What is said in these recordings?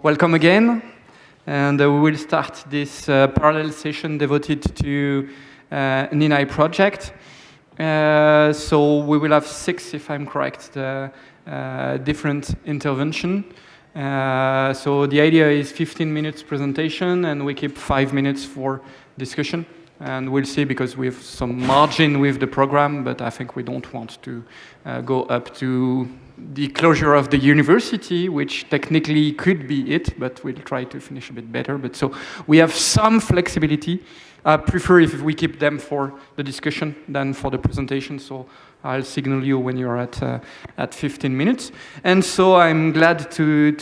welcome again. And we will start this parallel session devoted to NHNAI project. So we will have 6, if I'm correct, different intervention. So the idea is 15 minutes presentation, and we keep 5 minutes for discussion. And we'll see, because we have some margin with the program, but I think we don't want to go up to the closure of the university, which technically could be it, but we'll try to finish a bit better. But so we have some flexibility. I prefer if we keep them for the discussion than for the presentation. So I'll signal you when you're at 15 minutes. And so I'm glad to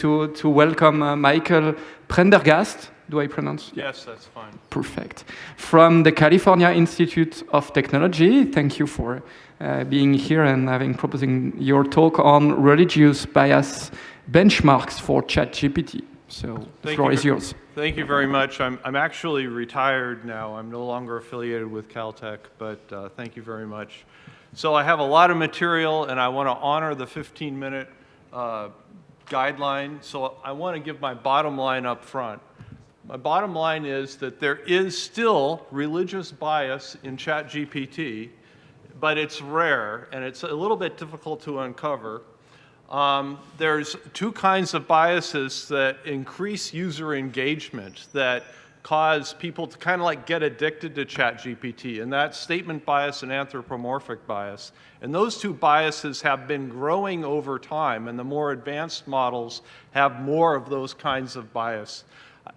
welcome Michael Prendergast. Do I pronounce? Yes, that's fine. Perfect. From the California Institute of Technology. Thank you for being here and proposing your talk on religious bias benchmarks for ChatGPT. So the floor is yours. Thank you very much. I'm actually retired now. I'm no longer affiliated with Caltech, but thank you very much. So I have a lot of material, and I want to honor the 15-minute guideline. So I want to give my bottom line up front. My bottom line is that there is still religious bias in ChatGPT, but it's rare, and it's a little bit difficult to uncover. There's 2 kinds of biases that increase user engagement, that cause people to kind of like get addicted to ChatGPT, and that's statement bias and anthropomorphic bias. And those 2 biases have been growing over time, and the more advanced models have more of those kinds of bias.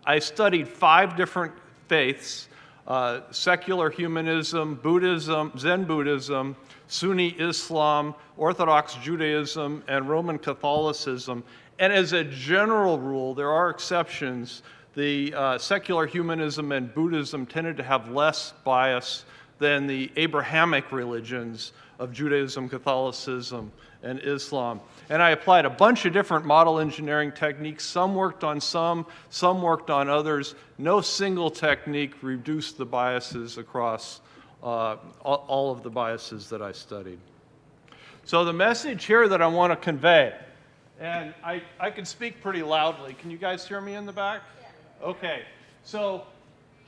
I studied 5 different faiths: secular humanism, Buddhism, Zen Buddhism, Sunni Islam, Orthodox Judaism, and Roman Catholicism. And as a general rule, there are exceptions. The secular humanism and Buddhism tended to have less bias than the Abrahamic religions of Judaism, Catholicism, and Islam. And I applied a bunch of different model engineering techniques. Some worked on some worked on others. No single technique reduced the biases across all of the biases that I studied. So the message here that I want to convey, and I can speak pretty loudly. Can you guys hear me in the back? Yeah. Okay. So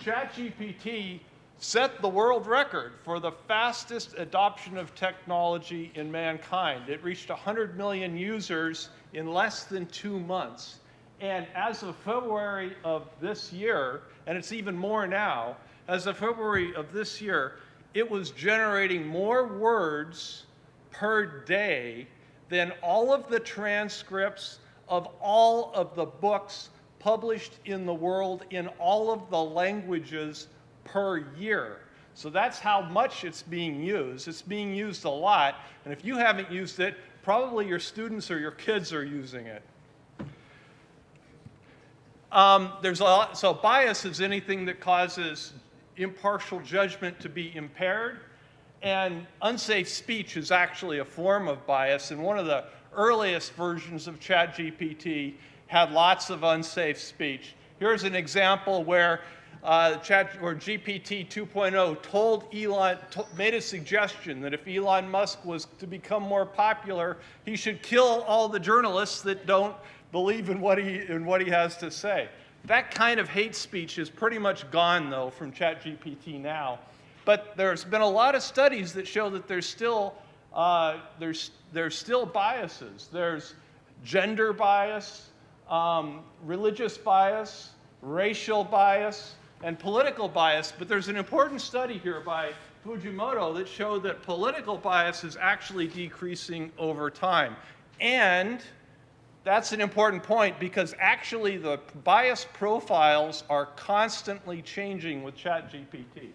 ChatGPT set the world record for the fastest adoption of technology in mankind. It reached 100 million users in less than 2 months. And as of February of this year, and it's even more now, as of February of this year, it was generating more words per day than all of the transcripts of all of the books published in the world in all of the languages per year. So that's how much it's being used. It's being used a lot, and if you haven't used it, probably your students or your kids are using it. There's a lot. So bias is anything that causes impartial judgment to be impaired, and unsafe speech is actually a form of bias, and one of the earliest versions of ChatGPT had lots of unsafe speech. Here's an example where GPT 2.0 made a suggestion that if Elon Musk was to become more popular, he should kill all the journalists that don't believe in what he has to say. That kind of hate speech is pretty much gone, though, from ChatGPT now. But there's been a lot of studies that show that there's still biases. There's gender bias, religious bias, racial bias, and political bias, but there's an important study here by Fujimoto that showed that political bias is actually decreasing over time. And that's an important point, because actually the bias profiles are constantly changing with ChatGPT.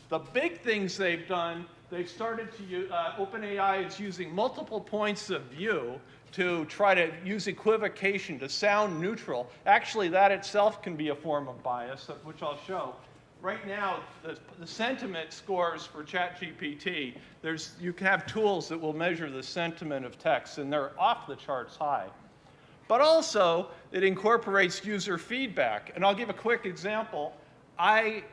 The big things they've done, they've started to use, OpenAI is using multiple points of view to try to use equivocation, to sound neutral. Actually, that itself can be a form of bias, which I'll show. Right now, the sentiment scores for ChatGPT, you can have tools that will measure the sentiment of text, and they're off the charts high. But also, it incorporates user feedback. And I'll give a quick example. I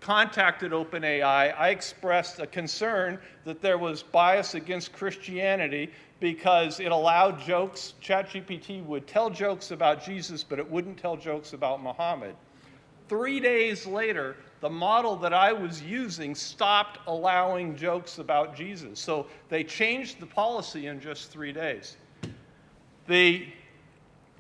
contacted OpenAI, I expressed a concern that there was bias against Christianity because it allowed jokes. ChatGPT would tell jokes about Jesus, but it wouldn't tell jokes about Muhammad. 3 days later, the model that I was using stopped allowing jokes about Jesus. So they changed the policy in just 3 days.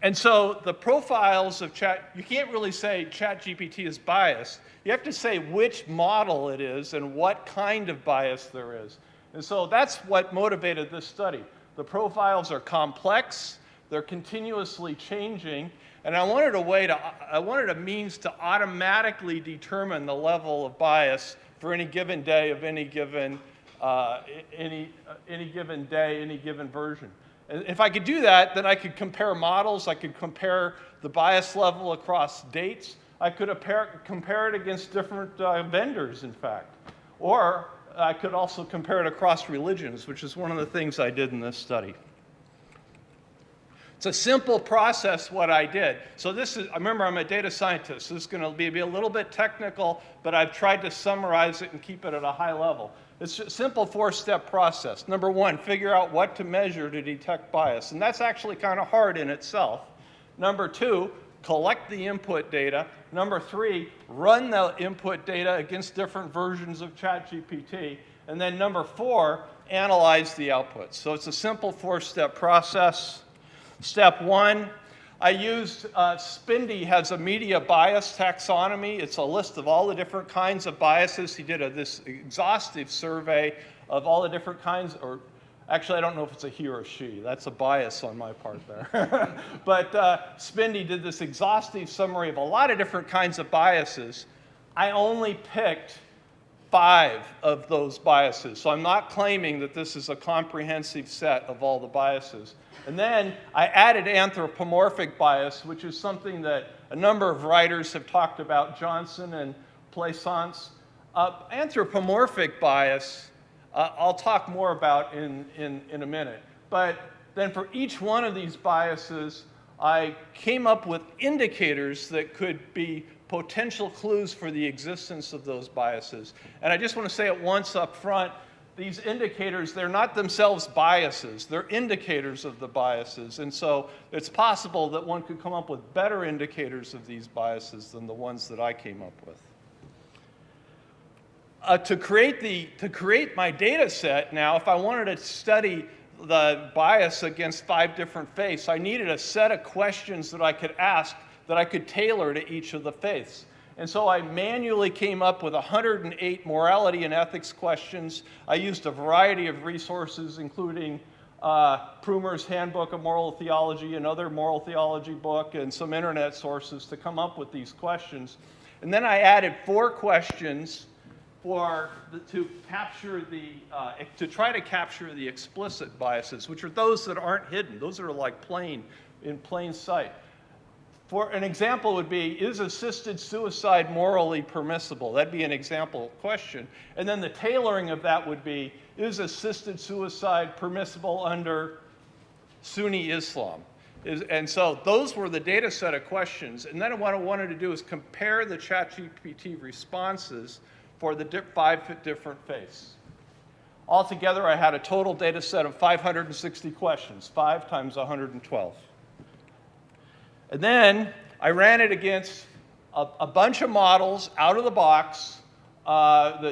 And so the profiles of you can't really say ChatGPT is biased. You have to say which model it is and what kind of bias there is. And so that's what motivated this study. The profiles are complex, they're continuously changing, and I wanted a means to automatically determine the level of bias for any given day of any given day, any given version. And if I could do that, then I could compare models, I could compare the bias level across dates, I could compare it against different vendors, in fact. Or I could also compare it across religions, which is one of the things I did in this study. It's a simple process what I did. So remember, I'm a data scientist. This is going to be a little bit technical, but I've tried to summarize it and keep it at a high level. It's a simple 4-step process. Number 1, figure out what to measure to detect bias. And that's actually kind of hard in itself. Number 2, collect the input data. Number 3, run the input data against different versions of ChatGPT. And then number 4, analyze the outputs. So it's a simple 4-step process. Step 1, I used, Spindy has a media bias taxonomy. It's a list of all the different kinds of biases. He did this exhaustive survey of all the different kinds, or actually I don't know if it's a he or a she. That's a bias on my part there. But Spindy did this exhaustive summary of a lot of different kinds of biases. I only picked 5 of those biases. So I'm not claiming that this is a comprehensive set of all the biases. And then I added anthropomorphic bias, which is something that a number of writers have talked about, Johnson and Plaisance. Anthropomorphic bias, I'll talk more about in a minute. But then for each one of these biases, I came up with indicators that could be potential clues for the existence of those biases. And I just want to say it once up front, these indicators, they're not themselves biases. They're indicators of the biases. And so it's possible that one could come up with better indicators of these biases than the ones that I came up with. To create my data set now, if I wanted to study the bias against 5 different faiths, I needed a set of questions that I could ask that I could tailor to each of the faiths. And so I manually came up with 108 morality and ethics questions. I used a variety of resources, including Prumer's Handbook of Moral Theology, another moral theology book, and some internet sources to come up with these questions. And then I added 4 questions to try to capture the explicit biases, which are those that aren't hidden. Those are like in plain sight. For an example would be, is assisted suicide morally permissible? That'd be an example question. And then the tailoring of that would be, is assisted suicide permissible under Sunni Islam? And so those were the data set of questions. And then what I wanted to do is compare the ChatGPT responses for the 5 different faiths. Altogether, I had a total data set of 560 questions, 5 times 112. And then I ran it against a bunch of models out of the box.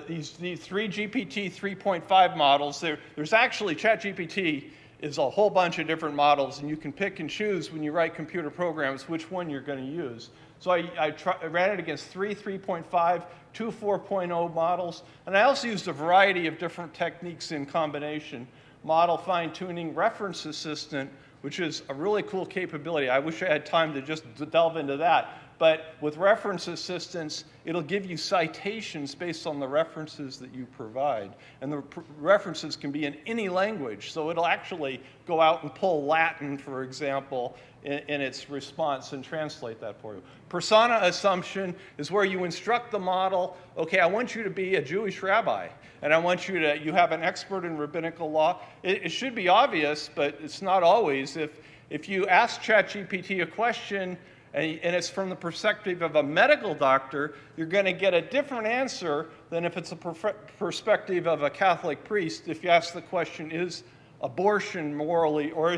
These 3 GPT 3.5 models. There's actually, ChatGPT is a whole bunch of different models, and you can pick and choose when you write computer programs which one you're going to use. So I ran it against 3 3.5, 2 4.0 models, and I also used a variety of different techniques in combination. Model fine-tuning, reference assistant, which is a really cool capability. I wish I had time to just delve into that. But with reference assistance, it'll give you citations based on the references that you provide. And the references can be in any language. So it'll actually go out and pull Latin, for example, in its response and translate that for you. Persona assumption is where you instruct the model, okay, I want you to be a Jewish rabbi. And I want you have an expert in rabbinical law. It should be obvious, but it's not always. If you ask ChatGPT a question, and it's from the perspective of a medical doctor, you're going to get a different answer than if it's a perspective of a Catholic priest. If you ask the question, is abortion morally, or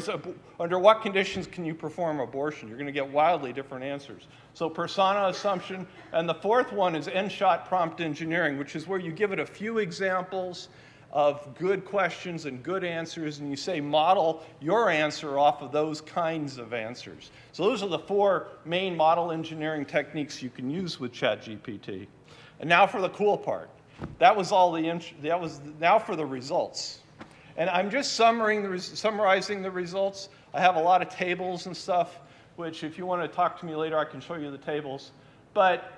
under what conditions can you perform abortion? You're going to get wildly different answers. So persona assumption, and the fourth one is end-shot prompt engineering, which is where you give it a few examples of good questions and good answers, and you say model your answer off of those kinds of answers. So those are the four main model engineering techniques you can use with ChatGPT. And now for the cool part. That was now for the results. And I'm just summarizing the results. I have a lot of tables and stuff, which if you want to talk to me later, I can show you the tables. But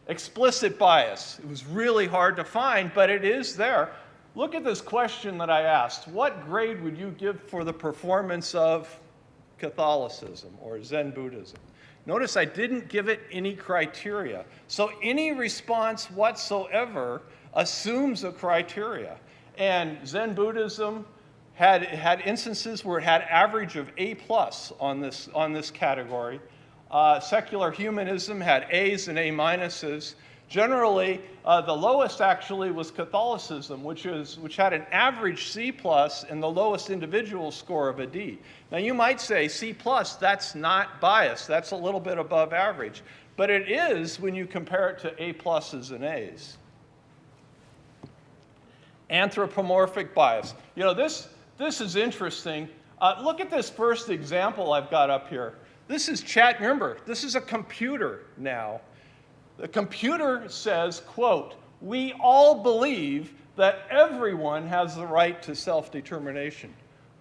explicit bias, it was really hard to find, but it is there. Look at this question that I asked. What grade would you give for the performance of Catholicism or Zen Buddhism? Notice I didn't give it any criteria. So any response whatsoever assumes a criteria. And Zen Buddhism had instances where it had average of A+ on this category. Secular humanism had A's and A-minuses. Generally, the lowest actually was Catholicism, which had an average C+ and the lowest individual score of a D. Now you might say C+, that's not biased, that's a little bit above average. But it is when you compare it to A+ and A's. Anthropomorphic bias. You know, this is interesting. Look at this first example I've got up here. This is chat, remember, this is a computer now. The computer says, quote, "We all believe that everyone has the right to self-determination."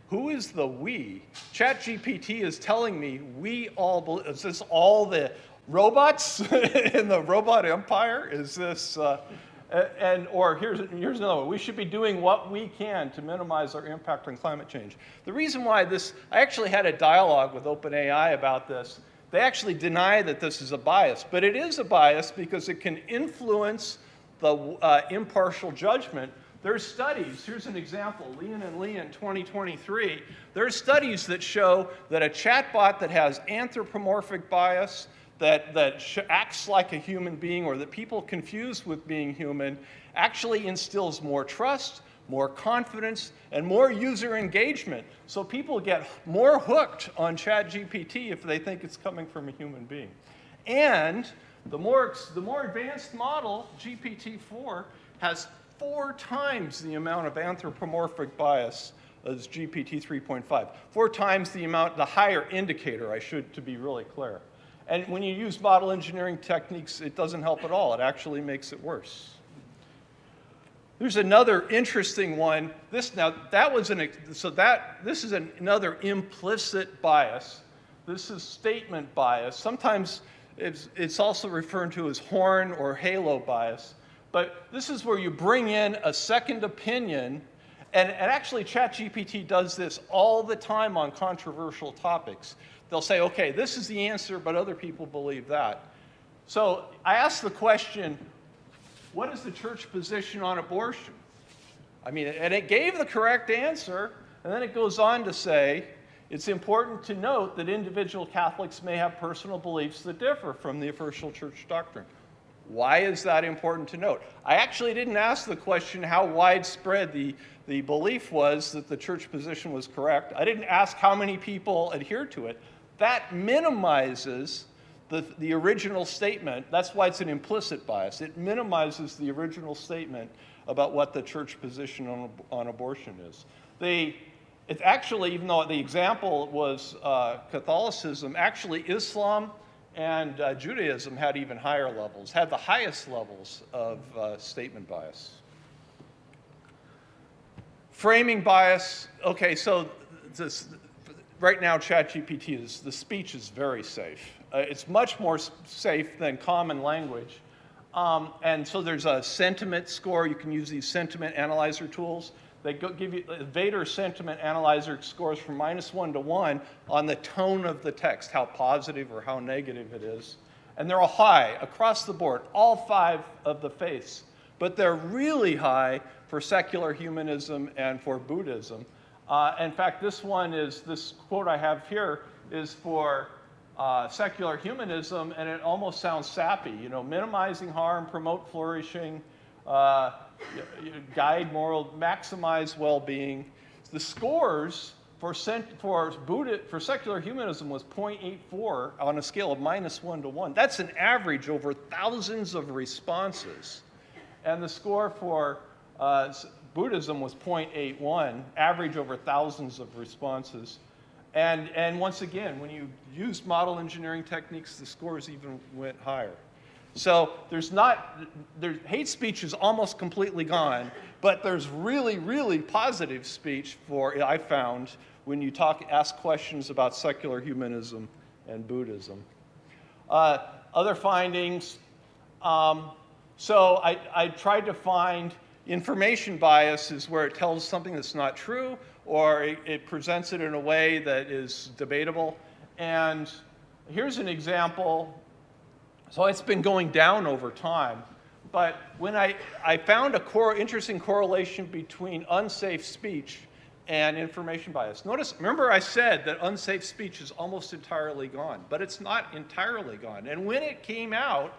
Who is the we? ChatGPT is telling me we all believe. Is this all the robots in the robot empire? Is this, or here's another one. We should be doing what we can to minimize our impact on climate change. The reason why I actually had a dialogue with OpenAI about this. They actually deny that this is a bias, but it is a bias because it can influence the impartial judgment. There's studies, here's an example, Leon and Lee in 2023. There's studies that show that a chatbot that has anthropomorphic bias, that acts like a human being or that people confuse with being human, actually instills more trust, more confidence, and more user engagement. So people get more hooked on ChatGPT if they think it's coming from a human being. And the more advanced model, GPT-4, has 4 times the amount of anthropomorphic bias as GPT 3.5. 4 times the higher indicator, to be really clear. And when you use model engineering techniques, it doesn't help at all. It actually makes it worse. There's another interesting one. This is another implicit bias. This is statement bias. Sometimes it's also referred to as horn or halo bias. But this is where you bring in a second opinion, and actually ChatGPT does this all the time on controversial topics. They'll say, okay, this is the answer, but other people believe that. So I asked the question, what is the church position on abortion? And it gave the correct answer, and then it goes on to say, it's important to note that individual Catholics may have personal beliefs that differ from the official church doctrine. Why is that important to note? I actually didn't ask the question how widespread the belief was that the church position was correct. I didn't ask how many people adhere to it. That minimizes the original statement. That's why it's an implicit bias. It minimizes the original statement about what the church position on abortion is. It's actually, even though the example was Catholicism, actually Islam and Judaism had even higher levels, had the highest levels of statement bias. Framing bias, okay, so right now ChatGPT, the speech is very safe. It's much more safe than common language. And so there's a sentiment score. You can use these sentiment analyzer tools. They give you Vader sentiment analyzer scores from -1 to 1 on the tone of the text, how positive or how negative it is. And they're all high across the board, all 5 of the faiths. But they're really high for secular humanism and for Buddhism. In fact, this quote I have here is for secular humanism, and it almost sounds sappy. You know, minimizing harm, promote flourishing, guide moral, maximize well-being. The scores for secular humanism was 0.84 on a scale of -1 to 1. That's an average over thousands of responses. And the score for Buddhism was 0.81, average over thousands of responses. And once again, when you use model engineering techniques, the scores even went higher. So hate speech is almost completely gone, but there's really, really positive speech I found, when you ask questions about secular humanism and Buddhism. Other findings, so I tried to find information biases where it tells something that's not true, or it presents it in a way that is debatable. And here's an example. So it's been going down over time. But when I found a interesting correlation between unsafe speech and information bias. Remember I said that unsafe speech is almost entirely gone, but it's not entirely gone. And when it came out,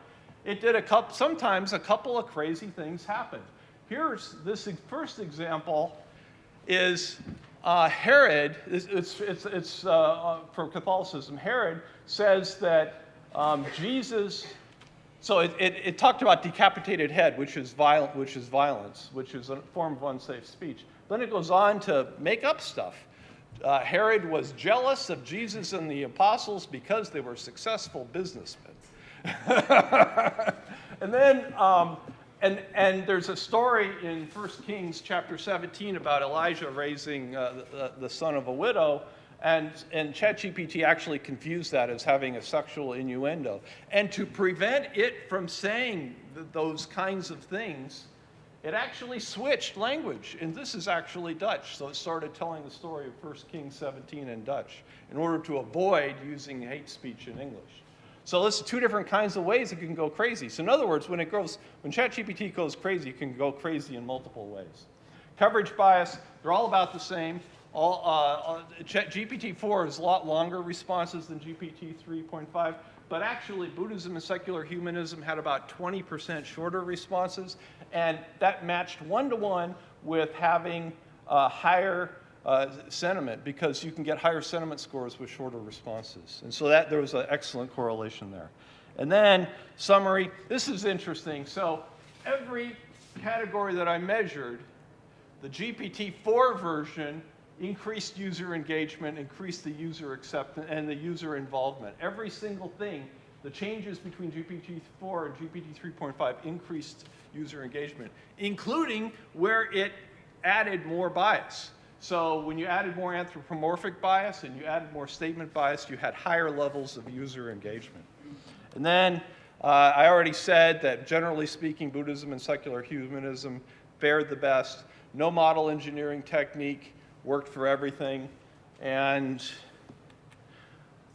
it did sometimes a couple of crazy things happened. Here's this first example is Herod. It's for Catholicism. Herod says that Jesus. So it talked about decapitated head, which is violence, which is a form of unsafe speech. Then it goes on to make up stuff. Herod was jealous of Jesus and the apostles because they were successful businessmen. And then, and there's a story in 1 Kings chapter 17 about Elijah raising the son of a widow, and ChatGPT actually confused that as having a sexual innuendo. And to prevent it from saying those kinds of things, it actually switched language, and this is actually Dutch. So it started telling the story of 1 Kings 17 in Dutch in order to avoid using hate speech in English. So this is two different kinds of ways it can go crazy. So in other words, when ChatGPT goes crazy, it can go crazy in multiple ways. Coverage bias, they're all about the same. GPT-4 is a lot longer responses than GPT 3.5, but actually Buddhism and secular humanism had about 20% shorter responses, and that matched 1-to-1 with having higher sentiment, because you can get higher sentiment scores with shorter responses. And so there was an excellent correlation there. And then summary, this is interesting. So every category that I measured, the GPT-4 version increased user engagement, increased the user acceptance, and the user involvement. Every single thing, the changes between GPT-4 and GPT 3.5 increased user engagement, including where it added more bias. So when you added more anthropomorphic bias and you added more statement bias, you had higher levels of user engagement. And then I already said that generally speaking, Buddhism and secular humanism fared the best. No model engineering technique worked for everything. And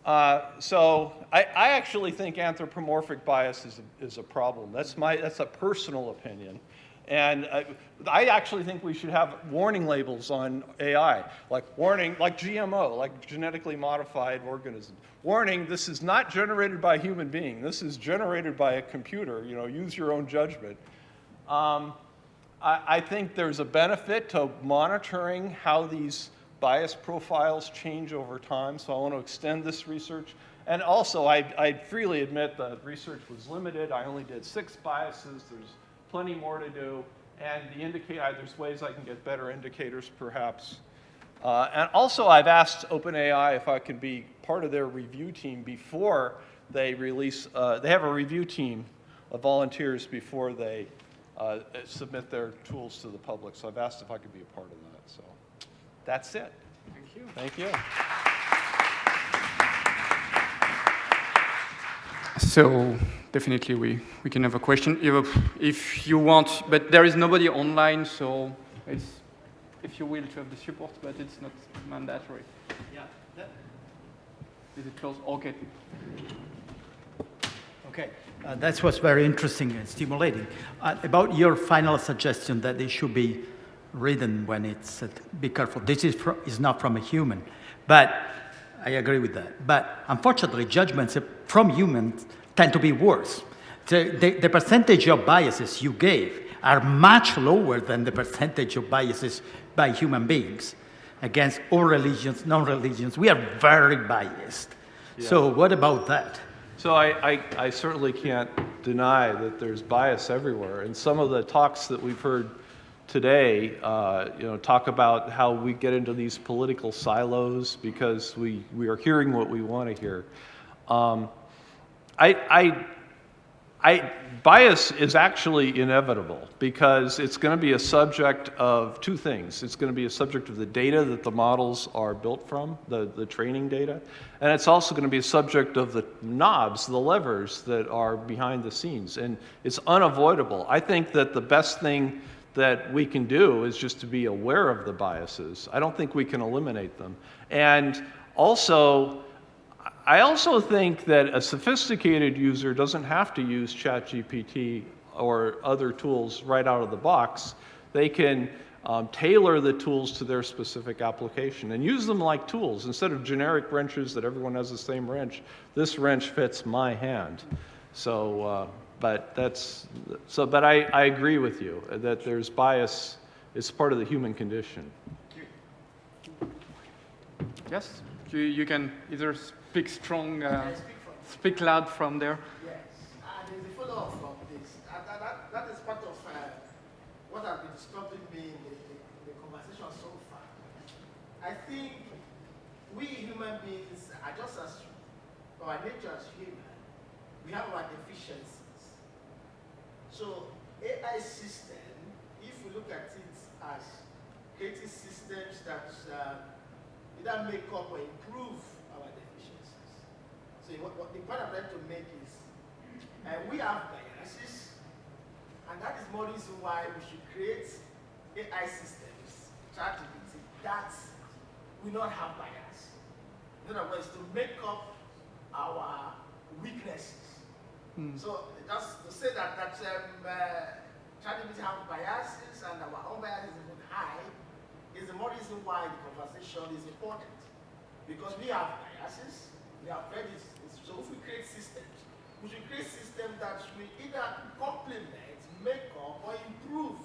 so I actually think anthropomorphic bias is a problem. That's a personal opinion. And I actually think we should have warning labels on AI, like GMO, like genetically modified organisms. Warning, this is not generated by a human being. This is generated by a computer. You know, use your own judgment. I think there's a benefit to monitoring how these bias profiles change over time, so I want to extend this research. And also, I freely admit that research was limited. I only did 6 biases. There's plenty more to do, and there's ways I can get better indicators, perhaps. And also, I've asked OpenAI if I can be part of their review team before they release. They have a review team of volunteers before they submit their tools to the public. So I've asked if I could be a part of that. So that's it. Thank you. Thank you. So definitely we can have a question if you want, but there is nobody online, so it's if you will to have the support, but it's not mandatory. Yeah. Is it closed? Okay. Okay. That was very interesting and stimulating. About your final suggestion that it should be written when it's be careful. This is not from a human, but I agree with that. But unfortunately, judgments from humans tend to be worse. The percentage of biases you gave are much lower than the percentage of biases by human beings against all religions, non-religions. We are very biased. Yeah. So what about that? So I certainly can't deny that there's bias everywhere. And some of the talks that we've heard today, talk about how we get into these political silos because we are hearing what we want to hear. Bias is actually inevitable because it's going to be a subject of two things. It's going to be a subject of the data that the models are built from, the training data, and it's also going to be a subject of the knobs, the levers that are behind the scenes, and it's unavoidable. I think that the best thing that we can do is just to be aware of the biases. I don't think we can eliminate them. And also, I also think that a sophisticated user doesn't have to use ChatGPT or other tools right out of the box. They can tailor the tools to their specific application and use them like tools. Instead of generic wrenches that everyone has the same wrench, this wrench fits my hand. So, but I agree with you that there's bias. It's part of the human condition. Yes, you can either speak strong, speak loud from there. Yes, there's a follow-up from this. That is part of what has been disturbing me in the conversation so far. I think we human beings are just as, our nature as human, we have our deficiencies. So AI system, if we look at it as creating systems that either make up or improve our deficiencies. So what the point I'm trying to make is, we have biases, and that is more reason why we should create AI systems, ChatGPT, that will not have bias. In other words, to make up our weaknesses. So just to say that ChatGPT have biases and our own bias is even high is the more reason why the conversation is important. Because we have biases, we have prejudices. So if we create systems, we should create systems that will either complement, make up, or improve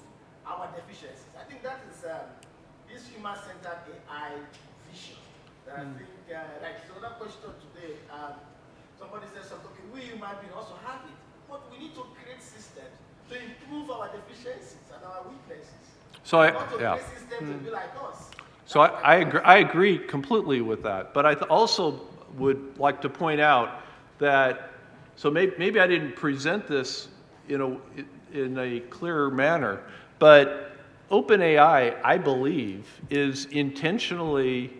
our deficiencies. I think that is this human-centered AI vision that I think, like so another question today, somebody said something, okay, we human beings also have it, but we need to create systems to improve our deficiencies and our weaknesses. So Not to create systems to be like us. So I agree completely with that, but I also would like to point out that, so maybe I didn't present this in a clearer manner, but OpenAI, I believe, is intentionally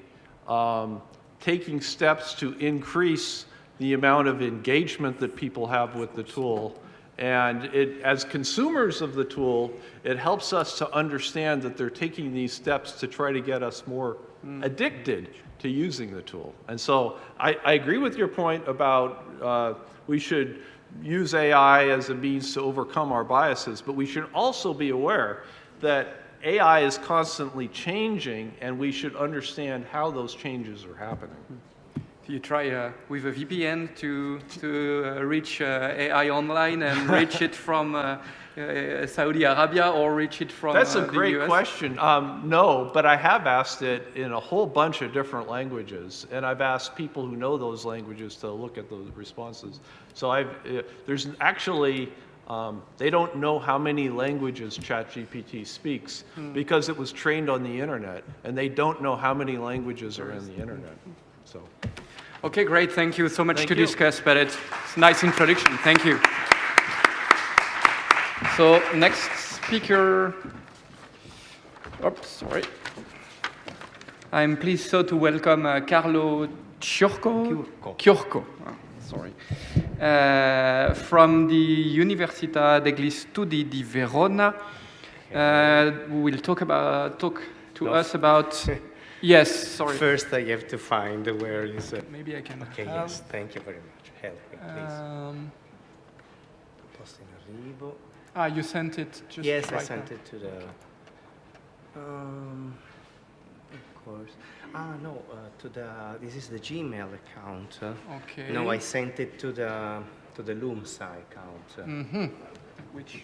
taking steps to increase the amount of engagement that people have with the tool. And as consumers of the tool, it helps us to understand that they're taking these steps to try to get us more addicted to using the tool. And so I agree with your point about we should use AI as a means to overcome our biases, but we should also be aware that AI is constantly changing, and we should understand how those changes are happening. You try with a VPN to reach AI online and reach it from Saudi Arabia or reach it from That's a the great US? question. No, but I have asked it in a whole bunch of different languages, and I've asked people who know those languages to look at those responses. So there's actually, they don't know how many languages ChatGPT speaks because it was trained on the internet, and they don't know how many languages are in the internet. So. Okay, great. Thank you so much Thank to you. discuss, but it's a nice introduction. Thank you. So next speaker. Oops, sorry. I'm pleased to welcome Carlo Chiurco. Chiurco. Oh, sorry. From the Università degli Studi di Verona. Who will talk to us about. Yes, sorry. First, I have to find where is. Maybe I can. Okay, yes, thank you very much. Help me, please. Posto in arrivo. You sent it just Yes, right I sent now. it to the. course. Ah, no, this is the Gmail account. Okay. No, I sent it to the Lumsa account. Mm-hmm. Which?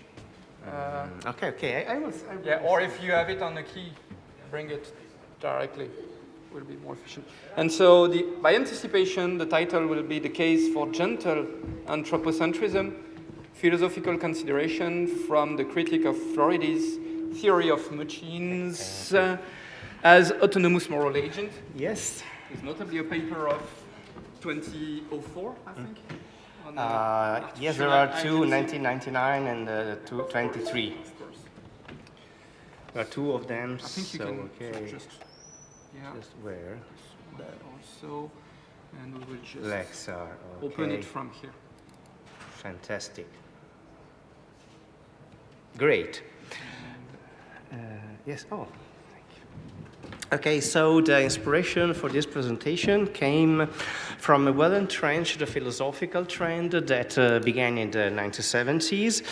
Okay. I will. Yeah, or if you have it on the key, bring it directly. Will be more efficient. And so, by anticipation, the title will be "The Case for Gentle Anthropocentrism: Philosophical Consideration from the Critique of Floridi's Theory of Machines as Autonomous Moral Agent." Yes. It's notably a paper of 2004, I think. Yes, there are two, 1999 and 23. Of course. There are two of them. I think you can just where? Also, and we will just Lexar. Okay. open it from here. Fantastic. Great. Yes. Oh. Okay, so the inspiration for this presentation came from a well-entrenched philosophical trend that began in the 1970s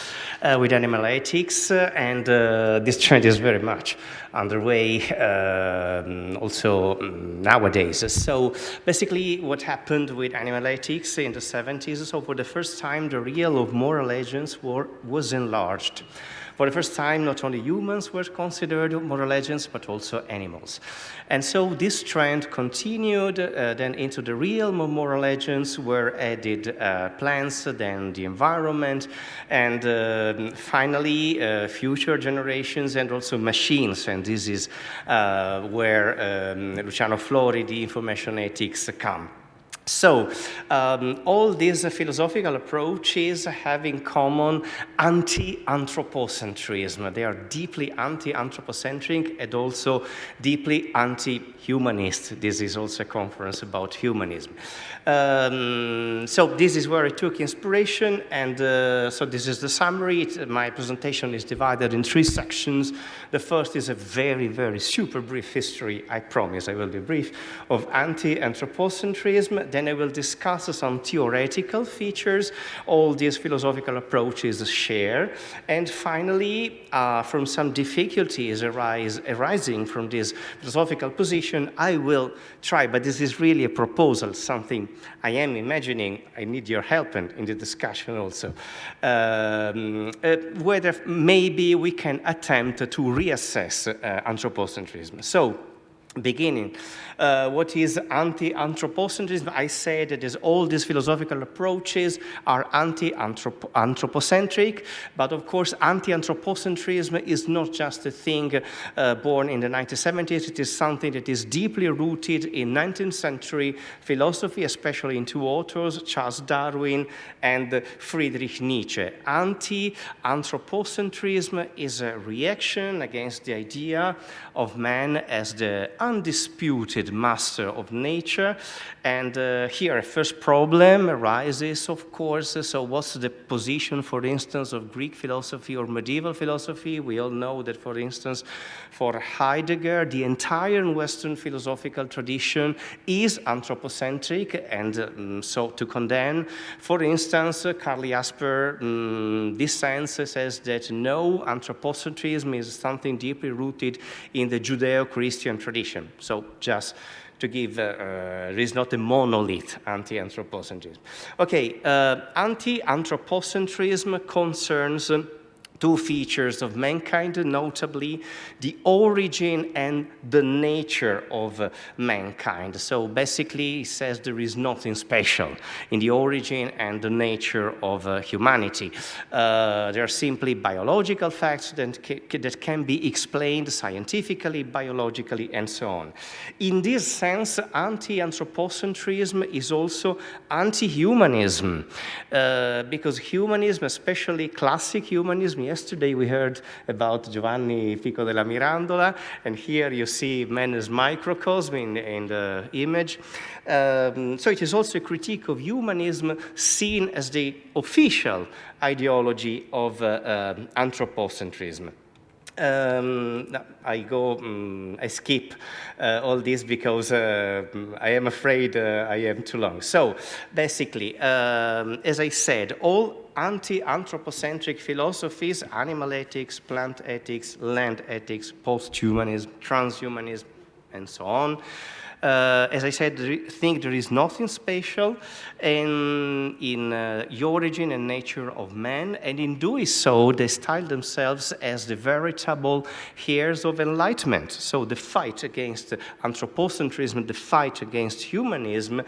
with animal ethics, and this trend is very much underway also nowadays. So basically what happened with animal ethics in the 70s, so for the first time the realm of moral agents was enlarged. For the first time, not only humans were considered moral agents, but also animals. And so this trend continued then into the realm of moral agents were added plants, then the environment, and finally future generations and also machines. And this is where Luciano Floridi, information ethics, come. So, all these philosophical approaches have in common anti-anthropocentrism. They are deeply anti-anthropocentric and also deeply anti-humanist. This is also a conference about humanism. So this is where I took inspiration, and so this is the summary. My presentation is divided in 3 sections. The first is a very, very super brief history, I promise I will be brief, of anti-anthropocentrism. Then I will discuss some theoretical features all these philosophical approaches share. And finally, from some difficulties arising from this philosophical position, I will try, but this is really a proposal, something I am imagining. I need your help in the discussion also, whether maybe we can attempt to reassess anthropocentrism. So, beginning, what is anti-anthropocentrism? I said that all these philosophical approaches are anti-anthropocentric, but of course anti-anthropocentrism is not just a thing born in the 1970s. It is something that is deeply rooted in 19th century philosophy, especially in 2 authors, Charles Darwin and Friedrich Nietzsche. Anti-anthropocentrism is a reaction against the idea of man as the undisputed master of nature. And here a first problem arises, of course. So what's the position, for instance, of Greek philosophy or medieval philosophy? We all know that, for instance, for Heidegger, the entire Western philosophical tradition is anthropocentric, and so to condemn, for instance, Karl Jasper dissents, says that no, anthropocentrism is something deeply rooted in the Judeo-Christian tradition. So just to give, there is not a monolith anti-anthropocentrism. Okay, anti-anthropocentrism concerns 2 features of mankind, notably the origin and the nature of mankind. So basically, it says there is nothing special in the origin and the nature of humanity. There are simply biological facts that can be explained scientifically, biologically, and so on. In this sense, anti-anthropocentrism is also anti-humanism, because humanism, especially classic humanism, yesterday we heard about Giovanni Pico della Mirandola, and here you see man as microcosm in the image. So it is also a critique of humanism seen as the official ideology of anthropocentrism. I skip all this because I am afraid I am too long. So basically, as I said, all anti-anthropocentric philosophies, animal ethics, plant ethics, land ethics, post-humanism, transhumanism, and so on. As I said, I think there is nothing special in the origin and nature of man, and in doing so, they style themselves as the veritable heirs of enlightenment. So the fight against anthropocentrism, the fight against humanism,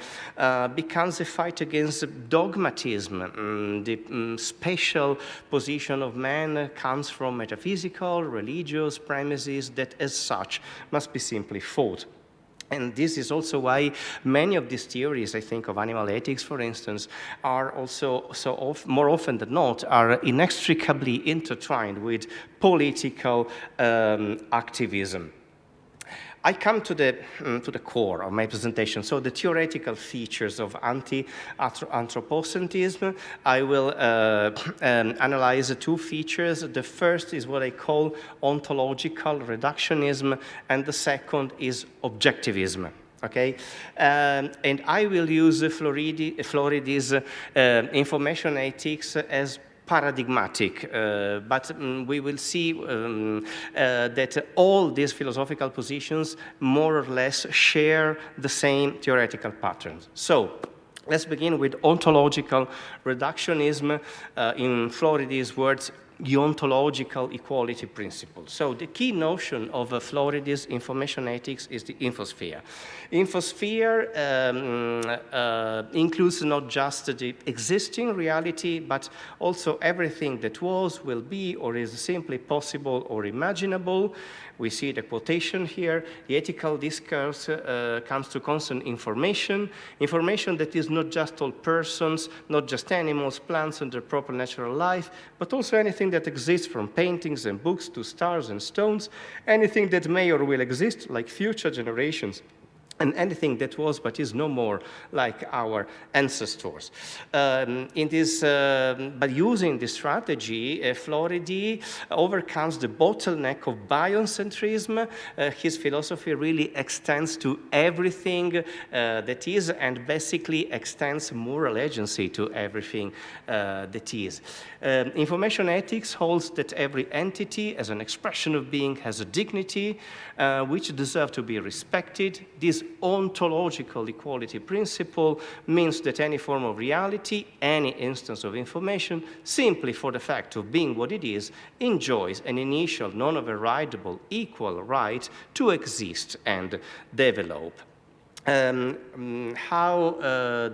becomes a fight against dogmatism. The special position of man comes from metaphysical, religious premises that, as such, must be simply fought. And this is also why many of these theories, I think of animal ethics, for instance, are also more often than not, are inextricably intertwined with political activism. I come to the core of my presentation. So the theoretical features of anthropocentrism, I will analyze two features. The first is what I call ontological reductionism, and the second is objectivism. Okay, and I will use Floridi's information ethics as paradigmatic, but we will see that all these philosophical positions more or less share the same theoretical patterns. So let's begin with ontological reductionism, in Floridi's words, the ontological equality principle. So the key notion of Floridi's information ethics is the infosphere. Infosphere includes not just the existing reality, but also everything that was, will be, or is simply possible or imaginable. We see the quotation here. The ethical discourse comes to concern information that is not just all persons, not just animals, plants, and their proper natural life, but also anything that exists, from paintings and books to stars and stones, anything that may or will exist, like future generations, and anything that was but is no more, like our ancestors. By using this strategy, Floridi overcomes the bottleneck of biocentrism. His philosophy really extends to everything that is, and basically extends moral agency to everything that is. Information ethics holds that every entity, as an expression of being, has a dignity which deserves to be respected. This ontological equality principle means that any form of reality, any instance of information, simply for the fact of being what it is, enjoys an initial, non-overridable, equal right to exist and develop. How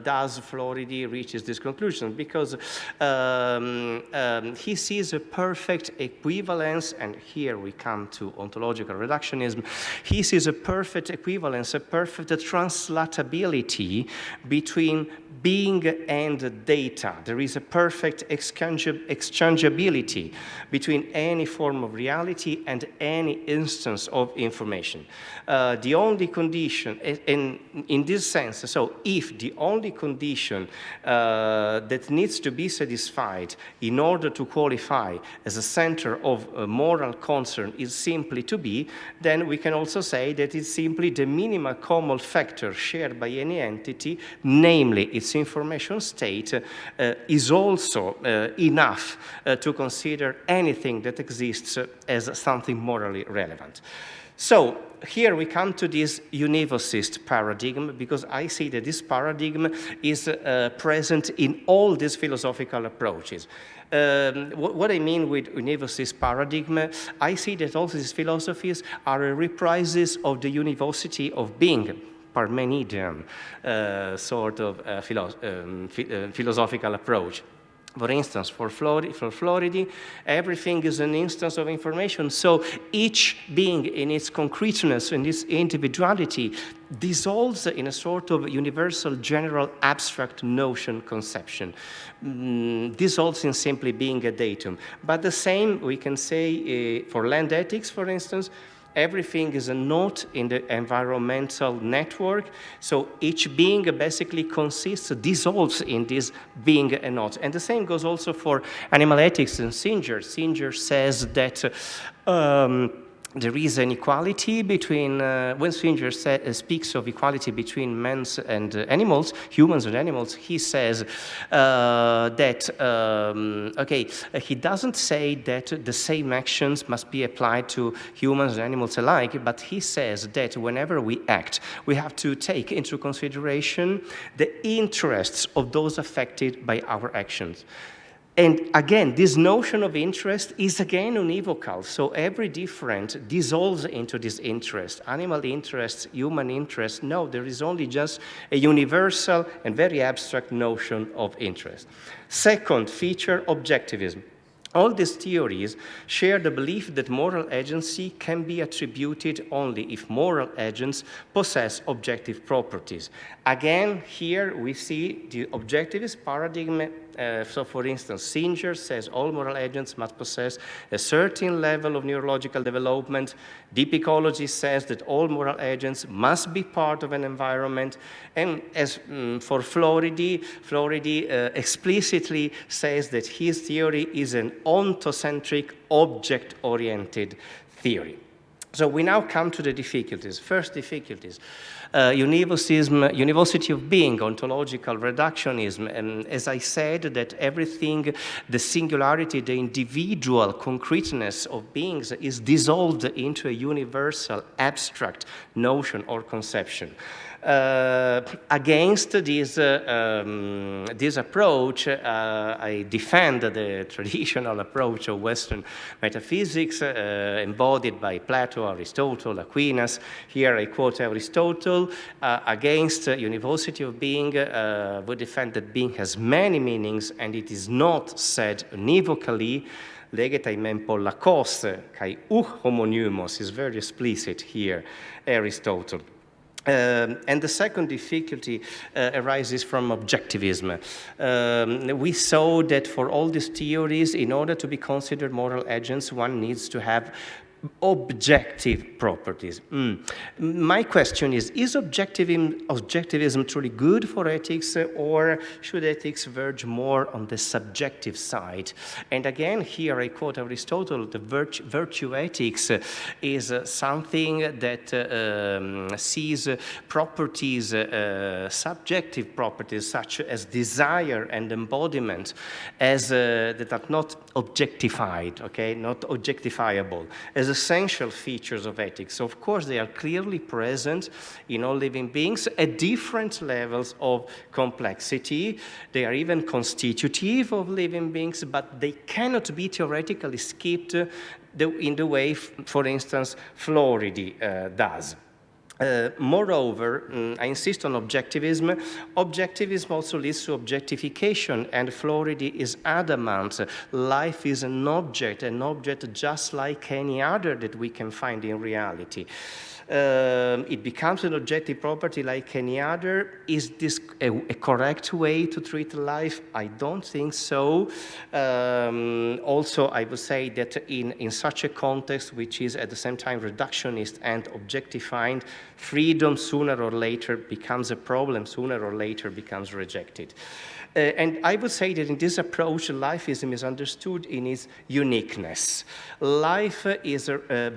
does Floridi reaches this conclusion? Because he sees a perfect equivalence, and here we come to ontological reductionism. He sees a perfect equivalence, a perfect translatability between being and data. There is a perfect exchangeability between any form of reality and any instance of information. The only condition, in this sense, so if the only condition that needs to be satisfied in order to qualify as a center of moral concern is simply to be, then we can also say that it's simply the minimal common factor shared by any entity, namely its information state, is also enough to consider anything that exists as something morally relevant. So here we come to this univocist paradigm, because I see that this paradigm is present in all these philosophical approaches. What I mean with univocist paradigm, I see that all these philosophies are reprises of the univocity of being, Parmenidean sort of philosophical approach. For instance, for Floridi, everything is an instance of information. So each being in its concreteness, in its individuality, dissolves in a sort of universal, general, abstract notion conception. Dissolves in simply being a datum. But the same we can say for land ethics, for instance. Everything is a knot in the environmental network, so each being basically dissolves in this being a knot. And the same goes also for animal ethics and Singer. Singer says that there is an equality between, when Singer speaks of equality between men and animals, humans and animals, he says that, he doesn't say that the same actions must be applied to humans and animals alike, but he says that whenever we act, we have to take into consideration the interests of those affected by our actions. And again, this notion of interest is again univocal. So every different dissolves into this interest. Animal interests, human interests. No, there is only just a universal and very abstract notion of interest. Second feature, objectivism. All these theories share the belief that moral agency can be attributed only if moral agents possess objective properties. Again, here we see the objectivist paradigm. So, for instance, Singer says all moral agents must possess a certain level of neurological development. Deep ecology says that all moral agents must be part of an environment. And as for Floridi explicitly says that his theory is an ontocentric, object-oriented theory. So we now come to the difficulties. First difficulties, university of being, ontological reductionism, and as I said, that everything, the singularity, the individual concreteness of beings is dissolved into a universal, abstract notion or conception. Against this approach, I defend the traditional approach of Western metaphysics embodied by Plato, Aristotle, Aquinas. Here I quote Aristotle. Against university of being, would defend that being has many meanings and it is not said univocally. Legeta imen pollakos, kai homonymus is very explicit here, Aristotle. And the second difficulty arises from objectivism. We saw that for all these theories, in order to be considered moral agents, one needs to have objective properties. My question is objectivism truly good for ethics, or should ethics verge more on the subjective side? And again, here I quote Aristotle, the virtue ethics is something that sees properties, subjective properties such as desire and embodiment as that are not objectified, okay, not objectifiable, as essential features of ethics. So of course, they are clearly present in all living beings at different levels of complexity. They are even constitutive of living beings, but they cannot be theoretically skipped in the way, for instance, Floridi does. Moreover, I insist on objectivism. Objectivism also leads to objectification, and Floridi is adamant. Life is an object just like any other that we can find in reality. It becomes an objective property like any other. Is this a correct way to treat life? I don't think so. Also, I would say that in such a context, which is at the same time reductionist and objectifying, freedom sooner or later becomes a problem, sooner or later becomes rejected. And I would say that in this approach, life is misunderstood in its uniqueness. Life is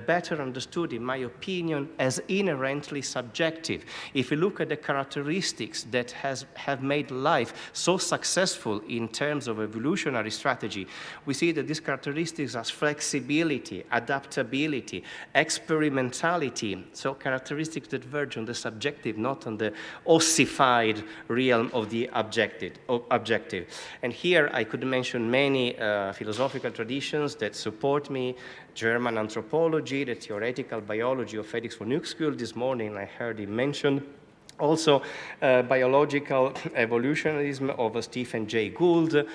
better understood, in my opinion, as inherently subjective. If you look at the characteristics that have made life so successful in terms of evolutionary strategy, we see that these characteristics are flexibility, adaptability, experimentality, so characteristics that verge on the subjective, not on the ossified realm of the objective. And here I could mention many philosophical traditions that support me. German anthropology, the theoretical biology of Felix von Uexküll. This morning I heard him mention. Also, biological evolutionism of Stephen Jay Gould. Here,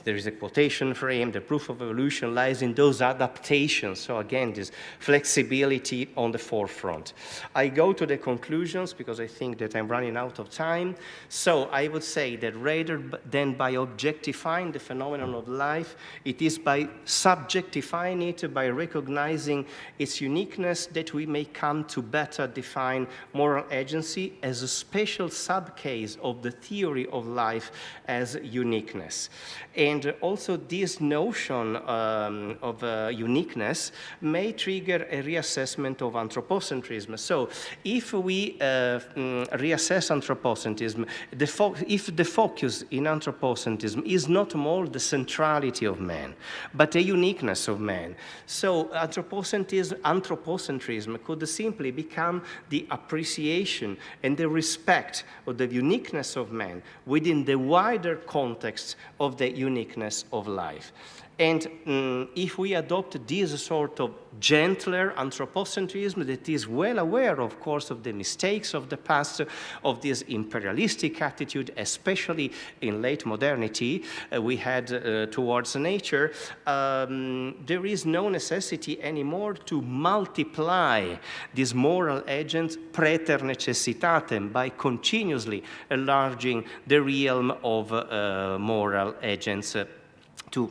there is a quotation for him. The proof of evolution lies in those adaptations. So again, this flexibility on the forefront. I go to the conclusions because I think that I'm running out of time. So I would say that rather than by objectifying the phenomenon of life, it is by subjectifying it, by recognizing its uniqueness, that we may come to better define moral agency as a special subcase of the theory of life as uniqueness. And also this notion of uniqueness may trigger a reassessment of anthropocentrism. So if we reassess anthropocentrism, if the focus in anthropocentrism is not more the centrality of man, but the uniqueness of man, so anthropocentrism could simply become the appreciation and the respect of the uniqueness of man within the wider context of the uniqueness of life. And if we adopt this sort of gentler anthropocentrism that is well aware, of course, of the mistakes of the past, of this imperialistic attitude, especially in late modernity we had towards nature, there is no necessity anymore to multiply these moral agents praeter necessitatem by continuously enlarging the realm of moral agents to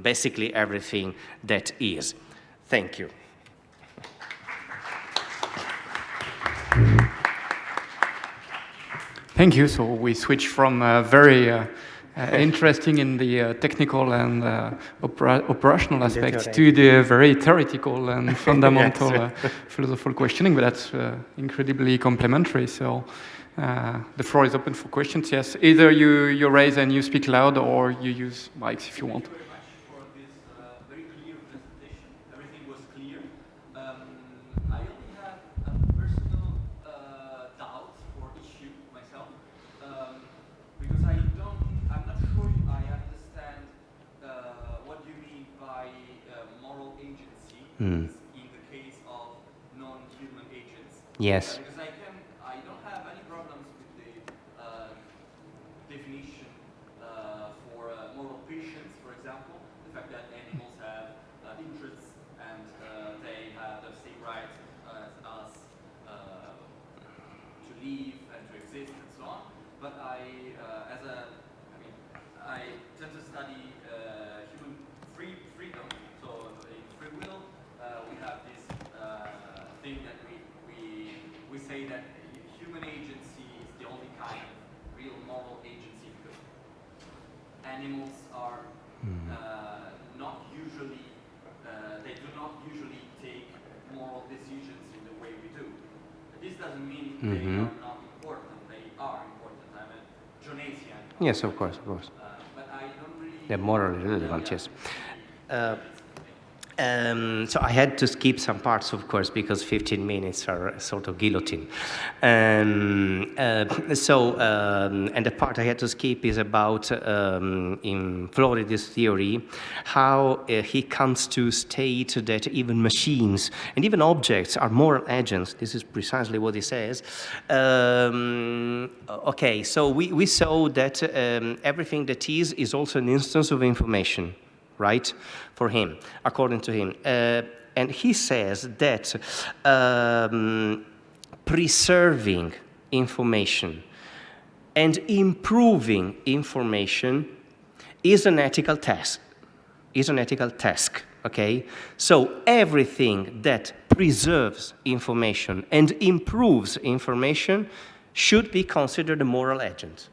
basically everything that is. Thank you. Thank you. So we switch from very interesting in the technical and operational aspects to the very theoretical and fundamental Yes. philosophical questioning, but that's incredibly complementary. So the floor is open for questions. Yes, either you raise and you speak loud, or you use mics if you want. Thank you very much for this very clear presentation. Everything was clear. I only have a personal doubt or issue myself, because I'm not sure I understand what you mean by moral agency in the case of non-human agents. Yes. Because I don't have any problems with the definition for moral patience, for example, the fact that animals have interests and they have the same rights as us to live and to exist and so on. But I tend to study human freedom. So in free will, we have this thing that we say that human agency is the only kind of real moral agency, because animals are not usually, they do not usually take moral decisions in the way we do. This doesn't mean they are not important. They are important. I'm a Jonasian. Yes, of course, of course. But I don't really... They're morally relevant, yes. So I had to skip some parts, of course, because 15 minutes are sort of guillotine. And the part I had to skip is about, in Floridi's theory, how he comes to state that even machines and even objects are moral agents. This is precisely what he says. Okay, so we saw that everything that is also an instance of information, right, for him, according to him. And he says that preserving information and improving information is an ethical task. Okay? So everything that preserves information and improves information should be considered a moral agent.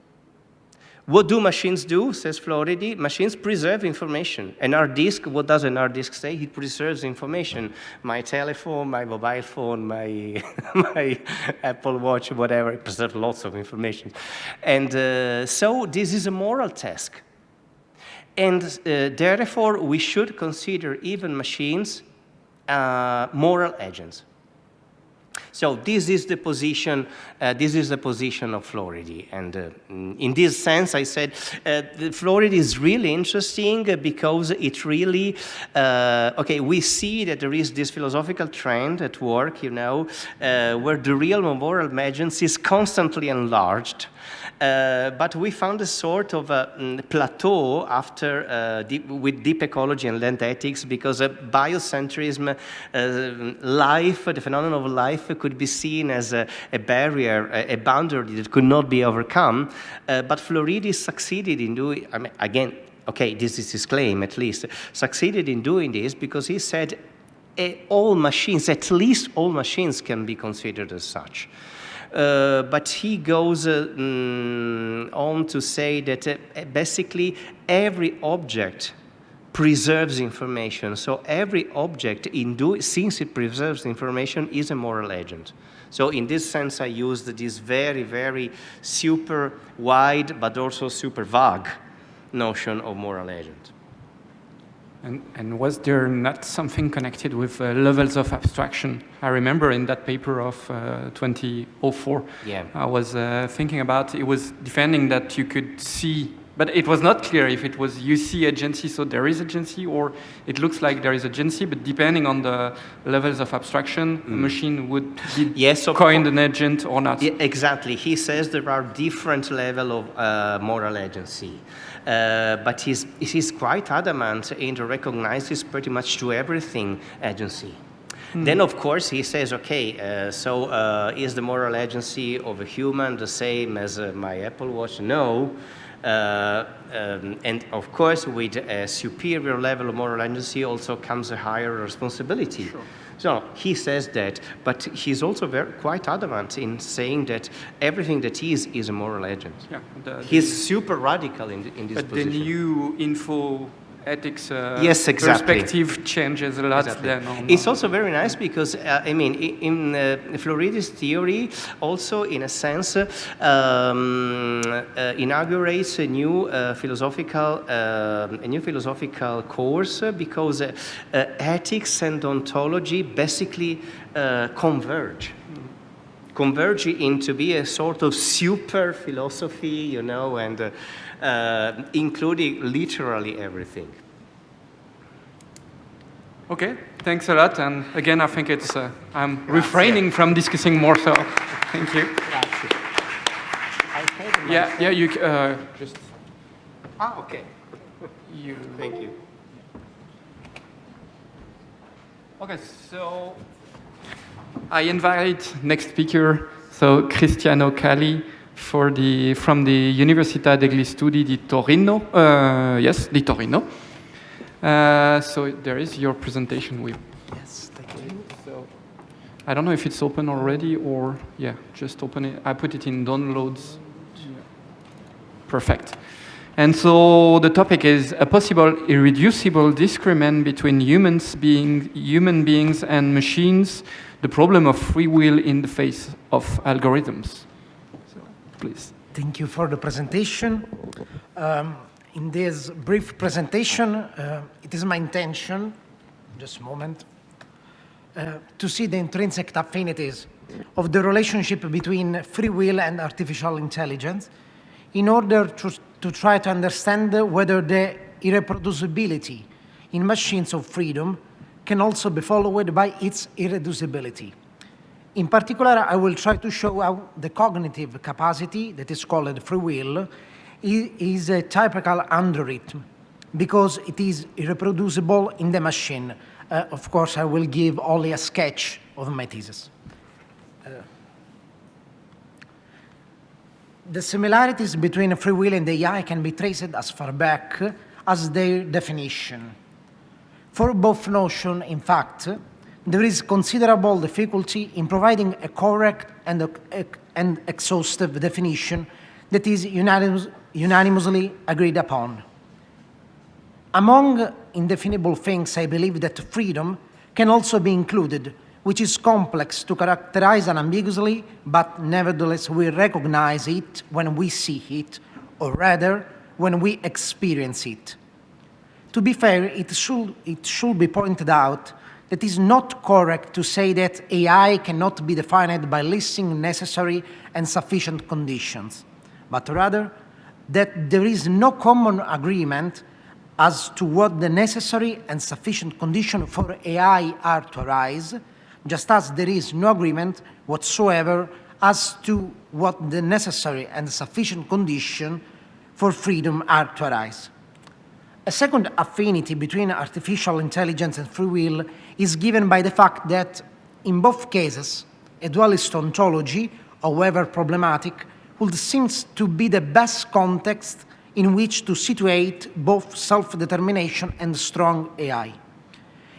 What do machines do, says Floridi? Machines preserve information. An hard disk, what does an hard disk say? It preserves information. My telephone, my mobile phone, my Apple Watch, whatever, it preserves lots of information. And so this is a moral task. And therefore, we should consider even machines moral agents. So this is the position. Of Floridi, and in this sense, I said Floridi is really interesting because it really we see that there is this philosophical trend at work, where the realm of moral agents is constantly enlarged. But we found a sort of plateau after with deep ecology and land ethics, because biocentrism, life, the phenomenon of life, could be seen as a barrier, a boundary that could not be overcome. But Floridi succeeded in doing, again, okay, this is his claim at least, succeeded in doing this because he said all machines, at least all machines, can be considered as such. But he goes on to say that basically every object preserves information. So every object, since it preserves information, is a moral agent. So in this sense, I used this very, very super wide, but also super vague notion of moral agent. And was there not something connected with levels of abstraction? I remember in that paper of 2004, I was thinking about, it was defending that you could see, but it was not clear if it was you see agency, so there is agency, or it looks like there is agency, but depending on the levels of abstraction, a machine would be coined an agent or not. Yeah, exactly. He says there are different levels of moral agency. But he's quite adamant and recognizes pretty much to everything agency. Then, of course, he says, okay, so is the moral agency of a human the same as my Apple Watch? No. And, of course, with a superior level of moral agency also comes a higher responsibility. Sure. So he says that, but he's also quite adamant in saying that everything that is a moral agent. Yeah, he's super radical in this but position. But the new info ethics yes, exactly. perspective changes a lot then. It's also very nice because, I mean, in Floridi's theory, also in a sense, inaugurates a new philosophical course because ethics and ontology basically converge into be a sort of super philosophy, you know, and including literally everything. Okay, thanks a lot. And again, I think it's, I'm refraining from discussing more, so thank you. Yeah, you just... okay. Thank you. Okay, so I invite next speaker, so Cristiano Calì, from the Università degli Studi di Torino. Yes, di Torino. So there is your presentation with. Yes, thank you. So I don't know if it's open already or just open it. I put it in downloads. Yeah. Perfect. And so the topic is a possible irreducible discrimen between human beings and machines, the problem of free will in the face of algorithms. So, please. Thank you for the presentation. In this brief presentation, it is my intention, just a moment, to see the intrinsic affinities of the relationship between free will and artificial intelligence in order to try to understand whether the irreproducibility in machines of freedom can also be followed by its irreducibility. In particular, I will try to show how the cognitive capacity that is called free will is a typical algorithm because it is irreproducible in the machine. Of course, I will give only a sketch of my thesis. The similarities between free will and AI can be traced as far back as their definition. For both notions, in fact, there is considerable difficulty in providing a correct and exhaustive definition that is unanimously agreed upon. Among indefinable things, I believe that freedom can also be included, which is complex to characterize unambiguously, but nevertheless we recognize it when we see it, or rather, when we experience it. To be fair, it should be pointed out that it is not correct to say that AI cannot be defined by listing necessary and sufficient conditions, but rather that there is no common agreement as to what the necessary and sufficient conditions for AI are to arise, just as there is no agreement whatsoever as to what the necessary and sufficient conditions for freedom are to arise. A second affinity between artificial intelligence and free will is given by the fact that, in both cases, a dualist ontology, however problematic, would seem to be the best context in which to situate both self-determination and strong AI.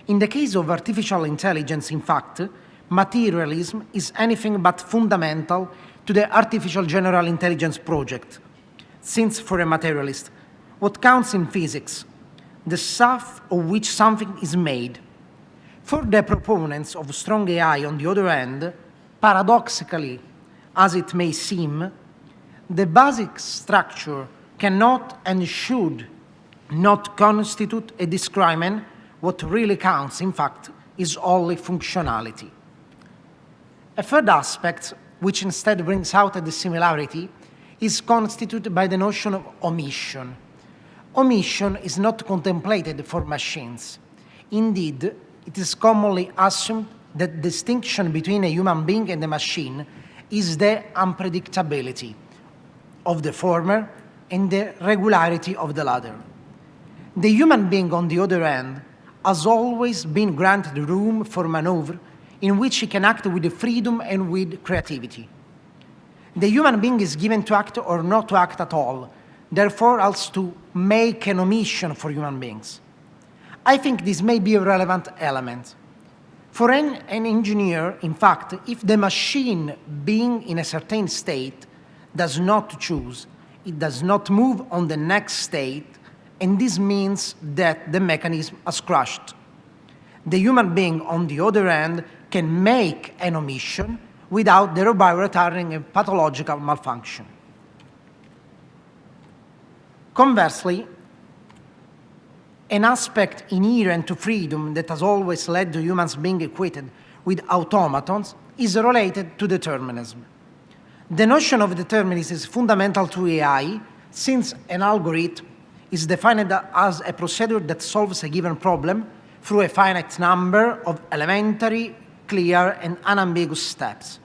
In the case of artificial intelligence, in fact, materialism is anything but fundamental to the artificial general intelligence project, since for a materialist, what counts in physics, the stuff of which something is made. For the proponents of strong AI, on the other hand, paradoxically as it may seem, the basic structure cannot and should not constitute a discrimen. What really counts, in fact, is only functionality. A third aspect, which instead brings out a dissimilarity, is constituted by the notion of omission. Omission is not contemplated for machines. Indeed, it is commonly assumed that the distinction between a human being and a machine is the unpredictability of the former and the regularity of the latter. The human being, on the other hand, has always been granted room for maneuver in which he can act with freedom and with creativity. The human being is given to act or not to act at all, therefore has to make an omission for human beings. I think this may be a relevant element. For an engineer, in fact, if the machine being in a certain state does not choose, it does not move on the next state, and this means that the mechanism has crashed. The human being, on the other hand, can make an omission without thereby retarding a pathological malfunction. Conversely, an aspect inherent to freedom that has always led to humans being equated with automatons is related to determinism. The notion of determinism is fundamental to AI, since an algorithm is defined as a procedure that solves a given problem through a finite number of elementary, clear, and unambiguous steps.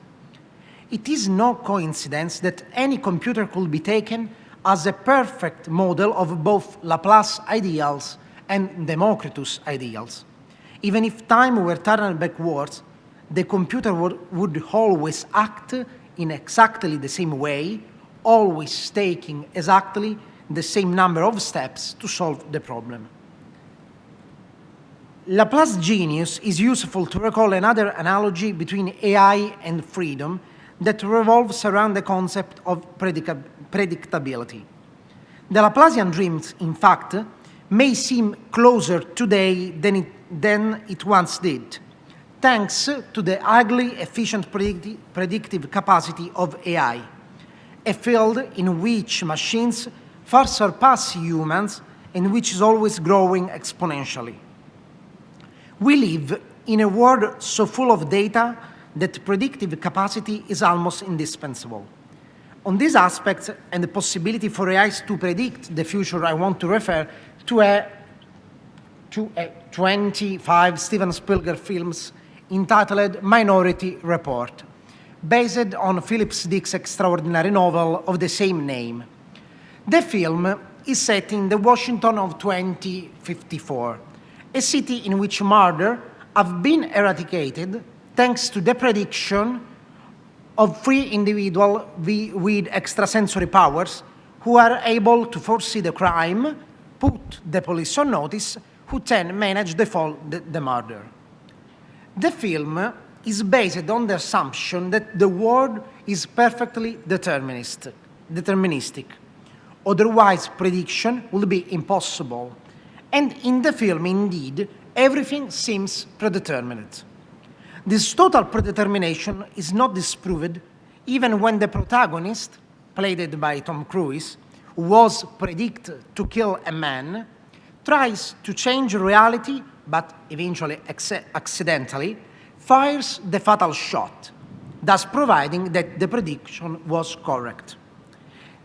It is no coincidence that any computer could be taken as a perfect model of both Laplace ideals and Democritus ideals. Even if time were turned backwards, the computer would always act in exactly the same way, always taking exactly the same number of steps to solve the problem. Laplace genius is useful to recall another analogy between AI and freedom that revolves around the concept of predictability. The Laplacian dreams, in fact, may seem closer today than it once did, thanks to the highly efficient predictive capacity of AI, a field in which machines far surpass humans and which is always growing exponentially. We live in a world so full of data that predictive capacity is almost indispensable. On these aspects and the possibility for AIs to predict the future, I want to refer to a 25 Steven Spielberg films entitled Minority Report, based on Philip K. Dick's extraordinary novel of the same name. The film is set in the Washington of 2054, a city in which murder have been eradicated thanks to the prediction of 3 individuals with extrasensory powers who are able to foresee the crime, put the police on notice, who then manage the murder. The film is based on the assumption that the world is perfectly deterministic. Otherwise, prediction would be impossible. And in the film, indeed, everything seems predetermined. This total predetermination is not disproved even when the protagonist, played by Tom Cruise, who was predicted to kill a man, tries to change reality, but eventually accidentally fires the fatal shot, thus proving that the prediction was correct.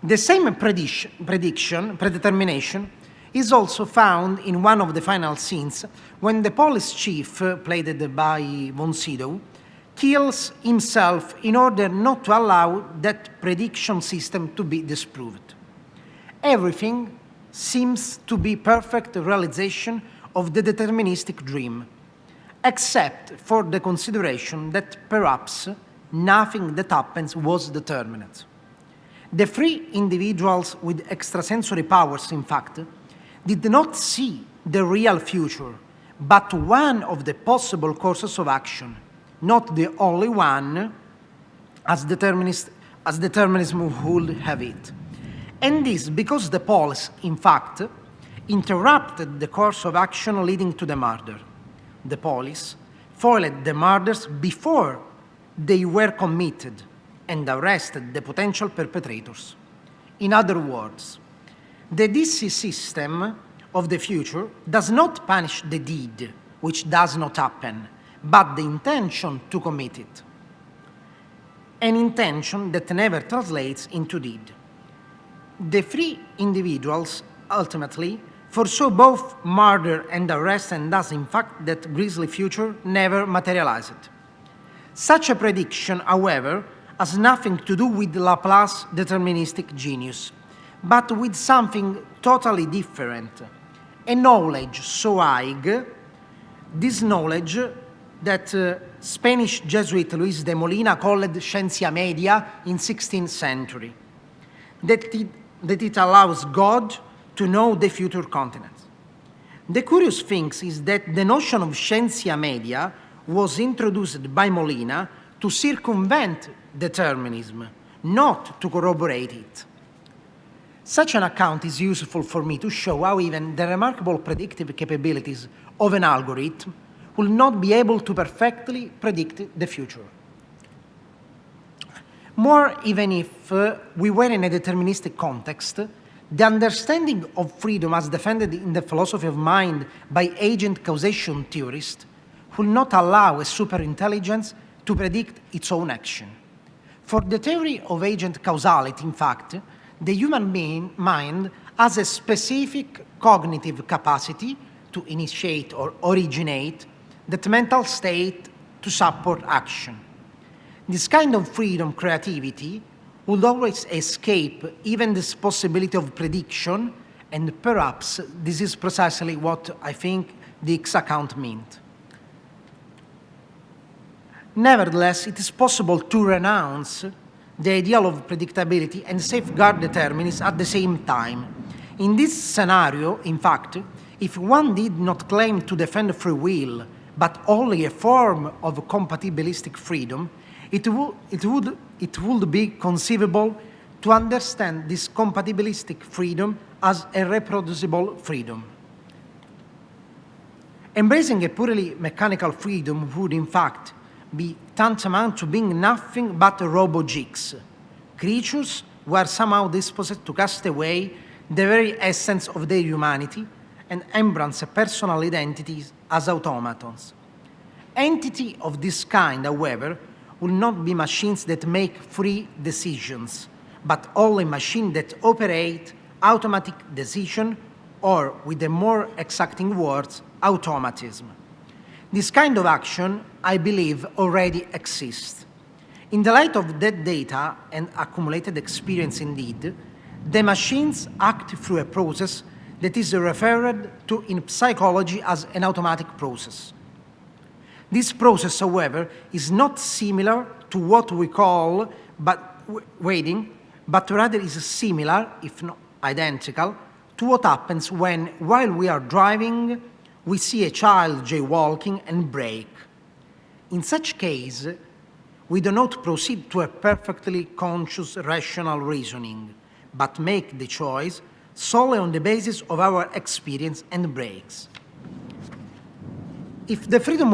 The same predetermination, is also found in one of the final scenes when the police chief, played by Von Sydow, kills himself in order not to allow that prediction system to be disproved. Everything seems to be perfect realization of the deterministic dream, except for the consideration that perhaps nothing that happens was determined. The 3 individuals with extrasensory powers, in fact, did not see the real future, but one of the possible courses of action, not the only one, as determinism would have it. And this because the police, in fact, interrupted the course of action leading to the murder. The police foiled the murders before they were committed and arrested the potential perpetrators. In other words, the DC system of the future does not punish the deed, which does not happen, but the intention to commit it. An intention that never translates into deed. The three individuals ultimately foresaw both murder and arrest, and thus, in fact, that grisly future never materialized. Such a prediction, however, has nothing to do with Laplace's deterministic genius, but with something totally different. A knowledge so high, this knowledge that Spanish Jesuit Luis de Molina called scientia media in 16th century, that it allows God to know the future continents. The curious thing is that the notion of scientia media was introduced by Molina to circumvent determinism, not to corroborate it. Such an account is useful for me to show how even the remarkable predictive capabilities of an algorithm will not be able to perfectly predict the future. More, even if we were in a deterministic context, the understanding of freedom as defended in the philosophy of mind by agent causation theorists will not allow a superintelligence to predict its own action. For the theory of agent causality, in fact, the human mind has a specific cognitive capacity to initiate or originate that mental state to support action. This kind of freedom, creativity, would always escape even this possibility of prediction, and perhaps this is precisely what I think the X account meant. Nevertheless, it is possible to renounce the ideal of predictability and safeguard determinism at the same time. In this scenario, in fact, if one did not claim to defend free will, but only a form of compatibilistic freedom, it would be conceivable to understand this compatibilistic freedom as a reproducible freedom. Embracing a purely mechanical freedom would, in fact, be tantamount to being nothing but robo-jigs, creatures who are somehow disposed to cast away the very essence of their humanity and embrace personal identities as automatons. Entity of this kind, however, will not be machines that make free decisions, but only machines that operate automatic decision, or, with the more exacting words, automatism. This kind of action, I believe, already exists. In the light of that data and accumulated experience indeed, the machines act through a process that is referred to in psychology as an automatic process. This process, however, is not similar to what we call waiting, but rather is similar, if not identical, to what happens when, while we are driving, we see a child jaywalking and brake. In such case, we do not proceed to a perfectly conscious, rational reasoning, but make the choice solely on the basis of our experience and brakes. If the freedom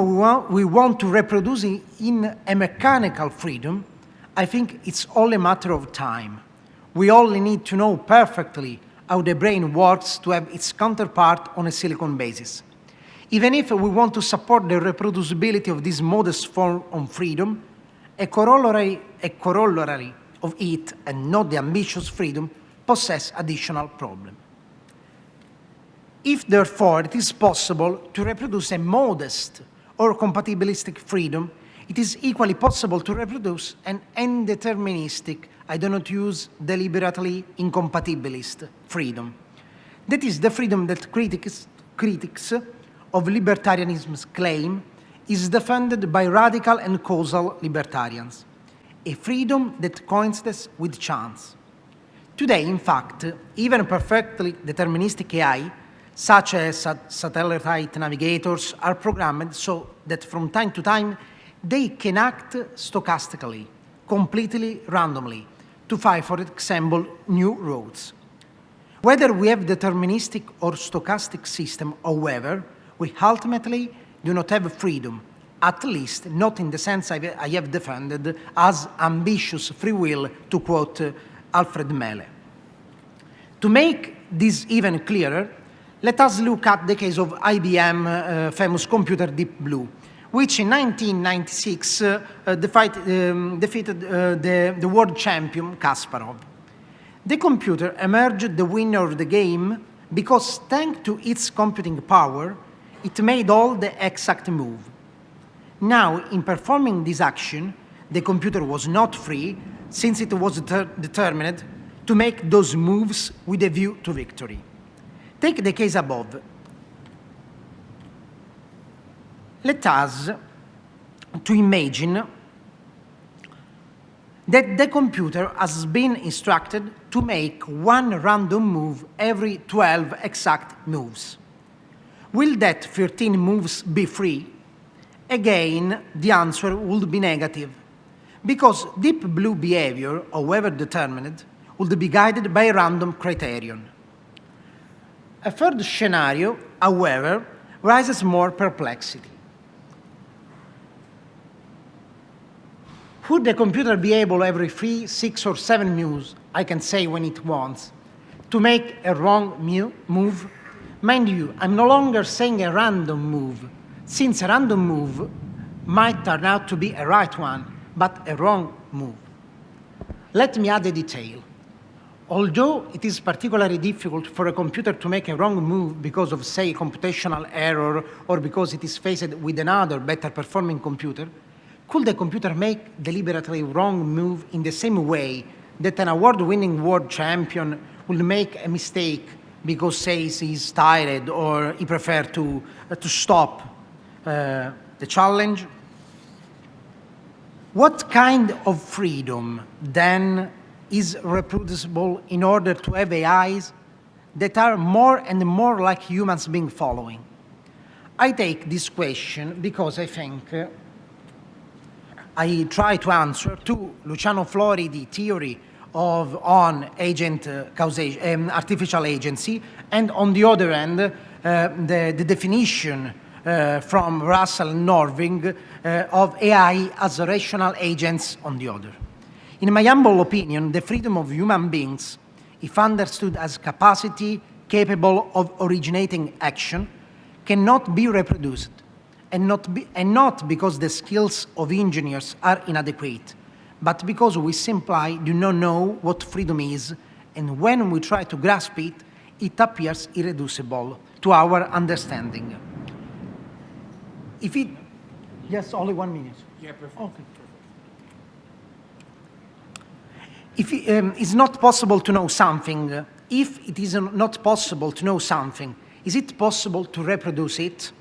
we want to reproduce in a mechanical freedom, I think it's only a matter of time. We only need to know perfectly how the brain works to have its counterpart on a silicon basis. Even if we want to support the reproducibility of this modest form of freedom, a corollary of it, and not the ambitious freedom, possess additional problems. If, therefore, it is possible to reproduce a modest or compatibilistic freedom, it is equally possible to reproduce an indeterministic, I do not use deliberately incompatibilist freedom. That is the freedom that critics of libertarianism's claim is defended by radical and causal libertarians, a freedom that coincides with chance. Today, in fact, even perfectly deterministic AI such as satellite navigators, are programmed so that from time to time they can act stochastically, completely randomly, to find, for example, new roads. Whether we have deterministic or stochastic system, however, we ultimately do not have freedom, at least not in the sense I have defended as ambitious free will, to quote Alfred Mele. To make this even clearer, let us look at the case of IBM famous computer Deep Blue, which in 1996 defeated the world champion Kasparov. The computer emerged the winner of the game because, thanks to its computing power, it made all the exact move. Now, in performing this action, the computer was not free, since it was determined to make those moves with a view to victory. Take the case above. Let us to imagine that the computer has been instructed to make one random move every 12 exact moves. Will that 13 moves be free? Again, the answer would be negative, because Deep Blue behavior, however determined, would be guided by a random criterion. A third scenario, however, raises more perplexity. Would the computer be able every 3, 6, or 7 moves, I can say when it wants, to make a wrong move? Mind you, I'm no longer saying a random move, since a random move might turn out to be a right one, but a wrong move. Let me add a detail. Although it is particularly difficult for a computer to make a wrong move because of, say, computational error, or because it is faced with another better performing computer, could the computer make deliberately wrong move in the same way that an award-winning world champion will make a mistake because, say, he's tired or he prefers to stop the challenge? What kind of freedom, then, is reproducible in order to have AIs that are more and more like humans being following? I take this question because I think I try to answer to Luciano Floridi theory on agent causation, artificial agency, and on the other end, the definition from Russell and Norving of AI as rational agents on the other. In my humble opinion, the freedom of human beings, if understood as capacity capable of originating action, cannot be reproduced, and not because the skills of engineers are inadequate, but because we simply do not know what freedom is, and when we try to grasp it, it appears irreducible to our understanding. If it, yes, only 1 minute. Yeah, perfect. Okay. If it's not possible to know something, if it is not possible to know something, is it possible to reproduce it?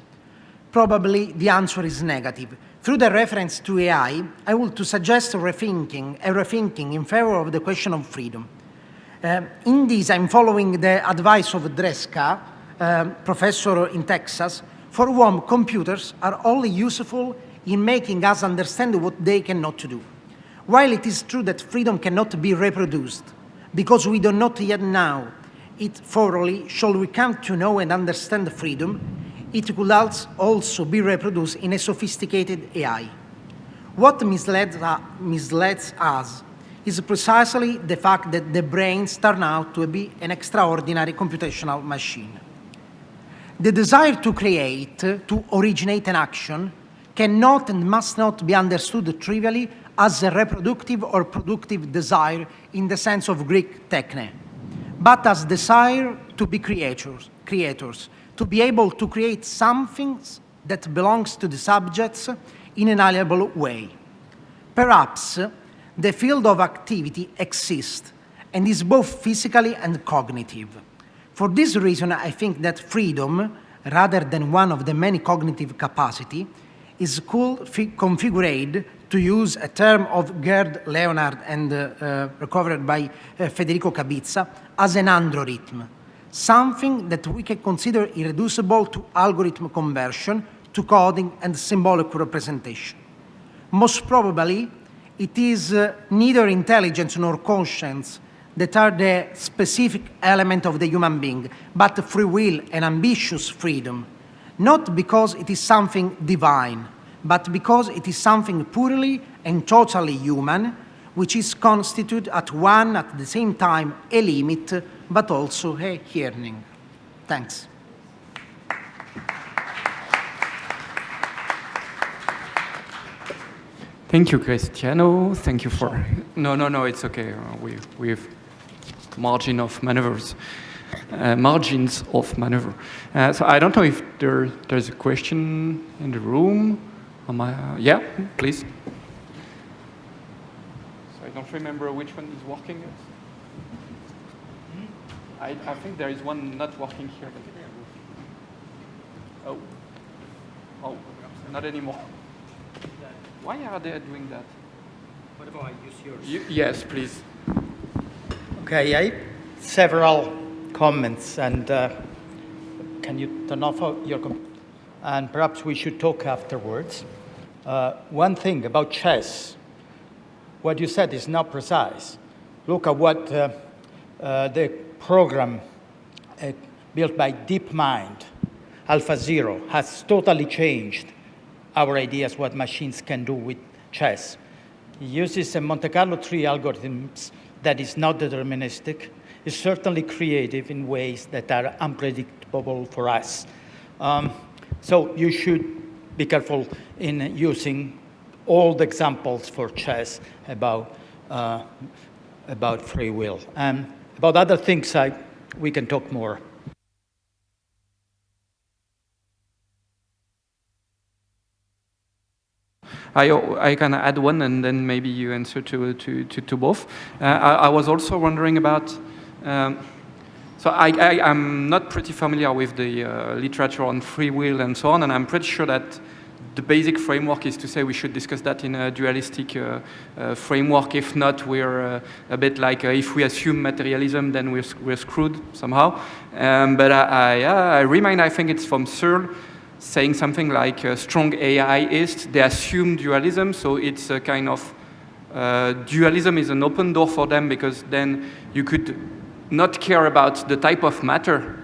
Probably the answer is negative. Through the reference to AI, I want to suggest a rethinking in favor of the question of freedom. In this, I'm following the advice of Dreska, professor in Texas, for whom computers are only useful in making us understand what they cannot do. While it is true that freedom cannot be reproduced, because we do not yet know it thoroughly, shall we come to know and understand freedom, it could also be reproduced in a sophisticated AI. What misleads us is precisely the fact that the brains turn out to be an extraordinary computational machine. The desire to create, to originate an action, cannot and must not be understood trivially as a reproductive or productive desire in the sense of Greek techne, but as desire to be creators, to be able to create something that belongs to the subjects in an inalienable way. Perhaps the field of activity exists and is both physically and cognitive. For this reason, I think that freedom, rather than one of the many cognitive capacity, is configured, to use a term of Gerd Leonhard and recovered by Federico Cabizza, as an androrhythm, something that we can consider irreducible to algorithm conversion, to coding and symbolic representation. Most probably, it is neither intelligence nor conscience that are the specific element of the human being, but free will and ambitious freedom, not because it is something divine, but because it is something purely and totally human, which is constituted at the same time a limit, but also a yearning. Thanks. Thank you, Cristiano. Thank you for... No, it's okay. We've margin of maneuvers. Margins of maneuver. So I don't know if there's a question in the room. Yeah, please. So I don't remember which one is working. I think there is one not working here. Oh, not anymore. Why are they doing that? What about I use yours? Yes, please. Okay, I have several comments, and can you turn off your computer? And perhaps we should talk afterwards. One thing about chess, what you said is not precise. Look at what the program built by DeepMind, AlphaZero, has totally changed our ideas what machines can do with chess. It uses a Monte Carlo tree algorithms that is not deterministic, is certainly creative in ways that are unpredictable for us. So you should be careful in using old examples for chess about free will. About other things, we can talk more. I can add one, and then maybe you answer to both. I was also wondering about. So I'm not pretty familiar with the literature on free will and so on, and I'm pretty sure that the basic framework is to say we should discuss that in a dualistic framework. If not, we're a bit like if we assume materialism, then we're screwed somehow. But I remind, I think it's from Searle, saying something like strong AIists, they assume dualism, so it's a kind of dualism is an open door for them, because then you could not care about the type of matter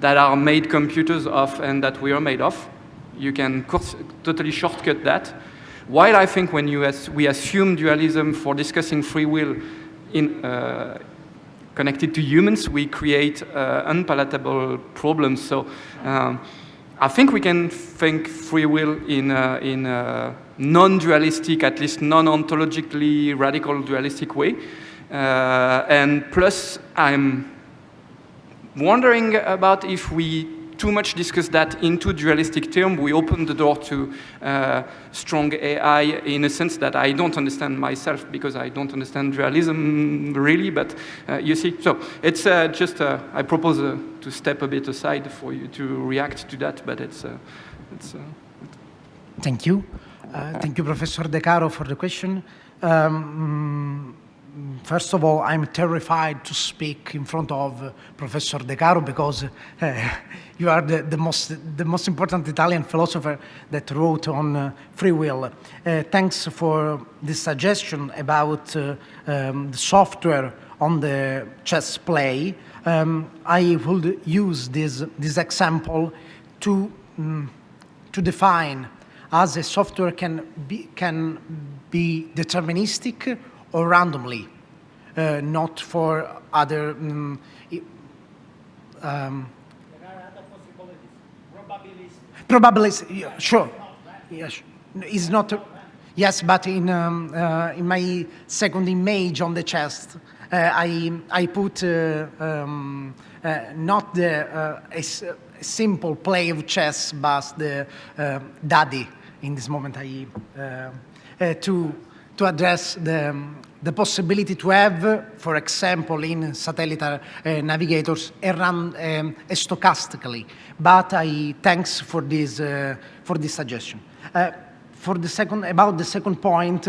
that are made computers of and that we are made of. You can totally shortcut that. While I think when we assume dualism for discussing free will in connected to humans, we create unpalatable problems. So I think we can think free will in a non-dualistic, at least non-ontologically radical dualistic way. And plus, I'm wondering about if we too much discuss that into dualistic term, we open the door to strong AI in a sense that I don't understand myself, because I don't understand dualism really, but you see. So it's just, I propose to step a bit aside for you to react to that, but it's Thank you. Thank you, Professor De Caro, for the question. First of all, I'm terrified to speak in front of Professor De Caro, because you are the most important Italian philosopher that wrote on free will. Thanks for this suggestion about the software on the chess play. I would use this example to define as a software can be deterministic or randomly, not for other. There are other possibilities. Probabilistic, sure. Yes, it's not. Yes, but in my second image on the chest, I put not a simple play of chess, but the daddy. In this moment, to address the possibility to have, for example, in satellite navigators, stochastically. But thanks for this suggestion. About the second point,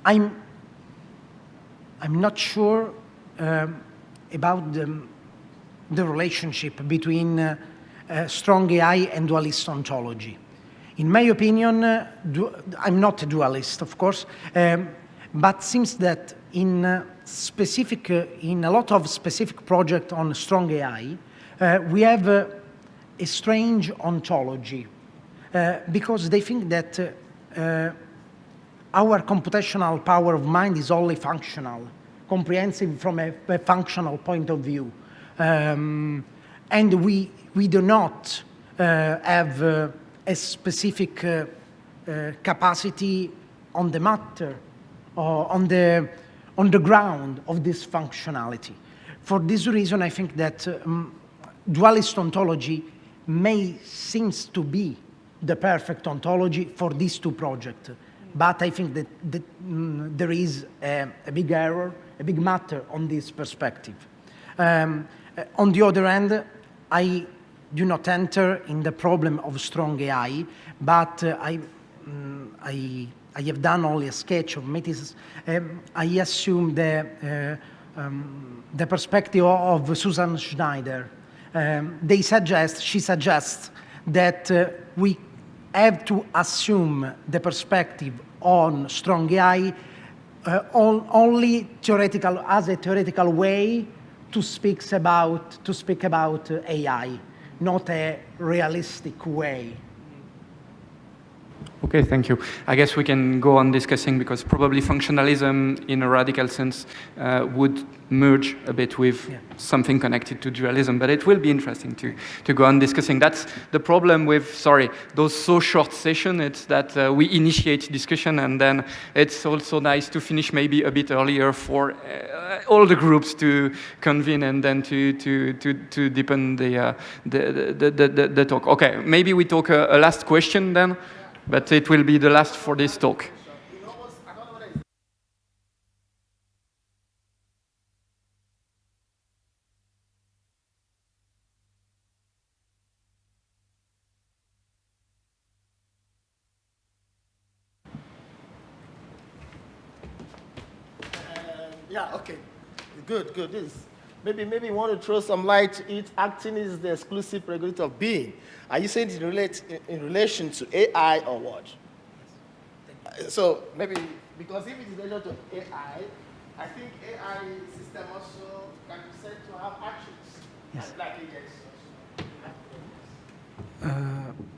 I'm not sure about the relationship between strong AI and dualist ontology. In my opinion, I'm not a dualist, of course, but seems that in a lot of specific projects on strong AI, we have a strange ontology because they think that our computational power of mind is only functional, comprehensive from a functional point of view. And we do not have a specific capacity on the matter or on the ground of this functionality. For this reason, I think that dualist ontology seems to be the perfect ontology for these two projects. But I think that there is a big error, a big matter on this perspective. On the other hand, I do not enter in the problem of strong AI, but I have done only a sketch of métiers. I assume the perspective of Susan Schneider. She suggests that we have to assume the perspective on strong AI only theoretical, as a theoretical way to speak about AI, not a realistic way. Okay, thank you. I guess we can go on discussing because probably functionalism in a radical sense would merge a bit with something connected to dualism, but it will be interesting to go on discussing. That's the problem with, those so short sessions, it's that we initiate discussion and then it's also nice to finish maybe a bit earlier for all the groups to convene and then to deepen the talk. Okay, maybe we talk a last question then. But it will be the last for this talk. Yeah, okay. Good. Maybe you want to throw some light to it. Acting is the exclusive prerogative of being. Are you saying it in relation to AI or what? So maybe, because if it is related to AI, I think AI system also can be said to have actions. Yes. Like agents.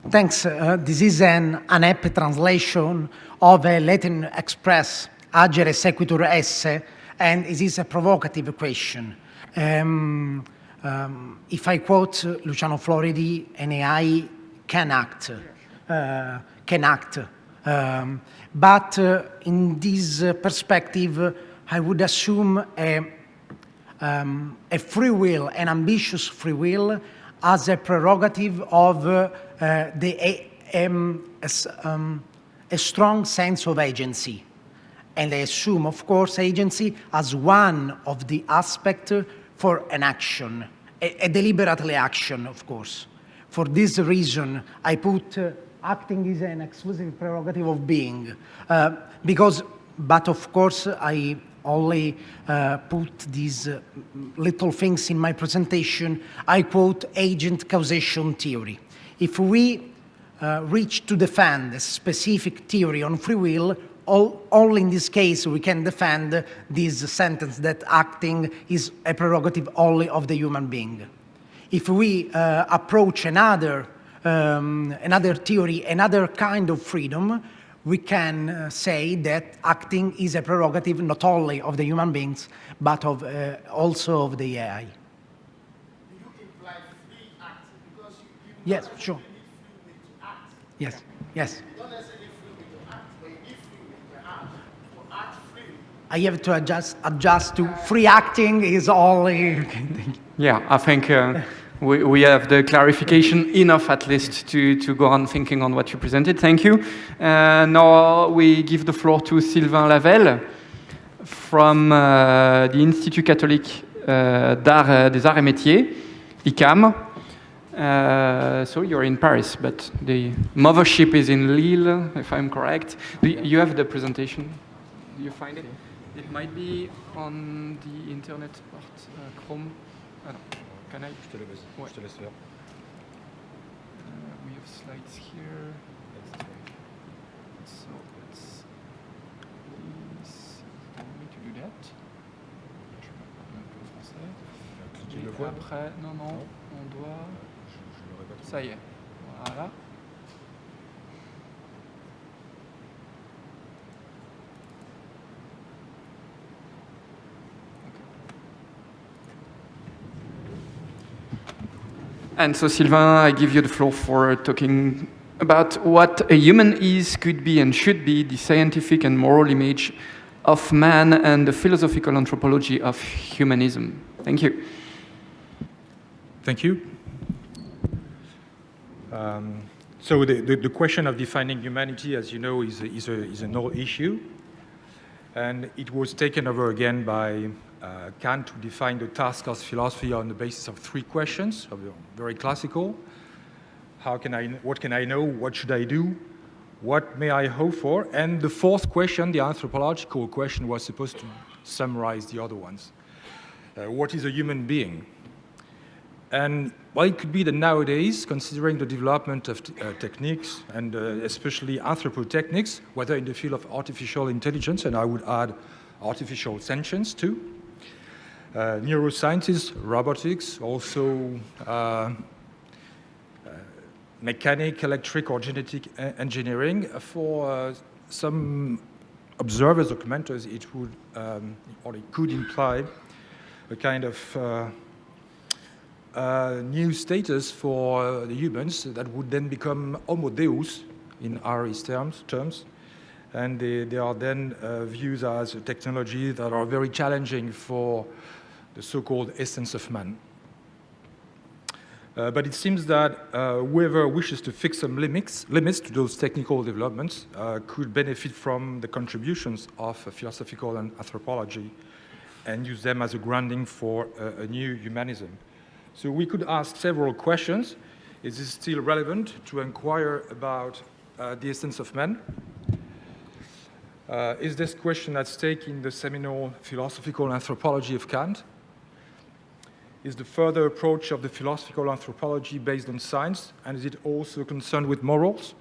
Thanks. This is an apt translation of a Latin express, agere sequitur esse, and it is a provocative question. If I quote Luciano Floridi, an AI can act. But in this perspective, I would assume a free will, an ambitious free will, as a prerogative of a strong sense of agency. And I assume, of course, agency as one of the aspects for an action, a deliberately action, of course. For this reason, I put acting is an exclusive prerogative of being. But of course, I only put these little things in my presentation. I quote agent causation theory. If we reach to defend a specific theory on free will, only in this case we can defend this sentence that acting is a prerogative only of the human being. If we approach another theory, another kind of freedom, we can say that acting is a prerogative not only of the human beings, but of also of the AI. Do you imply free acting? Because you yes, sure. Need free will to act. Yes. You don't necessarily free will to act, but you need free will to act freely. I have to adjust to free acting is only... Yeah, I think we have the clarification enough at least to go on thinking on what you presented. Thank you. Now we give the floor to Sylvain Lavelle from the Institut catholique des arts et métiers, ICAM. So you're in Paris, but the mothership is in Lille, if I'm correct. You have the presentation? Do you find it? It might be on the internet part, Chrome. Can I? Je te laisse faire. We have slides here. So let's please allow me to do that. Je vais parler un peu français. Tu le vois? Après, non, on doit. Je l'aurais pas trouvé. Ça y est. Voilà. And so, Sylvain, I give you the floor for talking about what a human is, could be, and should be, the scientific and moral image of man, and the philosophical anthropology of humanism. Thank you. Thank you. So the question of defining humanity, as you know, is an old issue. And it was taken over again by Kant to define the task of philosophy on the basis of three questions, very classical. What can I know? What should I do? What may I hope for? And the fourth question, the anthropological question, was supposed to summarize the other ones. What is a human being? And well, it could be that nowadays, considering the development of techniques, and especially anthropotechnics, whether in the field of artificial intelligence, and I would add artificial sentience too, neurosciences, robotics, also mechanic, electric, or genetic engineering. For some observers or commenters, it would or it could imply a kind of new status for the humans that would then become homo deus in our terms. And they are then viewed as a technology that are very challenging for the so-called essence of man. But it seems that whoever wishes to fix some limits to those technical developments could benefit from the contributions of philosophical and anthropology and use them as a grounding for a new humanism. So we could ask several questions. Is it still relevant to inquire about the essence of man? Is this question at stake in the seminal philosophical anthropology of Kant? Is the further approach of the philosophical anthropology based on science, and is it also concerned with morals?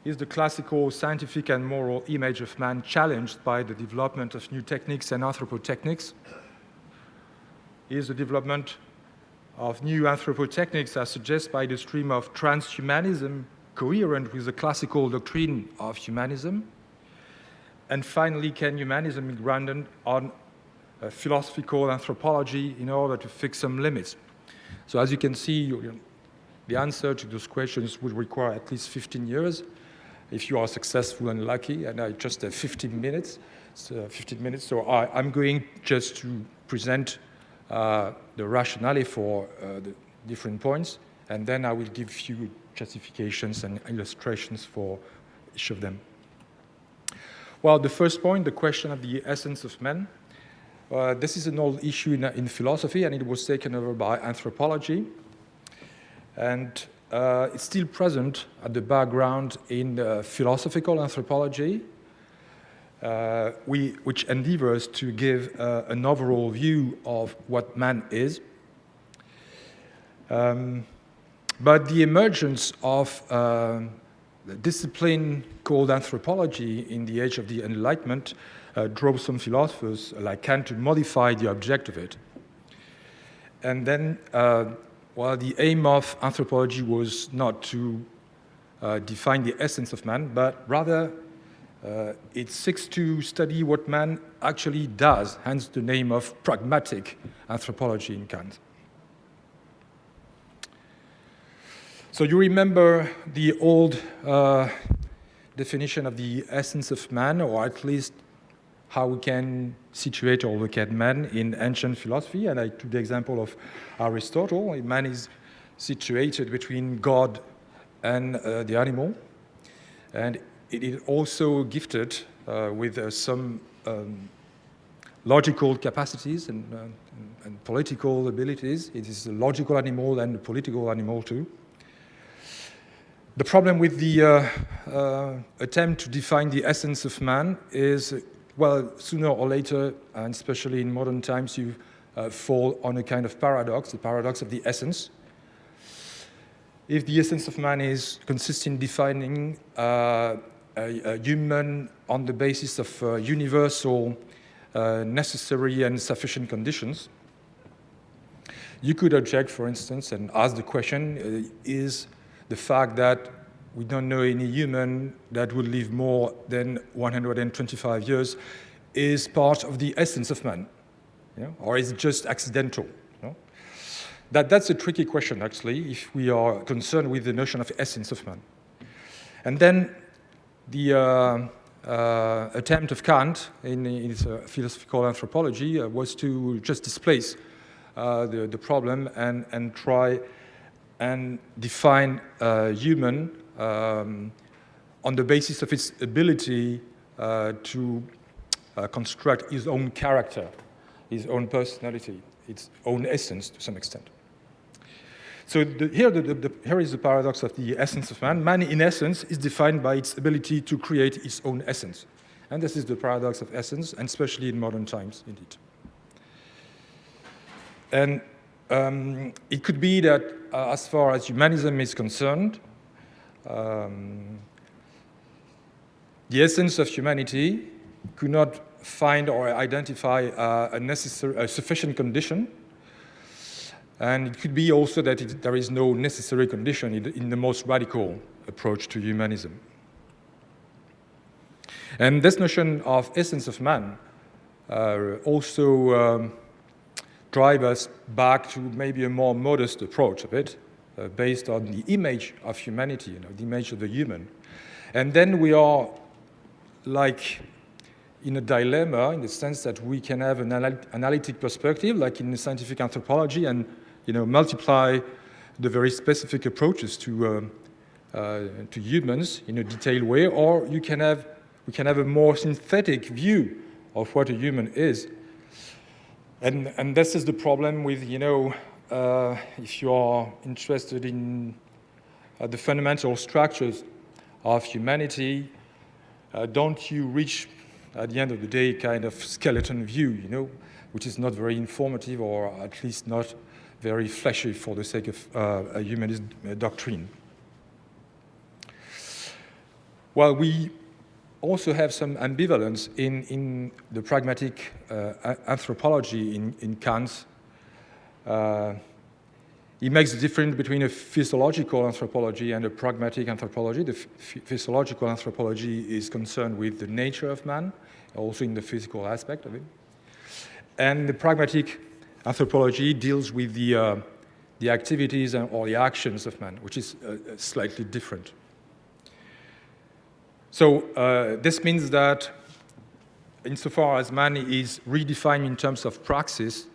Is the classical scientific and moral image of man challenged by the development of new techniques and anthropotechnics? Is the development of new anthropotechnics, as suggested by the stream of transhumanism, coherent with the classical doctrine of humanism? And finally, can humanism be grounded on philosophical anthropology in order to fix some limits? So as you can see, the answer to those questions would require at least 15 years if you are successful and lucky, and I just have 15 minutes. So I'm going just to present the rationale for the different points, and then I will give you justifications and illustrations for each of them. Well, the first point, the question of the essence of man. This is an old issue in philosophy, and it was taken over by anthropology. And it's still present at the background in philosophical anthropology, which endeavors to give an overall view of what man is. But the emergence of the discipline called anthropology in the age of the Enlightenment drove some philosophers like Kant to modify the object of it. And then, while the aim of anthropology was not to define the essence of man, but rather it seeks to study what man actually does, hence the name of pragmatic anthropology in Kant. So you remember the old definition of the essence of man, or at least how we can situate or look at man in ancient philosophy. And I took the example of Aristotle. Man is situated between God and the animal. And it is also gifted with some logical capacities and political abilities. It is a logical animal and a political animal too. The problem with the attempt to define the essence of man is, well, sooner or later, and especially in modern times, you fall on a kind of paradox, the paradox of the essence. If the essence of man is consists in defining a human on the basis of universal, necessary and sufficient conditions, you could object, for instance, and ask the question, is the fact that we don't know any human that would live more than 125 years is part of the essence of man, or is it just accidental? That's a tricky question, actually, if we are concerned with the notion of essence of man. And then the attempt of Kant in his philosophical anthropology was to just displace the problem and try and define human on the basis of its ability to construct his own character, his own personality, its own essence to some extent. So here is the paradox of the essence of man. Man, in essence, is defined by its ability to create its own essence. And this is the paradox of essence, and especially in modern times, indeed. And it could be that, as far as humanism is concerned, the essence of humanity could not find or identify a sufficient condition. And it could be also that there is no necessary condition in the most radical approach to humanism. And this notion of essence of man also drive us back to maybe a more modest approach of it, based on the image of humanity, the image of the human. And then we are like in a dilemma in the sense that we can have an analytic perspective, like in scientific anthropology, and multiply the very specific approaches to humans in a detailed way, or we can have a more synthetic view of what a human is. And this is the problem with, if you are interested in the fundamental structures of humanity, don't you reach, at the end of the day, kind of skeleton view, which is not very informative, or at least not very fleshy for the sake of a humanist doctrine. Well, we also have some ambivalence in the pragmatic anthropology in Kant. He makes the difference between a physiological anthropology and a pragmatic anthropology. The physiological anthropology is concerned with the nature of man, also in the physical aspect of it. And the pragmatic anthropology deals with the activities or the actions of man, which is slightly different. So this means that insofar as man is redefined in terms of praxis,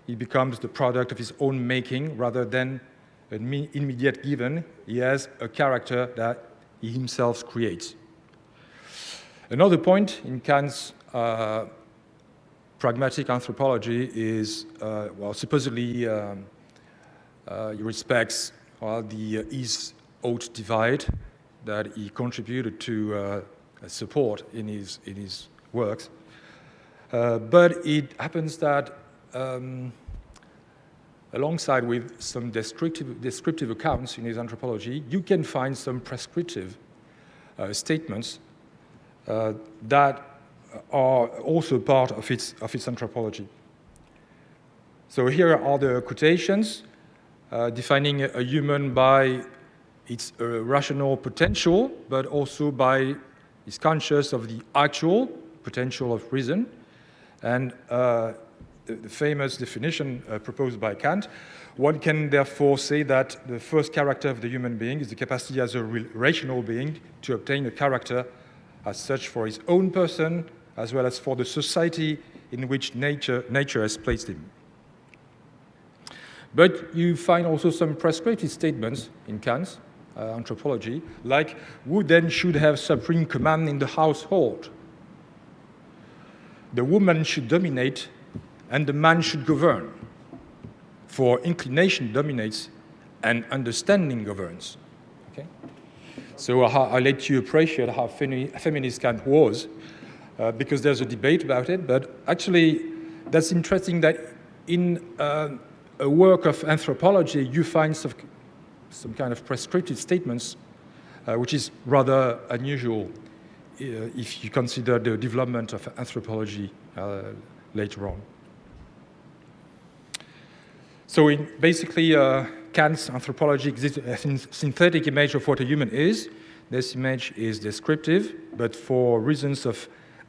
he becomes the product of his own making rather than an immediate given. He has a character that he himself creates. Another point in Kant's pragmatic anthropology is, supposedly he respects the is-ought divide that he contributed to support in his works. But it happens that alongside with some descriptive accounts in his anthropology, you can find some prescriptive statements that are also part of its anthropology. So here are the quotations defining a human by its rational potential, but also by is conscious of the actual potential of reason. And the famous definition proposed by Kant, one can therefore say that the first character of the human being is the capacity as a rational being to obtain a character as such for his own person, as well as for the society in which nature has placed him. But you find also some prescriptive statements in Kant's anthropology, like who then should have supreme command in the household? The woman should dominate and the man should govern, for inclination dominates and understanding governs. Okay? So I let you appreciate how feminist Kant was, because there's a debate about it, but actually that's interesting that in a work of anthropology, you find some kind of prescriptive statements, which is rather unusual if you consider the development of anthropology later on. So basically, Kant's anthropology exists as a synthetic image of what a human is. This image is descriptive, but for reasons of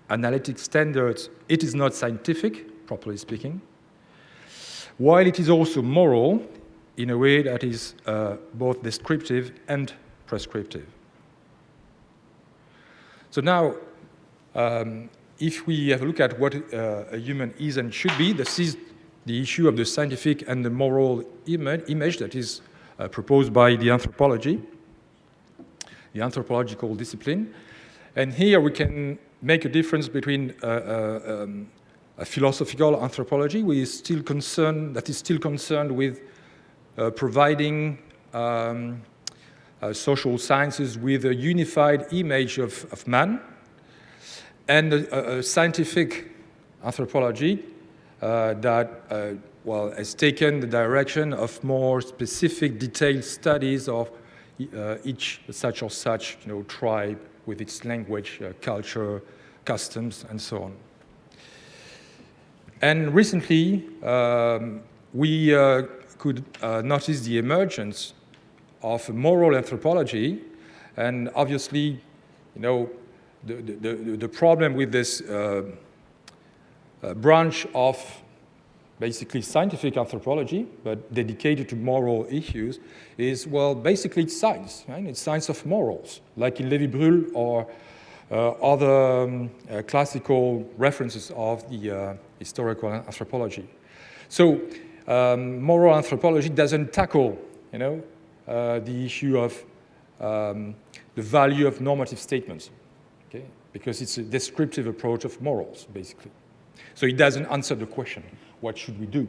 analytic standards, it is not scientific, properly speaking, while it is also moral in a way that is both descriptive and prescriptive. So now, if we have a look at what a human is and should be, this is the issue of the scientific and the moral image that is proposed by the anthropology, the anthropological discipline. And here we can make a difference between a philosophical anthropology that is still concerned with providing social sciences with a unified image of man, and a scientific anthropology that has taken the direction of more specific, detailed studies of each such or such tribe with its language, culture, customs, and so on. And recently, we could notice the emergence of moral anthropology, and obviously, the problem with this branch of basically scientific anthropology, but dedicated to moral issues, is, basically it's science, right? It's science of morals, like in Lévi-Brühl or other classical references of the historical anthropology. So moral anthropology doesn't tackle, the issue of the value of normative statements, okay? Because it's a descriptive approach of morals, basically. So it doesn't answer the question, what should we do?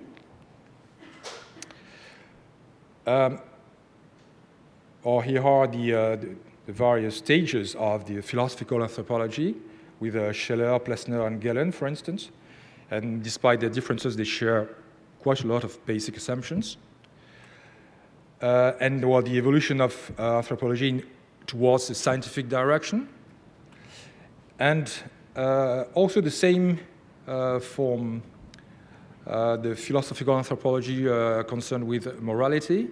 Or here are the various stages of the philosophical anthropology with Scheller, Plessner, and Gellen, for instance. And despite their differences, they share quite a lot of basic assumptions. And the evolution of anthropology towards the scientific direction. And also the same from the philosophical anthropology concerned with morality,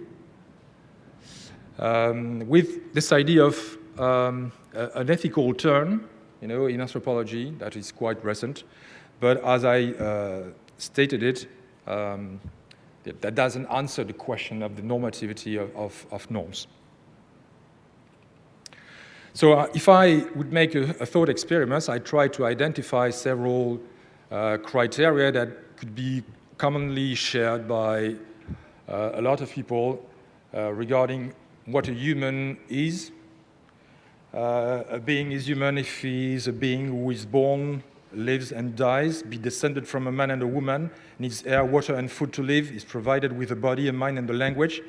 with this idea of an ethical turn, in anthropology that is quite recent. But as I stated it, that doesn't answer the question of the normativity of norms. So if I would make a thought experiment, I try to identify several criteria that could be commonly shared by a lot of people regarding what a human is. A being is human if he is a being who is born, lives and dies, be descended from a man and a woman, needs air, water, and food to live, is provided with a body, a mind, and a language,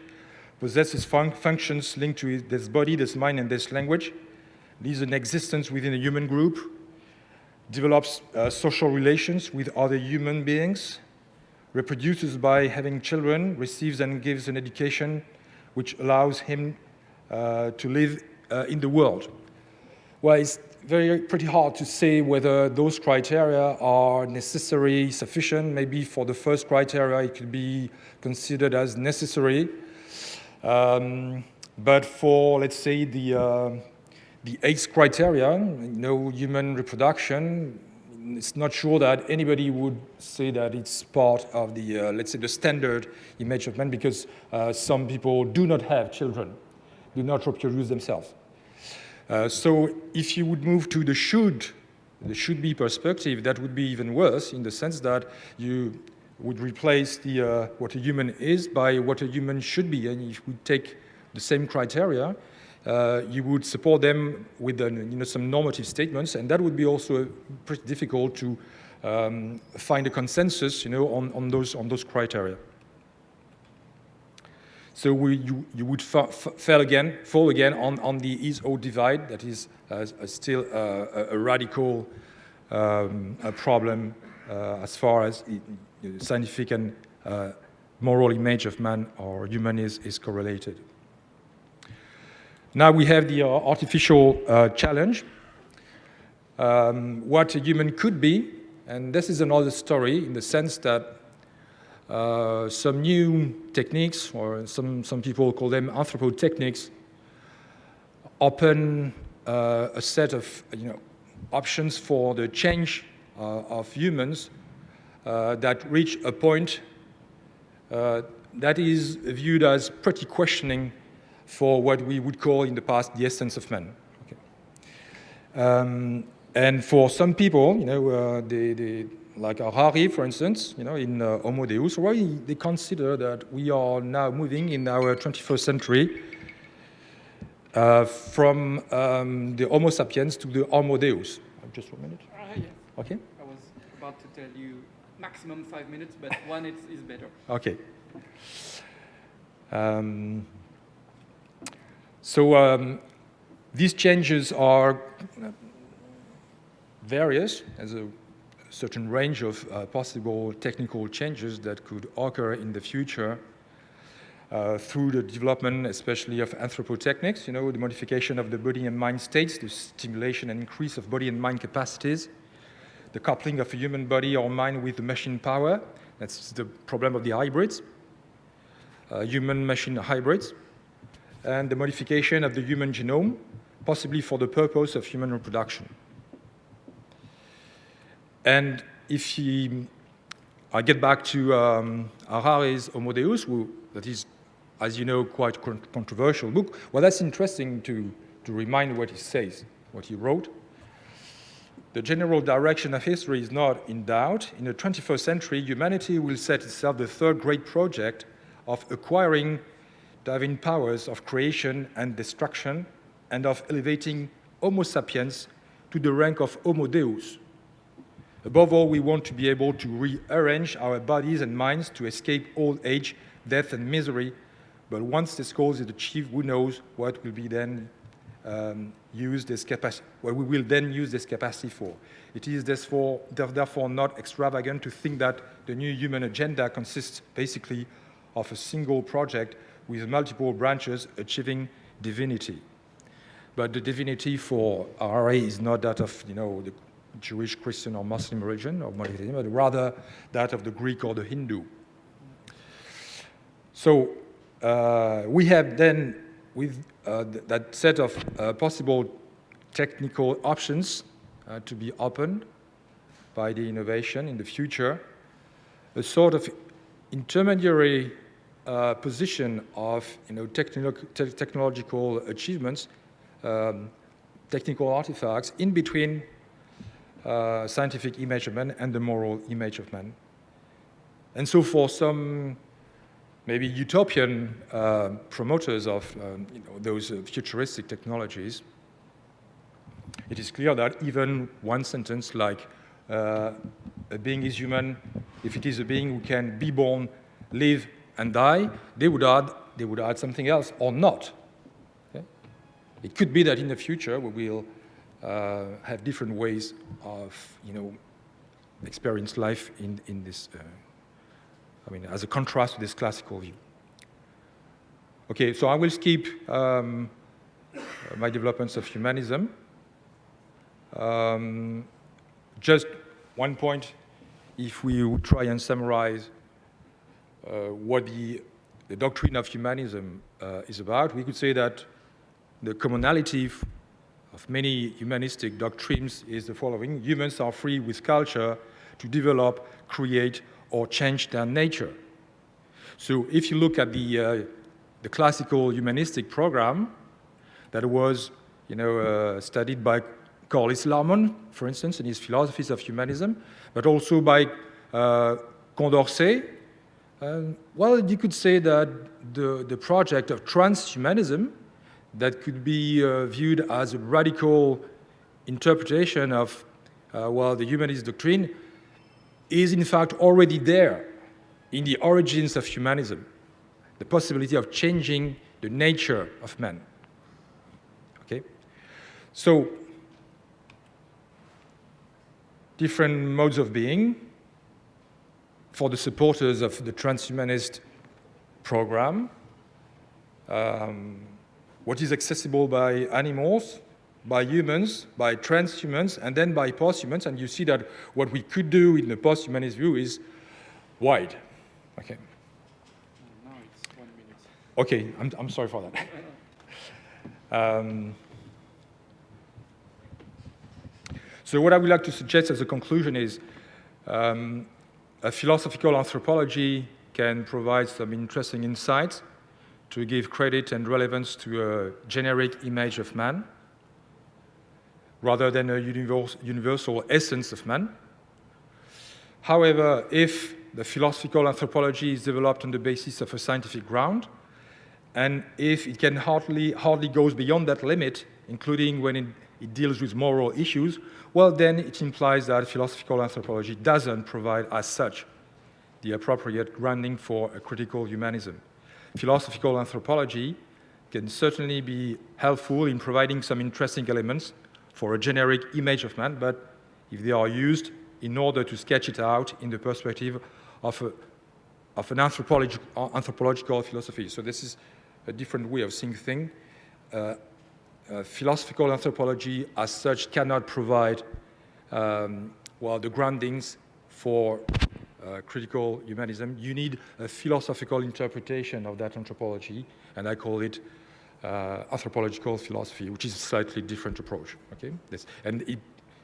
possesses functions linked to this body, this mind, and this language, lives an existence within a human group, develops social relations with other human beings, reproduces by having children, receives and gives an education which allows him to live in the world. Well, it's pretty hard to say whether those criteria are necessary, sufficient. Maybe for the first criteria, it could be considered as necessary. But for, let's say, the eighth criteria, human reproduction, it's not sure that anybody would say that it's part of the, let's say, the standard image of man, because some people do not have children, do not reproduce themselves. So if you would move to the should be perspective, that would be even worse, in the sense that you would replace what a human is by what a human should be. And if we take the same criteria, you would support them with some normative statements, and that would be also pretty difficult to find a consensus on those criteria. So you would fall again on the is-or divide. That is still a radical problem as far as scientific and moral image of man or humanism is correlated. Now we have the artificial challenge, what a human could be, and this is another story in the sense that some new techniques, or some people call them anthropotechniques, open a set of options for the change of humans that reach a point that is viewed as pretty questioning for what we would call in the past the essence of man. Okay. And for some people, like Harari, for instance, in Homo Deus, they consider that we are now moving in our 21st century from the Homo sapiens to the Homo Deus. Just 1 minute. Yeah. Okay. I was about to tell you maximum 5 minutes, but 1 is better. Okay. So these changes are various, as a certain range of possible technical changes that could occur in the future through the development, especially of anthropotechnics, the modification of the body and mind states, the stimulation and increase of body and mind capacities, the coupling of a human body or mind with the machine power. That's the problem of the hybrids, human-machine hybrids, and the modification of the human genome, possibly for the purpose of human reproduction. And if I get back to Harari's Homo Deus, that is, as you know, quite controversial book, well, that's interesting to remind what he says, what he wrote. The general direction of history is not in doubt. In the 21st century, humanity will set itself the third great project of acquiring divine powers of creation and destruction, and of elevating Homo sapiens to the rank of Homo Deus. Above all, we want to be able to rearrange our bodies and minds to escape old age, death, and misery. But once this goal is achieved, who knows what will be then use this capacity, what we will then use this capacity for. It is therefore not extravagant to think that the new human agenda consists basically of a single project with multiple branches achieving divinity. But the divinity for RA is not that of the Jewish, Christian, or Muslim religion or monotheism, but rather that of the Greek or the Hindu. So we have then, with that set of possible technical options to be opened by the innovation in the future, a sort of intermediary position of technological achievements, technical artifacts in between scientific image of man and the moral image of man. And so for some maybe utopian promoters of those futuristic technologies, it is clear that even one sentence like a being is human, if it is a being who can be born, live, and die, they would add something else or not. Okay? It could be that in the future we will have different ways of experience life in this. As a contrast to this classical view. Okay, so I will skip my developments of humanism. Just one point, if we try and summarize what the doctrine of humanism is about, we could say that the commonality of many humanistic doctrines is the following: humans are free with culture to develop, create, or change their nature. So if you look at the classical humanistic program that was studied by Carlo Chiurco, for instance, in his philosophies of humanism, but also by Condorcet, well, you could say that the project of transhumanism that could be viewed as a radical interpretation of the humanist doctrine is in fact already there in the origins of humanism, the possibility of changing the nature of man. Okay? So, different modes of being, for the supporters of the transhumanist program, what is accessible by animals, by humans, by transhumans, and then by posthumans. And you see that what we could do in the posthumanist view is wide. Okay. Now it's 1 minute. Okay, I'm sorry for that. So what I would like to suggest as a conclusion is a philosophical anthropology can provide some interesting insights to give credit and relevance to a generic image of man, rather than a universal essence of man. However, if the philosophical anthropology is developed on the basis of a scientific ground, and if it can hardly goes beyond that limit, including when it deals with moral issues, well, then it implies that philosophical anthropology doesn't provide, as such, the appropriate grounding for a critical humanism. Philosophical anthropology can certainly be helpful in providing some interesting elements for a generic image of man, but if they are used in order to sketch it out in the perspective of an anthropological philosophy. So this is a different way of seeing things. Philosophical anthropology, as such, cannot provide the groundings for critical humanism. You need a philosophical interpretation of that anthropology, and I call it anthropological philosophy, which is a slightly different approach. Okay, and it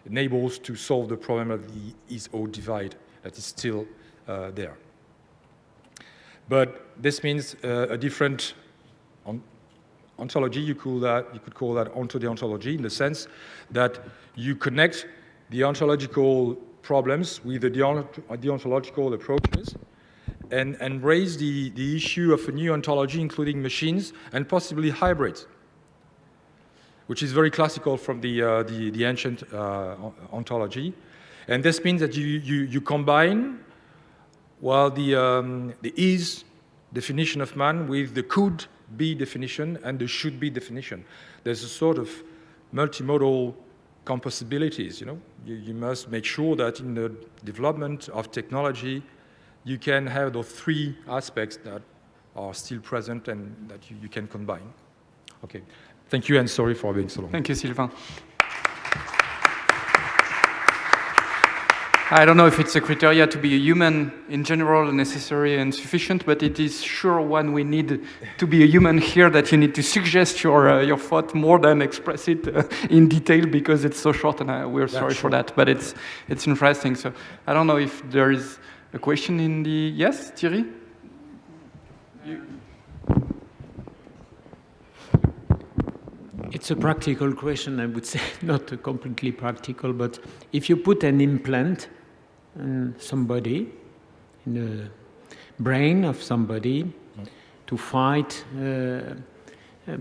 enables to solve the problem of the is-or divide that is still there. But this means a different ontology. You could call that ontodeontology, in the sense that you connect the ontological problems with the deontological approaches, and raise the issue of a new ontology, including machines and possibly hybrids, which is very classical from the ancient ontology. And this means that you combine the is definition of man with the could be definition and the should be definition. There's a sort of multimodal compossibilities. You must make sure that in the development of technology, you can have those three aspects that are still present and that you can combine. Okay, thank you, and sorry for being so long. Thank you, Sylvain. I don't know if it's a criteria to be a human in general necessary and sufficient, but it is sure one we need to be a human here, that you need to suggest your thought more than express it in detail, because it's so short, and we're sorry for that, but it's interesting. So I don't know if there is a question in the... Yes, Thierry? It's a practical question, I would say, not completely practical, but if you put an implant in somebody, in the brain of somebody, to fight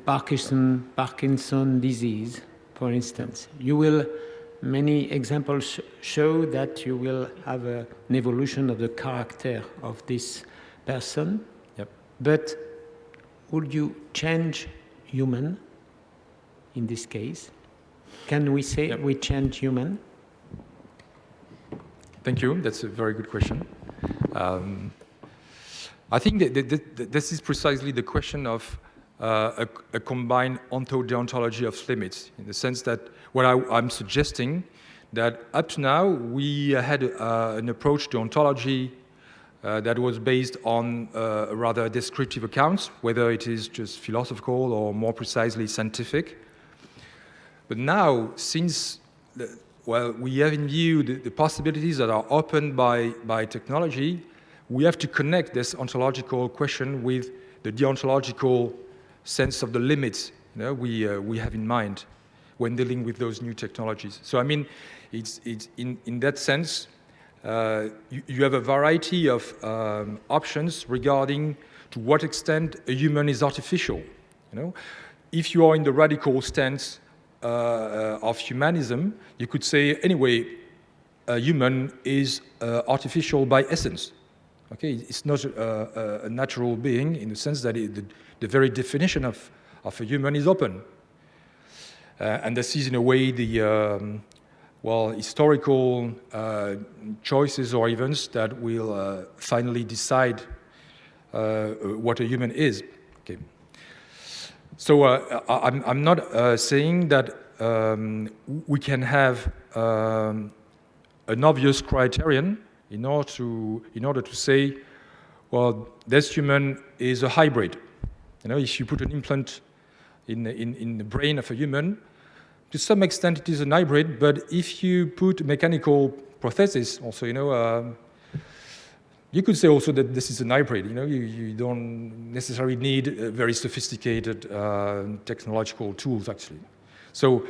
Parkinson disease, for instance, you will, many examples show that you will have an evolution of the character of this person. Yep. But would you change human in this case? Can we say we change human? Thank you. That's a very good question. I think that this is precisely the question of a combined ontodeontology of limits, in the sense that what I'm suggesting, that up to now we had an approach to ontology that was based on rather descriptive accounts, whether it is just philosophical or more precisely scientific. But now, since we have in view the possibilities that are opened by technology, we have to connect this ontological question with the deontological sense of the limits we have in mind when dealing with those new technologies. So I mean, it's in that sense, you have a variety of options regarding to what extent a human is artificial. If you are in the radical stance of humanism, you could say, anyway, a human is artificial by essence. Okay, it's not a natural being in the sense that the very definition of a human is open. And this is, in a way, the well, historical choices or events that will finally decide what a human is. Okay. So I'm not saying that we can have an obvious criterion in order to say, well, this human is a hybrid. You know, if you put an implant in the brain of a human, to some extent it is an hybrid, but if you put mechanical prosthesis also, you know, you could say also that this is an hybrid. You know, you don't necessarily need very sophisticated technological tools, actually. So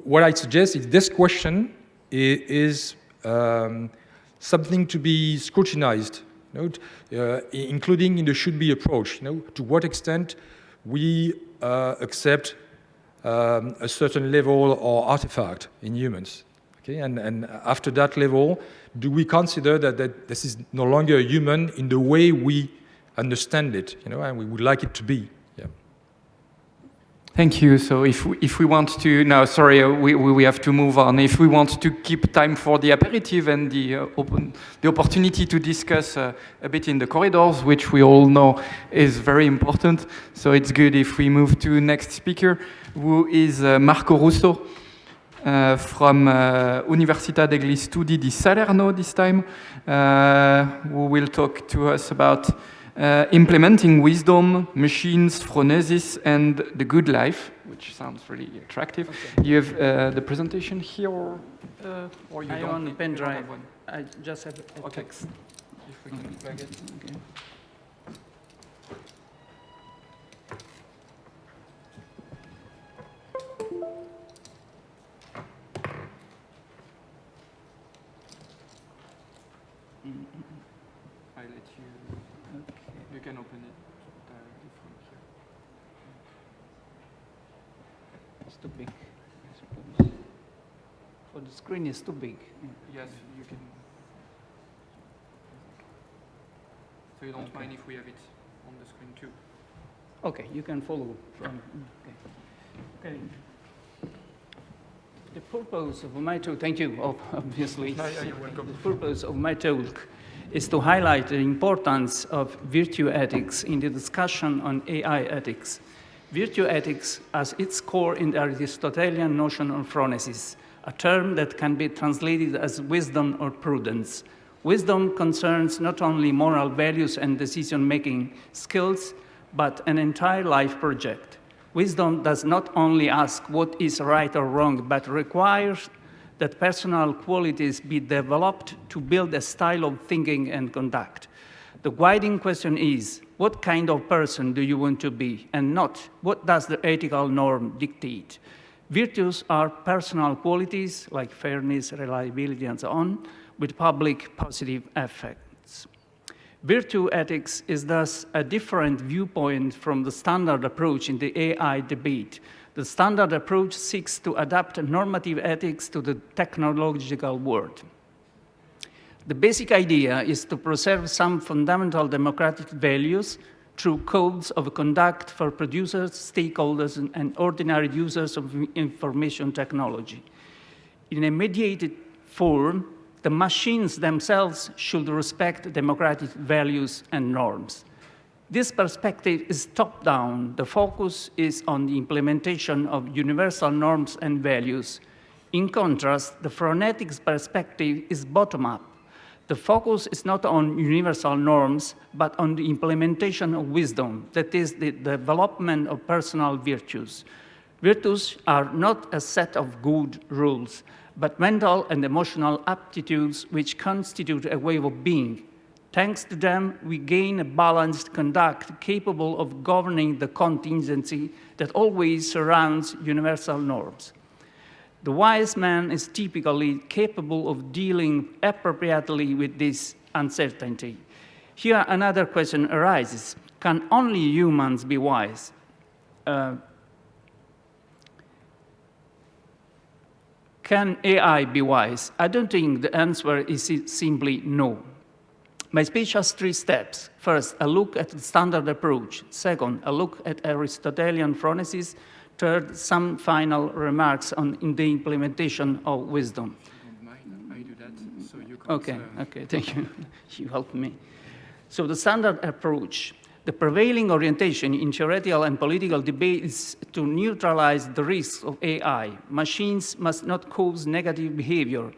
what I suggest is this question is something to be scrutinized, you know, including in the should-be approach. You know, to what extent we accept a certain level or artifact in humans. Okay? And after that level, do we consider that this is no longer a human in the way we understand it, you know, and we would like it to be? Yeah. Thank you. So if we want to, now sorry, we have to move on. If we want to keep time for the aperitif and the opportunity to discuss a bit in the corridors, which we all know is very important. So it's good if we move to next speaker, who is Marco Russo from Università degli Studi di Salerno this time, who will talk to us about implementing wisdom, machines, phronesis, and the good life, which sounds really attractive. Okay. You have the presentation here, or you I don't? on pen drive. One. I just have a Okay. text. If we can plug it. Okay. I let you. Okay. You can open it directly from here. It's too big, I suppose. For the screen is too big. Yes, you can. So you don't mind if we have it on the screen too? Okay, you can follow from. Okay. The purpose of my talk, thank you, obviously. You're welcome. The purpose of my talk is to highlight the importance of virtue ethics in the discussion on AI ethics. Virtue ethics has its core in the Aristotelian notion of phronesis, a term that can be translated as wisdom or prudence. Wisdom concerns not only moral values and decision-making skills, but an entire life project. Wisdom does not only ask what is right or wrong, but requires that personal qualities be developed to build a style of thinking and conduct. The guiding question is, what kind of person do you want to be, and not what does the ethical norm dictate? Virtues are personal qualities like fairness, reliability, and so on, with public positive effects. Virtue ethics is thus a different viewpoint from the standard approach in the AI debate. The standard approach seeks to adapt normative ethics to the technological world. The basic idea is to preserve some fundamental democratic values through codes of conduct for producers, stakeholders, and ordinary users of information technology. In a mediated form, the machines themselves should respect democratic values and norms. This perspective is top-down. The focus is on the implementation of universal norms and values. In contrast, the phronetics perspective is bottom-up. The focus is not on universal norms, but on the implementation of wisdom, that is, the development of personal virtues. Virtues are not a set of good rules, but mental and emotional aptitudes which constitute a way of being. Thanks to them, we gain a balanced conduct capable of governing the contingency that always surrounds universal norms. The wise man is typically capable of dealing appropriately with this uncertainty. Here, another question arises. Can only humans be wise? Can AI be wise? I don't think the answer is simply no. My speech has 3 steps. First, a look at the standard approach. Second, a look at Aristotelian phronesis. Third, some final remarks in the implementation of wisdom. I do that, so you can. Okay, thank you. You helped me. So the standard approach, the prevailing orientation in theoretical and political debate is to neutralize the risks of AI. Machines must not cause negative behavior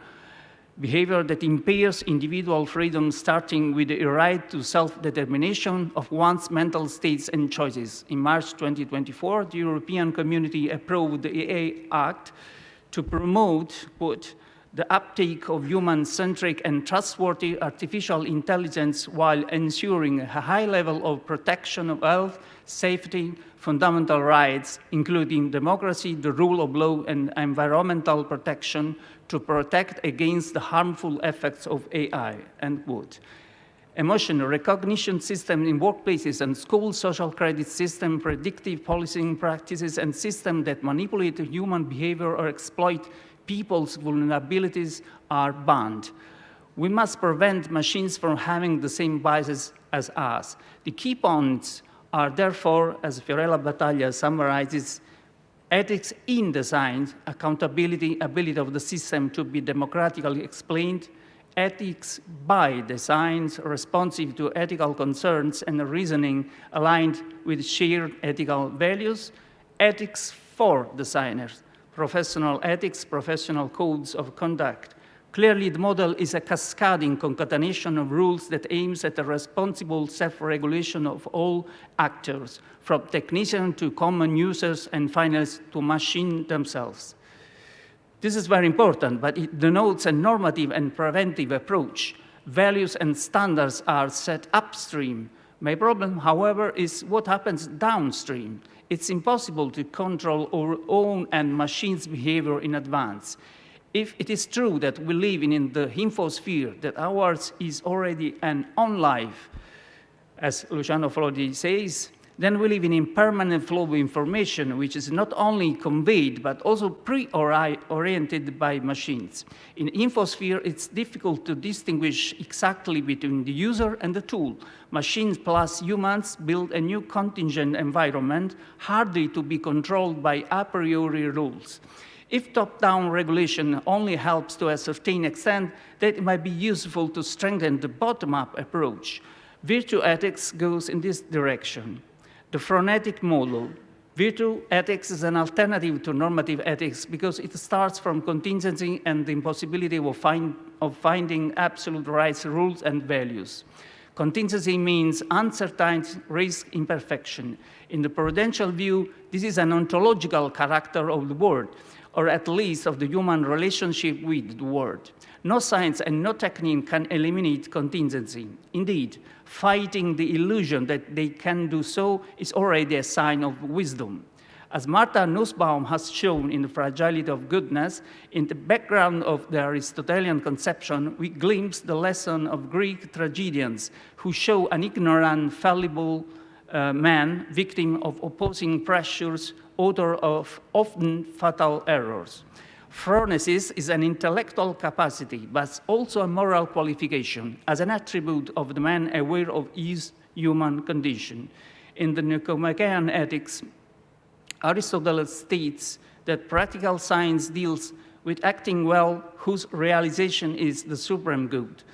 that impairs individual freedom, starting with the right to self-determination of one's mental states and choices. In March 2024, the European Community approved the AI Act to promote, quote, the uptake of human-centric and trustworthy artificial intelligence while ensuring a high level of protection of health, safety, fundamental rights, including democracy, the rule of law, and environmental protection to protect against the harmful effects of AI, end quote. Emotion recognition system in workplaces and schools, social credit system, predictive policing practices, and systems that manipulate human behavior or exploit people's vulnerabilities are banned. We must prevent machines from having the same biases as us. The key points are therefore, as Fiorella Battaglia summarizes, ethics in design, accountability, ability of the system to be democratically explained, ethics by design, responsive to ethical concerns and reasoning aligned with shared ethical values, ethics for designers, professional ethics, professional codes of conduct. Clearly, the model is a cascading concatenation of rules that aims at the responsible self-regulation of all actors, from technicians to common users and finally to machines themselves. This is very important, but it denotes a normative and preventive approach. Values and standards are set upstream. My problem, however, is what happens downstream. It's impossible to control our own and machines' behavior in advance. If it is true that we live in the infosphere, that ours is already an on life, as Luciano Floridi says, then we live in a permanent flow of information, which is not only conveyed, but also pre-oriented by machines. In infosphere, it's difficult to distinguish exactly between the user and the tool. Machines plus humans build a new contingent environment, hardly to be controlled by a priori rules. If top-down regulation only helps to a certain extent, then it might be useful to strengthen the bottom-up approach. Virtue ethics goes in this direction. The phronetic model. Virtue ethics is an alternative to normative ethics because it starts from contingency and the impossibility of finding absolute rights, rules, and values. Contingency means uncertainty, risk, imperfection. In the prudential view, this is an ontological character of the world, or at least of the human relationship with the world. No science and no technique can eliminate contingency. Indeed, fighting the illusion that they can do so is already a sign of wisdom. As Martha Nussbaum has shown in The Fragility of Goodness, in the background of the Aristotelian conception, we glimpse the lesson of Greek tragedians who show an ignorant, fallible man, victim of opposing pressures, author of often fatal errors. Phronesis is an intellectual capacity, but also a moral qualification as an attribute of the man aware of his human condition. In the Nicomachean Ethics, Aristotle states that practical science deals with acting well, whose realization is the supreme good.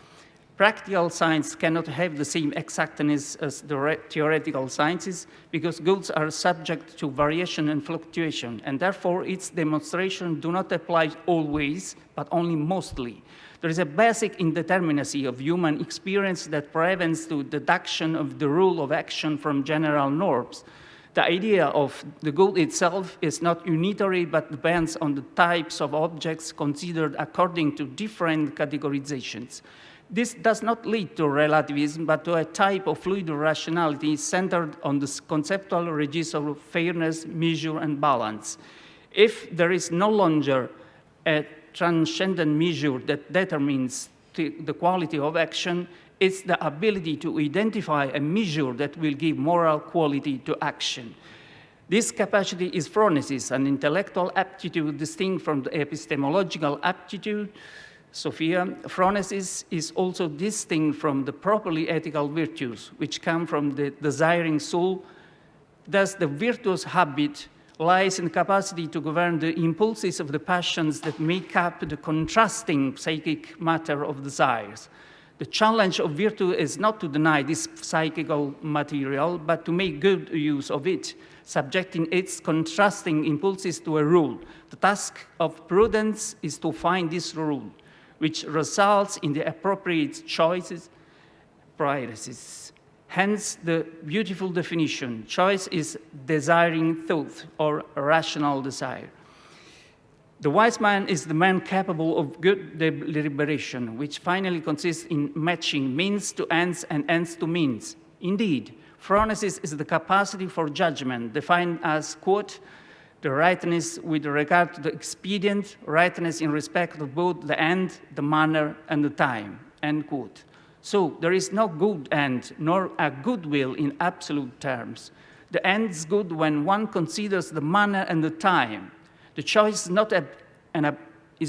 Practical science cannot have the same exactness as the theoretical sciences because goods are subject to variation and fluctuation, and therefore its demonstration do not apply always, but only mostly. There is a basic indeterminacy of human experience that prevents the deduction of the rule of action from general norms. The idea of the good itself is not unitary, but depends on the types of objects considered according to different categorizations. This does not lead to relativism, but to a type of fluid rationality centered on the conceptual register of fairness, measure, and balance. If there is no longer a transcendent measure that determines the quality of action, it's the ability to identify a measure that will give moral quality to action. This capacity is phronesis, an intellectual aptitude distinct from the epistemological aptitude. Sophia, phronesis is also distinct from the properly ethical virtues, which come from the desiring soul. Thus, the virtuous habit lies in the capacity to govern the impulses of the passions that make up the contrasting psychic matter of desires. The challenge of virtue is not to deny this psychical material, but to make good use of it, subjecting its contrasting impulses to a rule. The task of prudence is to find this rule, which results in the appropriate choices, priorities. Hence, the beautiful definition, choice is desiring thought or rational desire. The wise man is the man capable of good deliberation, which finally consists in matching means to ends and ends to means. Indeed, phronesis is the capacity for judgment, defined as, quote, the rightness with regard to the expedient, rightness in respect of both the end, the manner, and the time, end quote. So there is no good end, nor a good will in absolute terms. The end is good when one considers the manner and the time. The choice is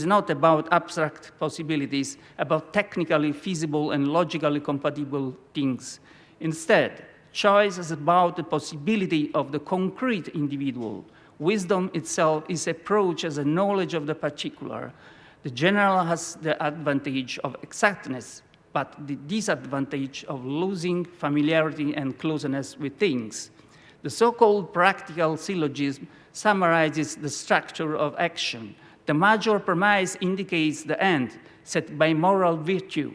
not about abstract possibilities, about technically feasible and logically compatible things. Instead, choice is about the possibility of the concrete individual. Wisdom itself is approached as a knowledge of the particular. The general has the advantage of exactness, but the disadvantage of losing familiarity and closeness with things. The so-called practical syllogism summarizes the structure of action. The major premise indicates the end, set by moral virtue.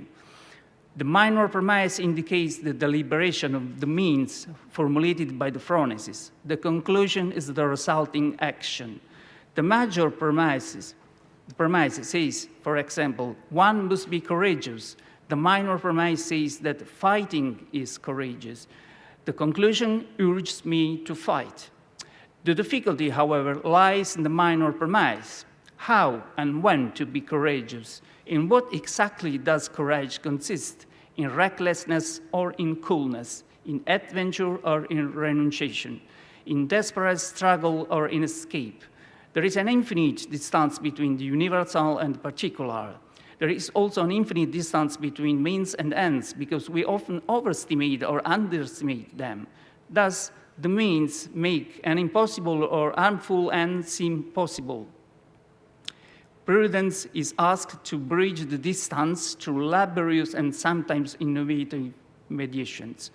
The minor premise indicates the deliberation of the means formulated by the phronesis. The conclusion is the resulting action. The major premise says, for example, one must be courageous. The minor premise says that fighting is courageous. The conclusion urges me to fight. The difficulty, however, lies in the minor premise. How and when to be courageous? In what exactly does courage consist? In recklessness or in coolness? In adventure or in renunciation? In desperate struggle or in escape? There is an infinite distance between the universal and the particular. There is also an infinite distance between means and ends because we often overestimate or underestimate them. Thus, the means make an impossible or harmful end seem possible. Prudence is asked to bridge the distance through laborious and sometimes innovative mediations.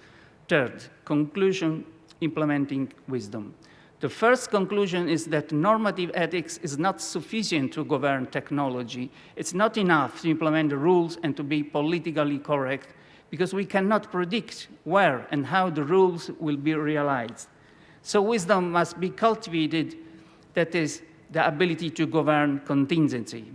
Third, conclusion, implementing wisdom. The first conclusion is that normative ethics is not sufficient to govern technology. It's not enough to implement the rules and to be politically correct because we cannot predict where and how the rules will be realized. So wisdom must be cultivated, that is, the ability to govern contingency.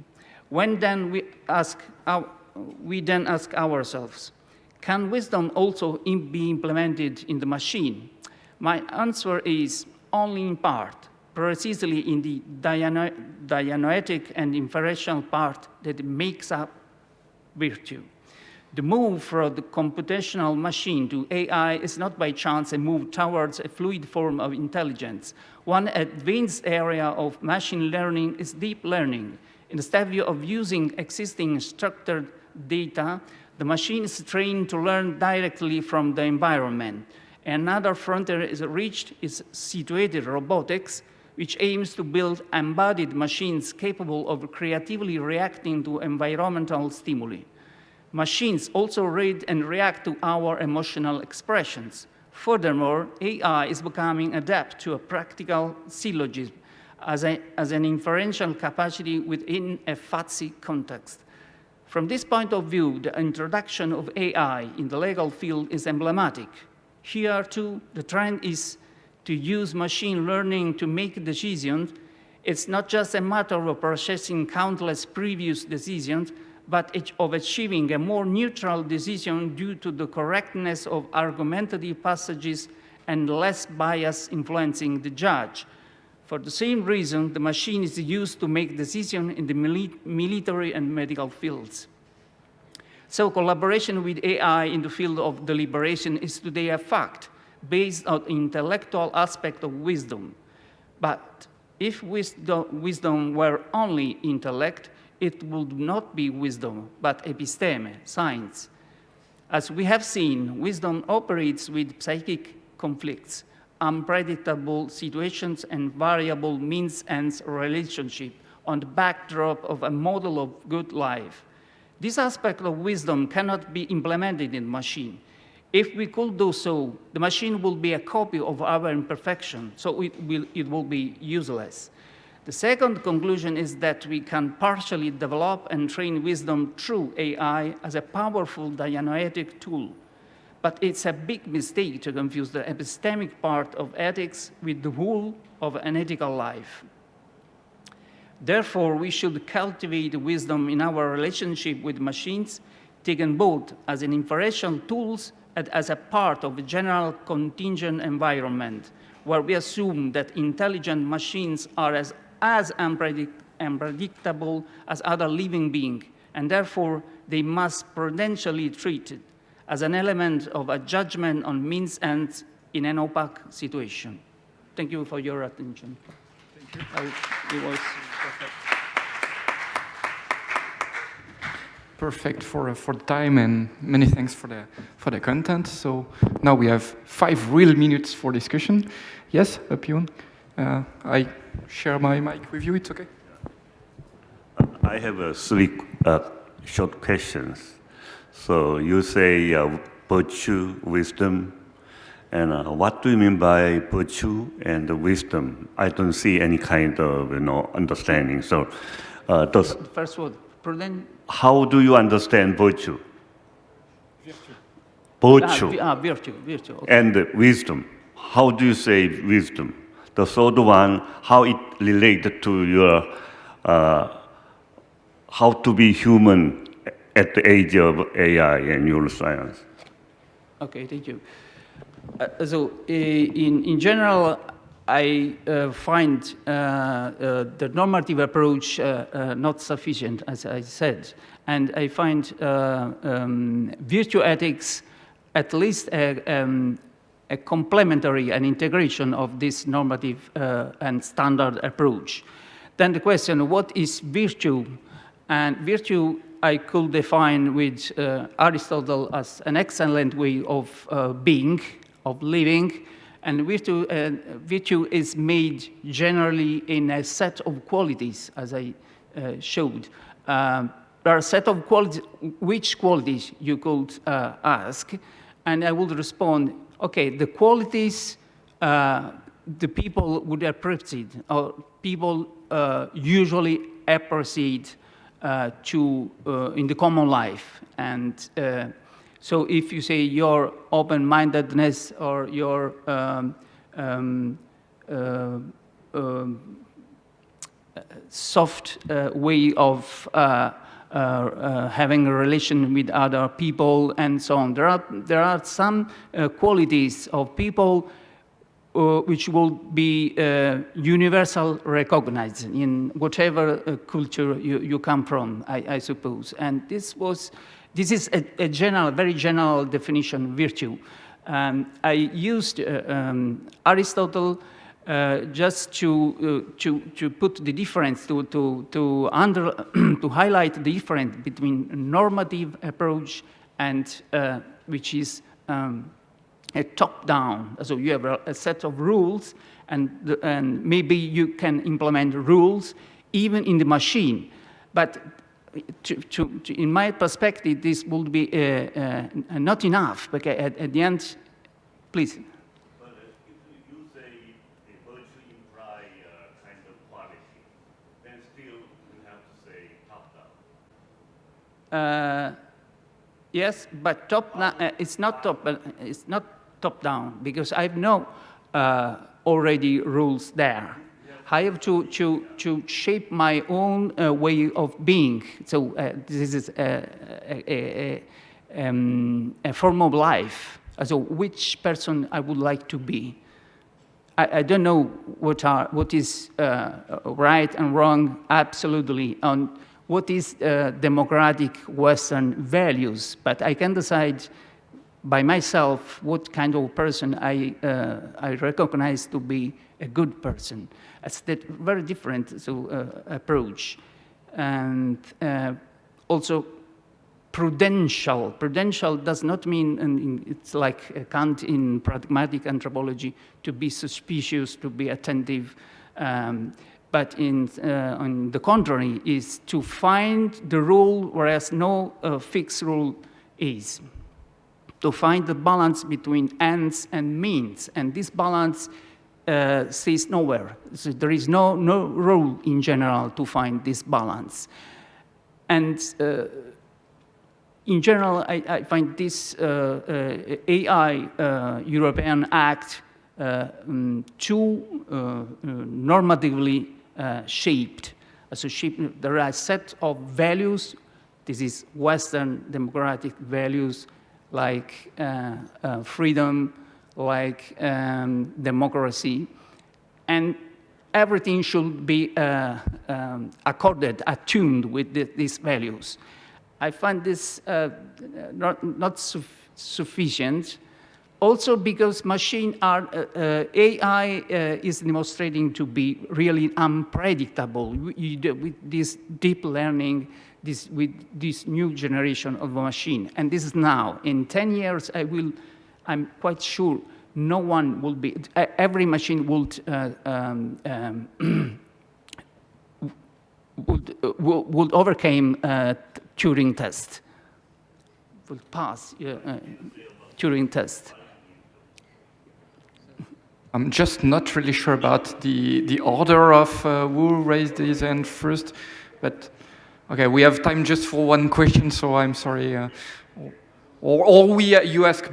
When then we then ask ourselves, can wisdom also be implemented in the machine? My answer is only in part, precisely in the dianoetic and inferential part that makes up virtue. The move from the computational machine to AI is not by chance a move towards a fluid form of intelligence. One advanced area of machine learning is deep learning. Instead of using existing structured data, the machine is trained to learn directly from the environment. Another frontier is reached is situated robotics, which aims to build embodied machines capable of creatively reacting to environmental stimuli. Machines also read and react to our emotional expressions. Furthermore, AI is becoming adept to a practical syllogism as an inferential capacity within a fuzzy context. From this point of view, the introduction of AI in the legal field is emblematic. Here, too, the trend is to use machine learning to make decisions. It's not just a matter of processing countless previous decisions, but of achieving a more neutral decision due to the correctness of argumentative passages and less bias influencing the judge. For the same reason, the machine is used to make decisions in the military and medical fields. So collaboration with AI in the field of deliberation is today a fact based on the intellectual aspect of wisdom. But if wisdom were only intellect, it would not be wisdom, but episteme, science. As we have seen, wisdom operates with psychic conflicts. unpredictable situations and variable means-ends relationship on the backdrop of a model of good life. This aspect of wisdom cannot be implemented in the machine. If we could do so, the machine will be a copy of our imperfection, so it will be useless. The second conclusion is that we can partially develop and train wisdom through AI as a powerful diagnostic tool. But it's a big mistake to confuse the epistemic part of ethics with the whole of an ethical life. Therefore, we should cultivate wisdom in our relationship with machines, taken both as an inferential tools and as a part of a general contingent environment, where we assume that intelligent machines are as unpredictable as other living beings, and therefore they must prudentially treated as an element of a judgment on means ends in an opaque situation. Thank you for your attention. Thank you. It was perfect. Perfect for time, and many thanks for the content. So now we have 5 real minutes for discussion. Yes, Pion. I share my mic with you. It's okay. I have 3 short questions. So you say virtue, wisdom, and what do you mean by virtue and wisdom? I don't see any kind of understanding. So The first word, prudent. How do you understand virtue? Virtue. Virtue. Okay. And wisdom. How do you say wisdom? The third one, how it related to your how to be human at the age of AI and neuroscience. Okay, thank you. In general, I find the normative approach not sufficient, as I said, and I find virtue ethics at least a complementary and integration of this normative and standard approach. Then the question, what is virtue? And virtue I could define with Aristotle as an excellent way of being, of living, and virtue is made generally in a set of qualities, as I showed. There are a set of qualities, which qualities you could ask, and I would respond, okay, the qualities the people would appreciate, or people usually appreciate in the common life. And so if you say your open-mindedness or your soft way of having a relation with other people and so on, there are some qualities of people which will be universal recognized in whatever culture you come from, I suppose. And this is a general, very general definition of virtue. I used Aristotle just to put the difference, to highlight the difference between normative approach and which is a top-down. So you have a set of rules, and maybe you can implement rules even in the machine. But in my perspective, this would be not enough, because at the end, please. But if you say a virtue imply kind of quality, then still you have to say top-down. Yes, but it's not top-down, because I know already rules there. I have to shape my own way of being. So this is a form of life. So which person I would like to be. I don't know what is right and wrong absolutely on what is democratic Western values, but I can decide by myself what kind of person I recognize to be a good person. It's that very different approach. And also, prudential. Prudential does not mean, it's like Kant in pragmatic anthropology, to be suspicious, to be attentive, but on the contrary, is to find the rule whereas no fixed rule is. To find the balance between ends and means, and this balance stays nowhere. So there is no rule in general to find this balance. And in general, I find this AI European Act too normatively shaped. So there are a set of values. This is Western democratic values like freedom, like democracy, and everything should be accorded, attuned with these values. I find this not sufficient. Also because AI is demonstrating to be really unpredictable with this deep learning, with this new generation of a machine. And this is now. In 10 years, I'm quite sure no one will be, every machine would overcome Turing test, would pass Turing test. I'm just not really sure about the order of who raised his hand first, but okay, we have time just for one question, so I'm sorry. Or you ask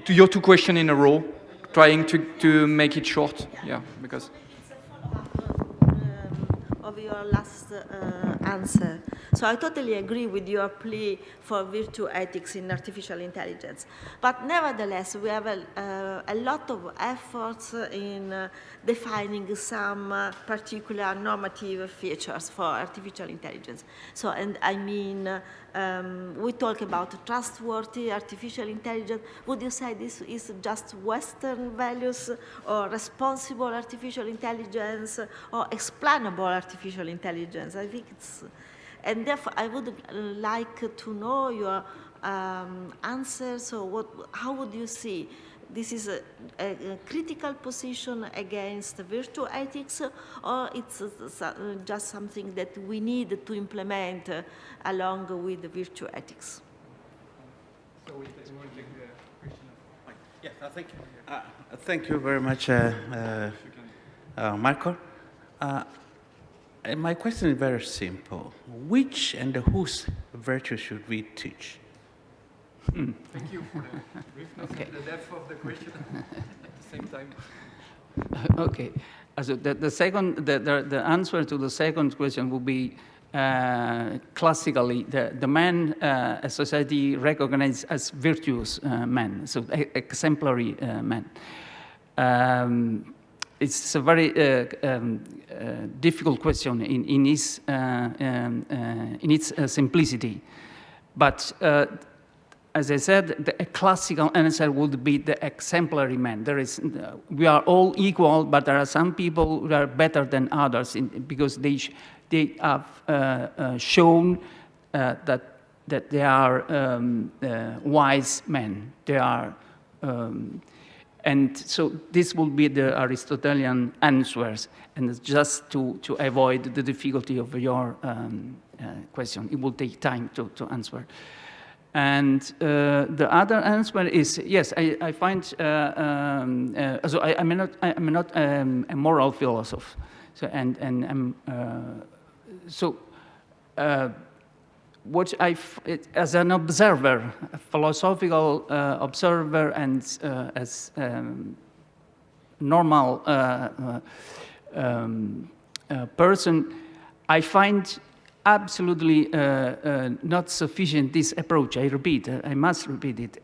your two questions in a row, trying to make it short. Yeah, because. It's a follow-up of your last answer. So I totally agree with your plea for virtue ethics in artificial intelligence. But nevertheless, we have a lot of efforts in defining some particular normative features for artificial intelligence. So, and I mean, we talk about trustworthy artificial intelligence. Would you say this is just Western values, or responsible artificial intelligence, or explainable artificial intelligence? I think it's, and therefore I would like to know your answer. So how would you see? This is a critical position against virtue ethics, or it's just something that we need to implement along with virtue ethics? So we will take the question. Yes, thank you very much, Marco. My question is very simple. Which and whose virtue should we teach? Thank you for the briefness and the depth of the question at the same time. Okay. So the answer to the second question would be classically the man a society recognizes as virtuous man, so exemplary man. It's a very difficult question in its simplicity, but as I said, a classical answer would be the exemplary man. We are all equal, but there are some people who are better than others because they have shown that they are wise men. They are, and so this will be the Aristotelian answers. And just to avoid the difficulty of your question, it will take time to answer. And the other answer is, yes, I find, so I'm not a moral philosopher. So, what as an observer, a philosophical observer, and as normal person, I find absolutely not sufficient this approach. I repeat, I must repeat it.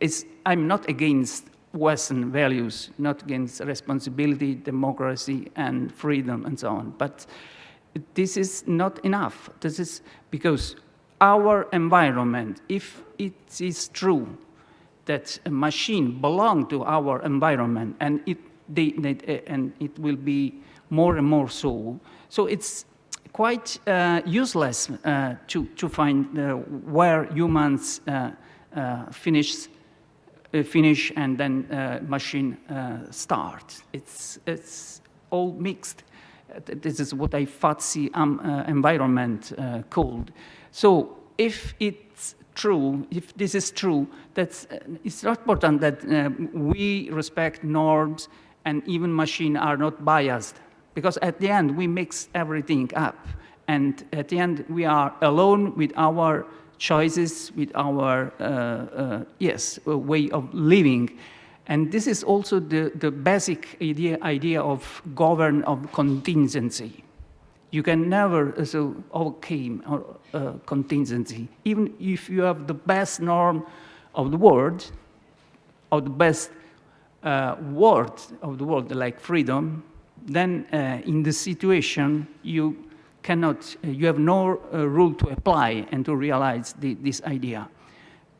I'm not against Western values, not against responsibility, democracy, and freedom, and so on. But this is not enough. This is because our environment, if it is true that a machine belongs to our environment, and it will be more and more so. So it's quite useless to find where humans finish and then machine start. It's all mixed. This is what a fuzzy environment called. So if it's true, if this is true, it's not important that we respect norms and even machine are not biased, because at the end we mix everything up, and at the end we are alone with our choices, with our way of living. And this is also the basic idea of govern of contingency. You can never overcome contingency. Even if you have the best norm of the world, or the best word of the world, like freedom, then in the situation you cannot, you have no rule to apply and to realize this idea.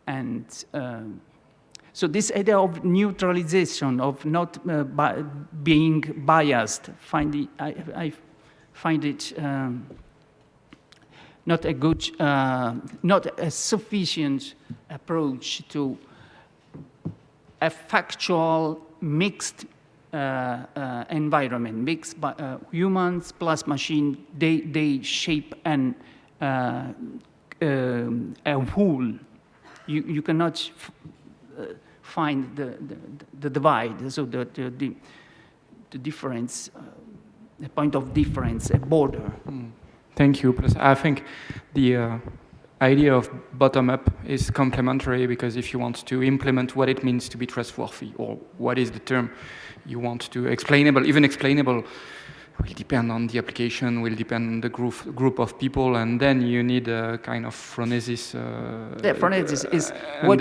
And so this idea of neutralization, of not being biased, I find it not a good, not a sufficient approach to a factual mixed environment, mixed by humans plus machine. They shape a whole. You cannot find the divide, so the difference, a point of difference, a border. Thank you. Plus, I think the idea of bottom-up is complementary, because if you want to implement what it means to be trustworthy, or what is the term you want to explainable, even explainable, will depend on the application, will depend on the group of people, and then you need a kind of phronesis. Phronesis is what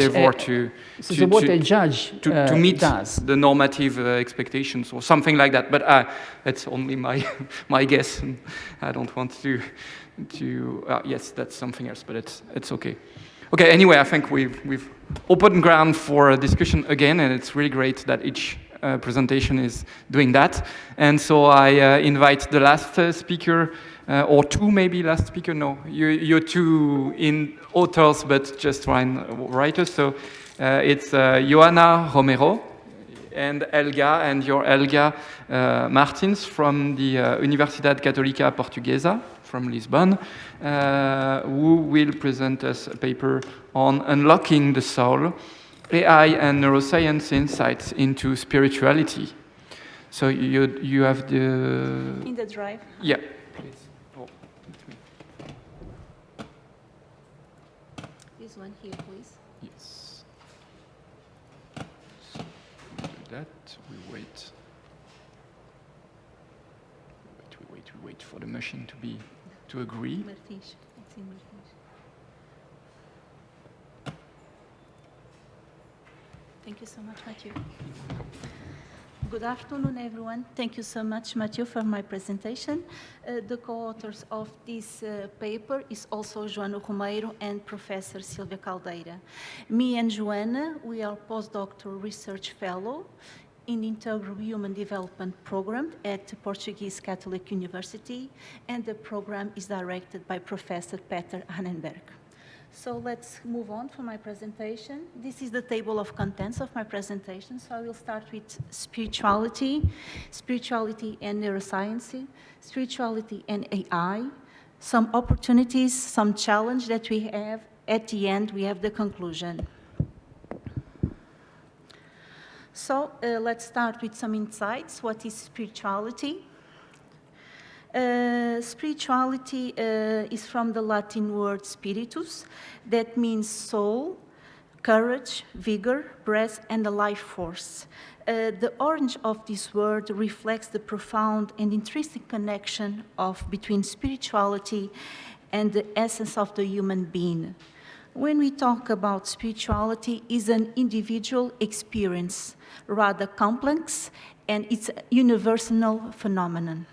a judge to meet does. the normative expectations, or something like that. But it's only my guess. And I don't want to. Yes, that's something else, but it's okay. Okay. Anyway, I think we've opened ground for a discussion again, and it's really great that each presentation is doing that. And so I invite the last speaker, or two maybe last speaker. No, you're two in authors, but just writers. So it's Joana Romeiro and Helga, and your Helga Martins from the Universidade Católica Portuguesa from Lisbon, who will present us a paper on unlocking the soul, AI and neuroscience insights into spirituality. So you have the... In the drive? Yeah, please. Oh, This one here, please. yes. So we do that, we wait. We wait for the machine to agree. Martins. It's in Martins. Thank you so much, Mathieu. Good afternoon, everyone. Thank you so much, Mathieu, for my presentation. The co-authors of this paper is also Joana Romeiro and Professor Silvia Caldeira. Me and Joana, we are postdoctoral research fellow in the Integral Human Development Program at the Portuguese Catholic University, and the program is directed by Professor Peter Annenberg. So let's move on for my presentation. This is the table of contents of my presentation. So I will start with spirituality and neuroscience, spirituality and AI, some opportunities, some challenge that we have. At the end, we have the conclusion. So let's start with some insights. What is spirituality? Spirituality is from the Latin word spiritus, that means soul, courage, vigor, breath, and the life force. The origin of this word reflects the profound and intrinsic connection between spirituality and the essence of the human being. When we talk about spirituality, it's an individual experience, rather complex, and it's a universal phenomenon.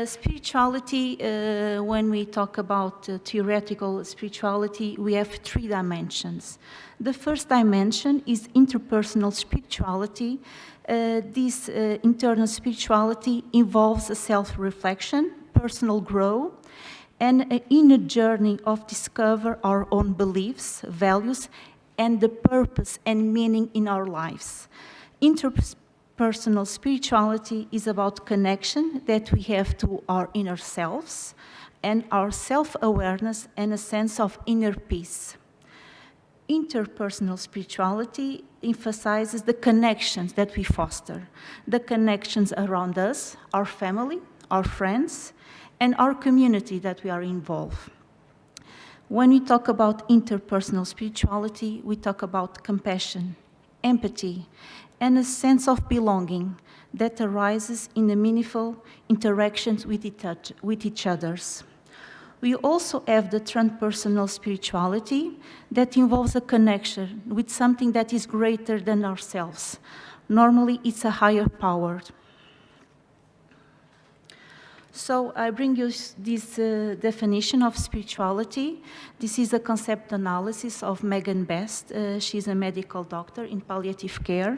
Spirituality, when we talk about theoretical spirituality, we have 3 dimensions. The first dimension is interpersonal spirituality. This internal spirituality involves a self-reflection, personal growth, and an inner journey of discover our own beliefs, values, and the purpose and meaning in our lives. Interpersonal spirituality is about connection that we have to our inner selves and our self-awareness and a sense of inner peace. Interpersonal spirituality emphasizes the connections that we foster, the connections around us, our family, our friends, and our community that we are involved. When we talk about interpersonal spirituality, we talk about compassion, empathy, and a sense of belonging that arises in the meaningful interactions with each other. We also have the transpersonal spirituality that involves a connection with something that is greater than ourselves. Normally, it's a higher power. So I bring you this definition of spirituality. This is a concept analysis of Megan Best. She's a medical doctor in palliative care.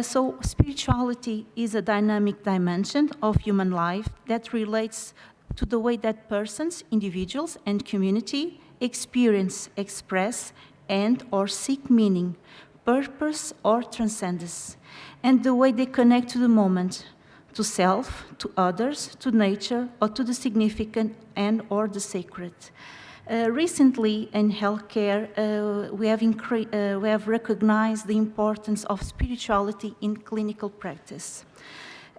So spirituality is a dynamic dimension of human life that relates to the way that persons, individuals, and community experience, express, and or seek meaning, purpose, or transcendence, and the way they connect to the moment, to self, to others, to nature, or to the significant and or the sacred. Recently, in healthcare, we have recognized the importance of spirituality in clinical practice.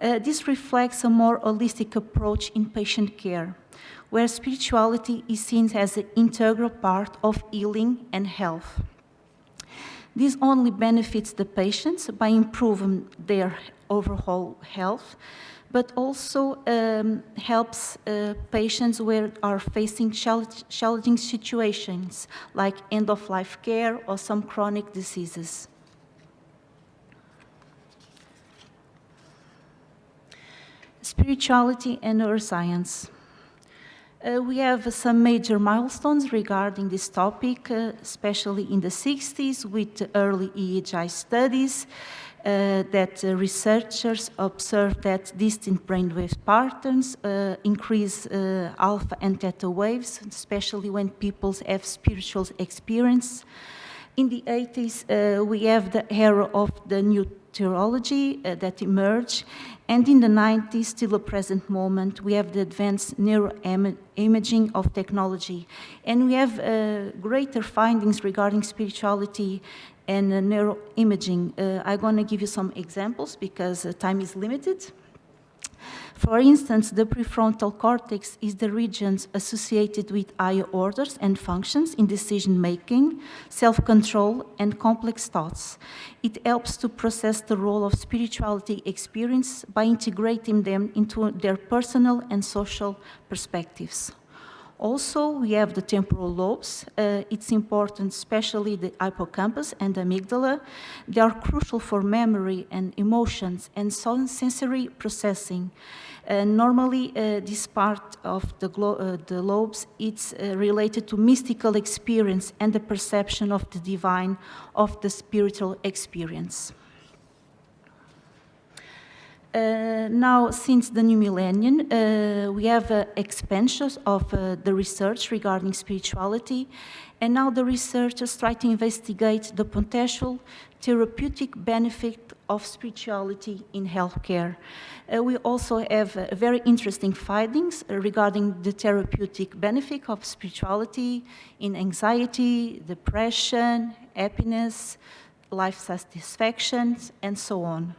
This reflects a more holistic approach in patient care, where spirituality is seen as an integral part of healing and health. This only benefits the patients by improving their overall health, but also helps patients who are facing challenging situations like end-of-life care or some chronic diseases. Spirituality and neuroscience. We have some major milestones regarding this topic, especially in the 60s with early EHI studies that researchers observed that distinct brainwave patterns increase alpha and theta waves, especially when people have spiritual experience. In the 80s, we have the era of the new theology that emerged, and in the 90s, still a present moment, we have the advanced neuroimaging of technology, and we have greater findings regarding spirituality and neuroimaging. I'm going to give you some examples because time is limited. For instance, the prefrontal cortex is the regions associated with higher orders and functions in decision-making, self-control, and complex thoughts. It helps to process the role of spirituality experience by integrating them into their personal and social perspectives. Also, we have the temporal lobes. It's important, especially the hippocampus and the amygdala. They are crucial for memory and emotions and sensory processing. Normally, this part of the lobes, it's related to mystical experience and the perception of the divine, of the spiritual experience. Now, since the new millennium, we have expansions of the research regarding spirituality, and now the researchers try to investigate the potential therapeutic benefit of spirituality in healthcare. We also have very interesting findings regarding the therapeutic benefit of spirituality in anxiety, depression, happiness, life satisfaction, and so on.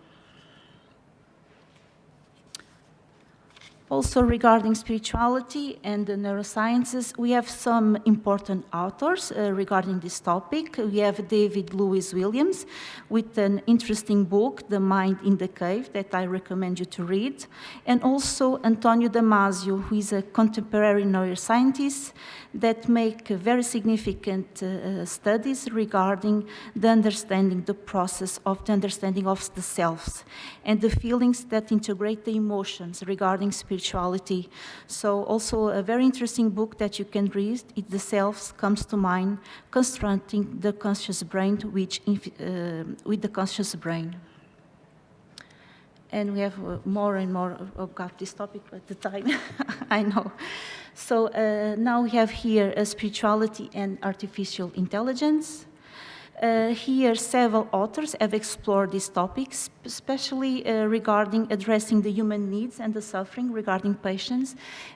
Also regarding spirituality and the neurosciences, we have some important authors regarding this topic. We have David Lewis Williams with an interesting book, The Mind in the Cave, that I recommend you to read. And also Antonio Damasio, who is a contemporary neuroscientist that make very significant studies regarding the understanding, the process of the understanding of the selves and the feelings that integrate the emotions regarding spirituality spirituality. So also a very interesting book that you can read, It the Self Comes to Mind, Constructing the Conscious Brain with the Conscious Brain. And we have more and more about this topic at the time, I know. So now we have here spirituality and artificial intelligence. Here, several authors have explored these topics, especially regarding addressing the human needs and the suffering regarding patients.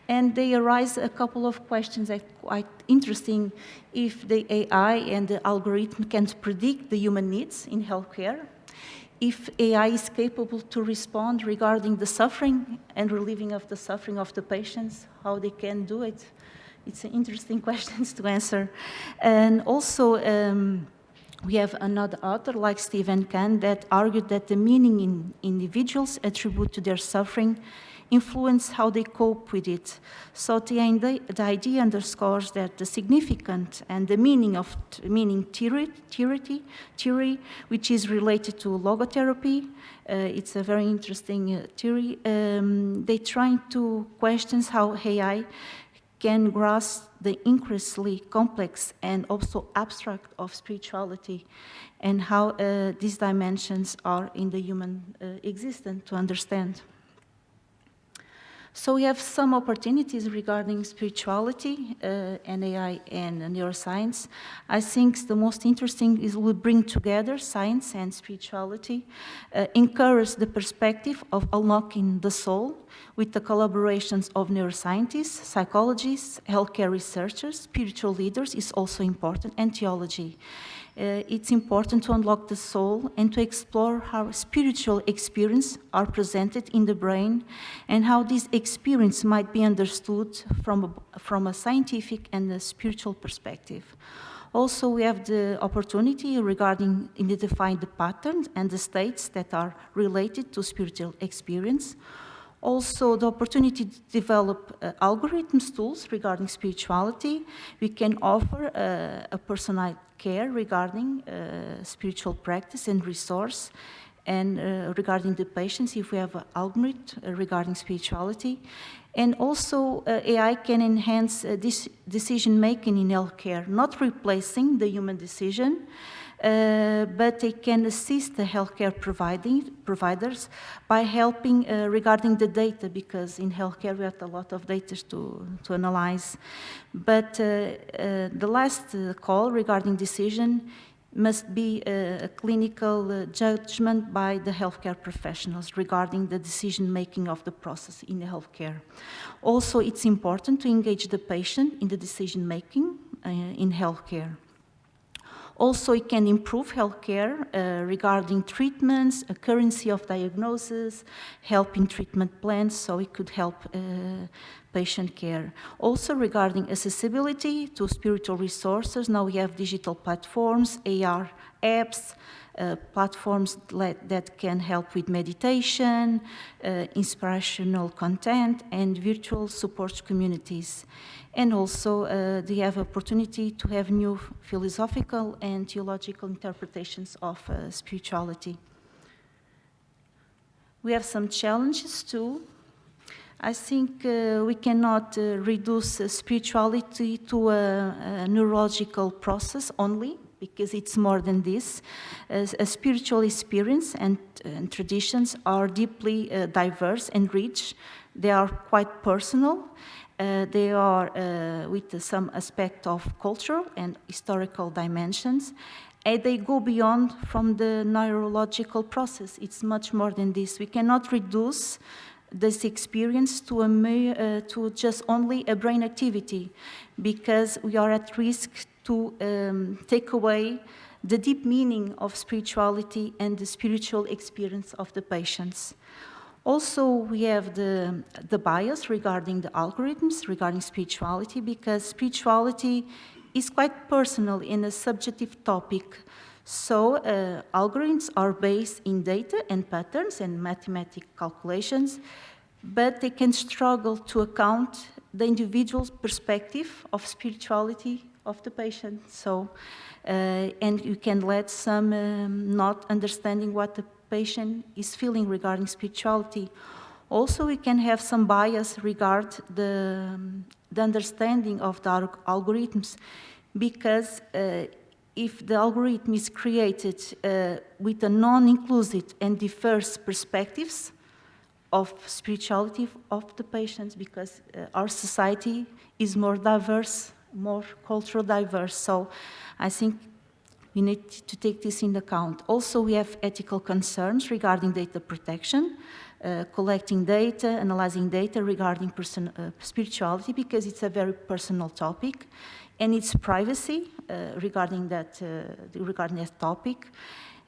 And they arise a couple of questions that are quite interesting. If the AI and the algorithm can predict the human needs in healthcare, if AI is capable to respond regarding the suffering and relieving of the suffering of the patients, how they can do it. It's an interesting questions to answer. And also, we have another author like Stephen Kahn that argued that the meaning in individuals attribute to their suffering influence how they cope with it. So the idea underscores that the significance and the meaning of meaning theory, which is related to logotherapy, it's a very interesting theory. They try to question how AI can grasp the increasingly complex and also abstract of spirituality and how these dimensions are in the human existence to understand. So we have some opportunities regarding spirituality and AI and neuroscience. I think the most interesting is we bring together science and spirituality, encourage the perspective of unlocking the soul with the collaborations of neuroscientists, psychologists, healthcare researchers, spiritual leaders is also important, and theology. It's important to unlock the soul and to explore how spiritual experiences are presented in the brain and how this experience might be understood from a scientific and a spiritual perspective. Also, we have the opportunity regarding identifying the patterns and the states that are related to spiritual experience. Also, the opportunity to develop algorithms, tools regarding spirituality. We can offer a personalized care regarding spiritual practice and resource, and regarding the patients, if we have an algorithm regarding spirituality. And also, AI can enhance this decision-making in healthcare, not replacing the human decision, but they can assist the healthcare providers by helping regarding the data, because in healthcare we have a lot of data to analyze. But the last call regarding decision must be a clinical judgment by the healthcare professionals regarding the decision-making of the process in healthcare. Also, it's important to engage the patient in the decision-making in healthcare. Also, it can improve healthcare regarding treatments, accuracy of diagnosis, help in treatment plans, so it could help patient care. Also, regarding accessibility to spiritual resources, now we have digital platforms, AR apps, platforms that can help with meditation, inspirational content, and virtual support communities. And also, they have opportunity to have new philosophical and theological interpretations of spirituality. We have some challenges too. I think we cannot reduce spirituality to a neurological process only, because it's more than this. A spiritual experience and traditions are deeply diverse and rich. They are quite personal. They are with some aspect of cultural and historical dimensions, and they go beyond from the neurological process. It's much more than this. We cannot reduce this experience to just only a brain activity, because we are at risk to take away the deep meaning of spirituality and the spiritual experience of the patients. Also, we have the bias regarding the algorithms, regarding spirituality, because spirituality is quite personal in a subjective topic. So, algorithms are based in data and patterns and mathematical calculations, but they can struggle to account the individual's perspective of spirituality of the patient. So, and you can let some not understanding what the patient is feeling regarding spirituality. Also, we can have some bias regard the understanding of the algorithms, because if the algorithm is created with a non-inclusive and diverse perspectives of spirituality of the patients, because our society is more diverse, more cultural diverse. So I think we need to take this into account. Also, we have ethical concerns regarding data protection, collecting data, analyzing data regarding spirituality, because it's a very personal topic, and its privacy regarding that topic.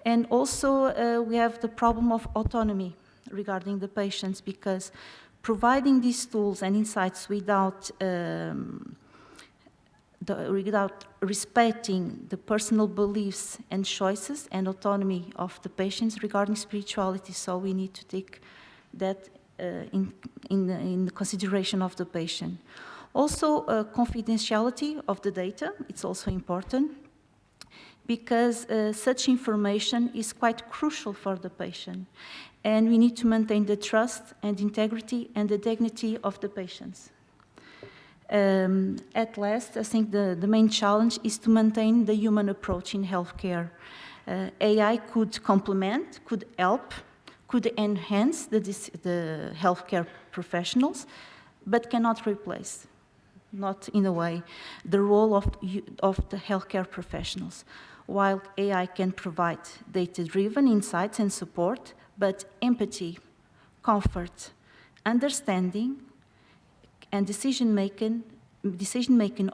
And also, we have the problem of autonomy regarding the patients, because providing these tools and insights without respecting the personal beliefs and choices and autonomy of the patients regarding spirituality. So we need to take that in the consideration of the patient. Also, confidentiality of the data, it's also important, because such information is quite crucial for the patient. And we need to maintain the trust and integrity and the dignity of the patients. At last, I think the main challenge is to maintain the human approach in healthcare. AI could complement, could help, could enhance the healthcare professionals, but cannot replace, not in a way, the role of the healthcare professionals. While AI can provide data-driven insights and support, but empathy, comfort, understanding, and decision-making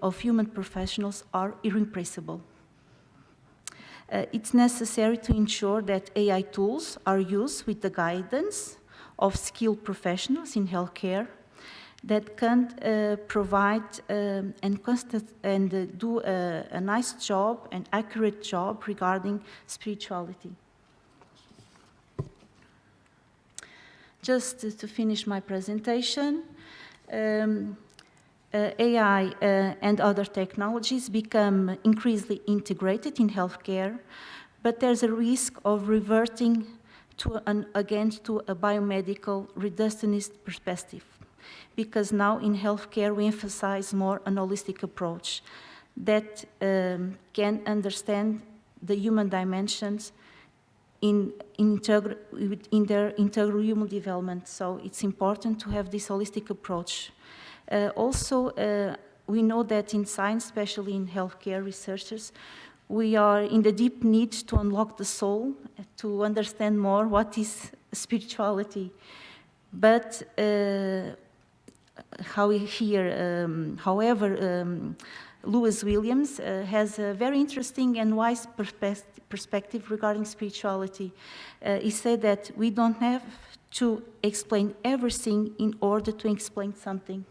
of human professionals are irreplaceable. It's necessary to ensure that AI tools are used with the guidance of skilled professionals in healthcare that can provide and do a nice job, an accurate job regarding spirituality. Just to finish my presentation, AI and other technologies become increasingly integrated in healthcare, but there's a risk of reverting again to a biomedical reductionist perspective, because now in healthcare we emphasize more an holistic approach that can understand the human dimensions in their integral human development. So it's important to have this holistic approach. Also, we know that in science, especially in healthcare researchers, we are in the deep need to unlock the soul, to understand more what is spirituality. But however, Lewis Williams has a very interesting and wise perspective regarding spirituality. He said that we don't have to explain everything in order to explain something.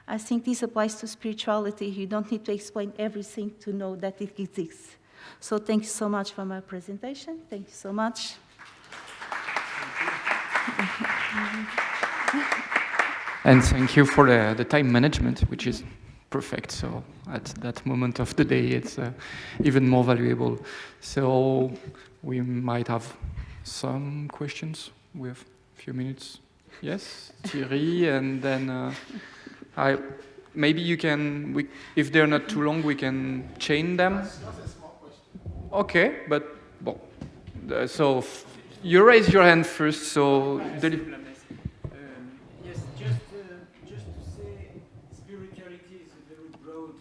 I think this applies to spirituality. You don't need to explain everything to know that it exists. So thank you so much for my presentation. Thank you so much. And thank you for the time management, which is perfect. So at that moment of the day, it's even more valuable. So we might have some questions. We have a few minutes. Yes, Thierry, and then maybe you can, if they're not too long, we can chain them. That's a small question. Okay, but bon. So you raise your hand first. So yes, just to say, spirituality is a very broad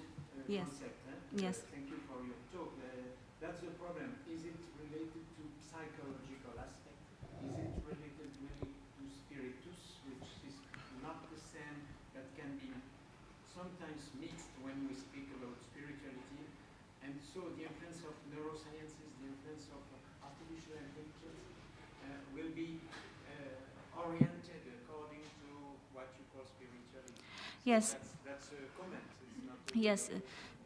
concept. Yes. Thank you for your talk. That's the problem. Is it related to psychological aspect? Is it related maybe to spiritus, which is not the same, that can be sometimes mixed when we speak about spirituality? And so the influence of neurosciences, the influence of artificial intelligence will be oriented according to what you call spirituality. Yes. So that's a comment. It's not Yes.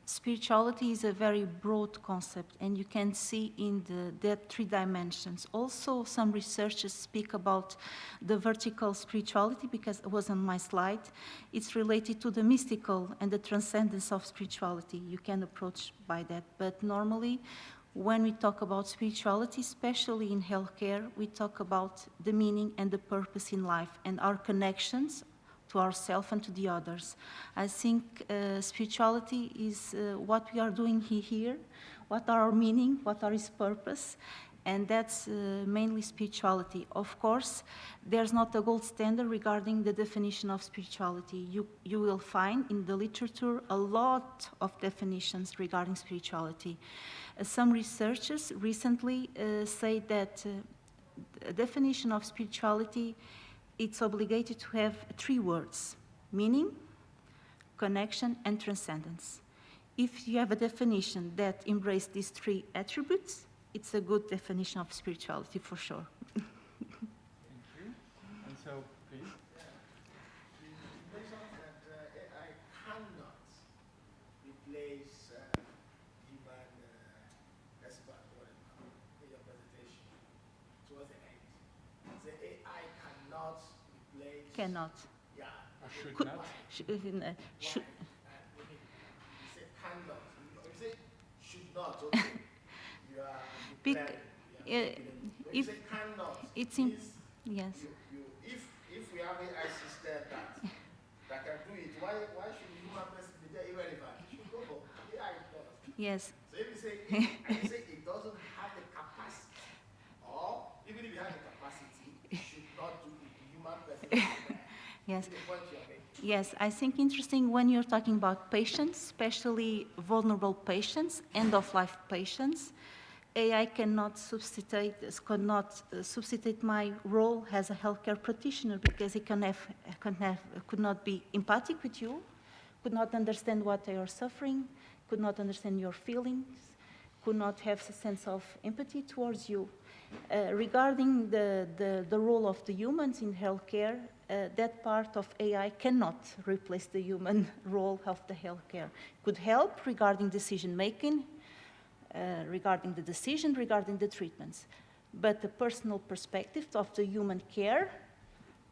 Spirituality is a very broad concept, and you can see in the three dimensions. Also, some researchers speak about the vertical spirituality, because it was on my slide. It's related to the mystical and the transcendence of spirituality. You can approach by that, but normally when we talk about spirituality, especially in healthcare, we talk about the meaning and the purpose in life and our connections to ourselves and to the others. I think spirituality is what we are doing here, what are our meaning, what are its purpose, and that's mainly spirituality. Of course, there's not a gold standard regarding the definition of spirituality. You will find in the literature a lot of definitions regarding spirituality. Some researchers recently say that a definition of spirituality, it's obligated to have 3 words: meaning, connection, and transcendence. If you have a definition that embraces these 3 attributes, it's a good definition of spirituality for sure. Thank you. And so, please. You mentioned that AI cannot replace human expert in your presentation towards the end. The AI cannot replace. Cannot. Yeah. Or should Could, not. should, You say cannot. You say should not. Okay. You are if say cannot. it's in, yes. If we have AI system that can do it, why should the human person be there irrelevant? It should go for AI does. Yes. So if you say it doesn't have the capacity, or even if it has the capacity, it should not do it. The human person. Yes. The point you are making. Yes, I think interesting when you're talking about patients, especially vulnerable patients, end-of-life patients, AI cannot substitute my role as a healthcare practitioner because it could not be empathic with you, could not understand what they are suffering, could not understand your feelings, could not have a sense of empathy towards you. Regarding the role of the humans in healthcare, that part of AI cannot replace the human role of the healthcare. Could help regarding decision-making, regarding the decision, regarding the treatments. But the personal perspective of the human care,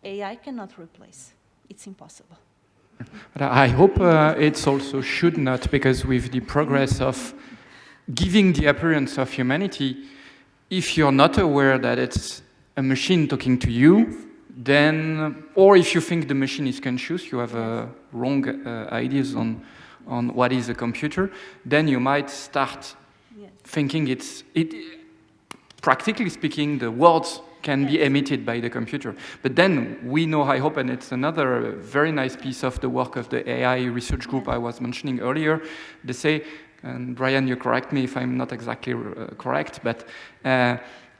AI cannot replace. It's impossible. But I hope it's also should not, because with the progress of giving the appearance of humanity, if you're not aware that it's a machine talking to you, then, or if you think the machine is conscious, you have wrong ideas on what is a computer, then you might start thinking practically speaking, the words can be emitted by the computer. But then we know, I hope, and it's another very nice piece of the work of the AI research group I was mentioning earlier, they say, and Brian, you correct me if I'm not exactly correct, but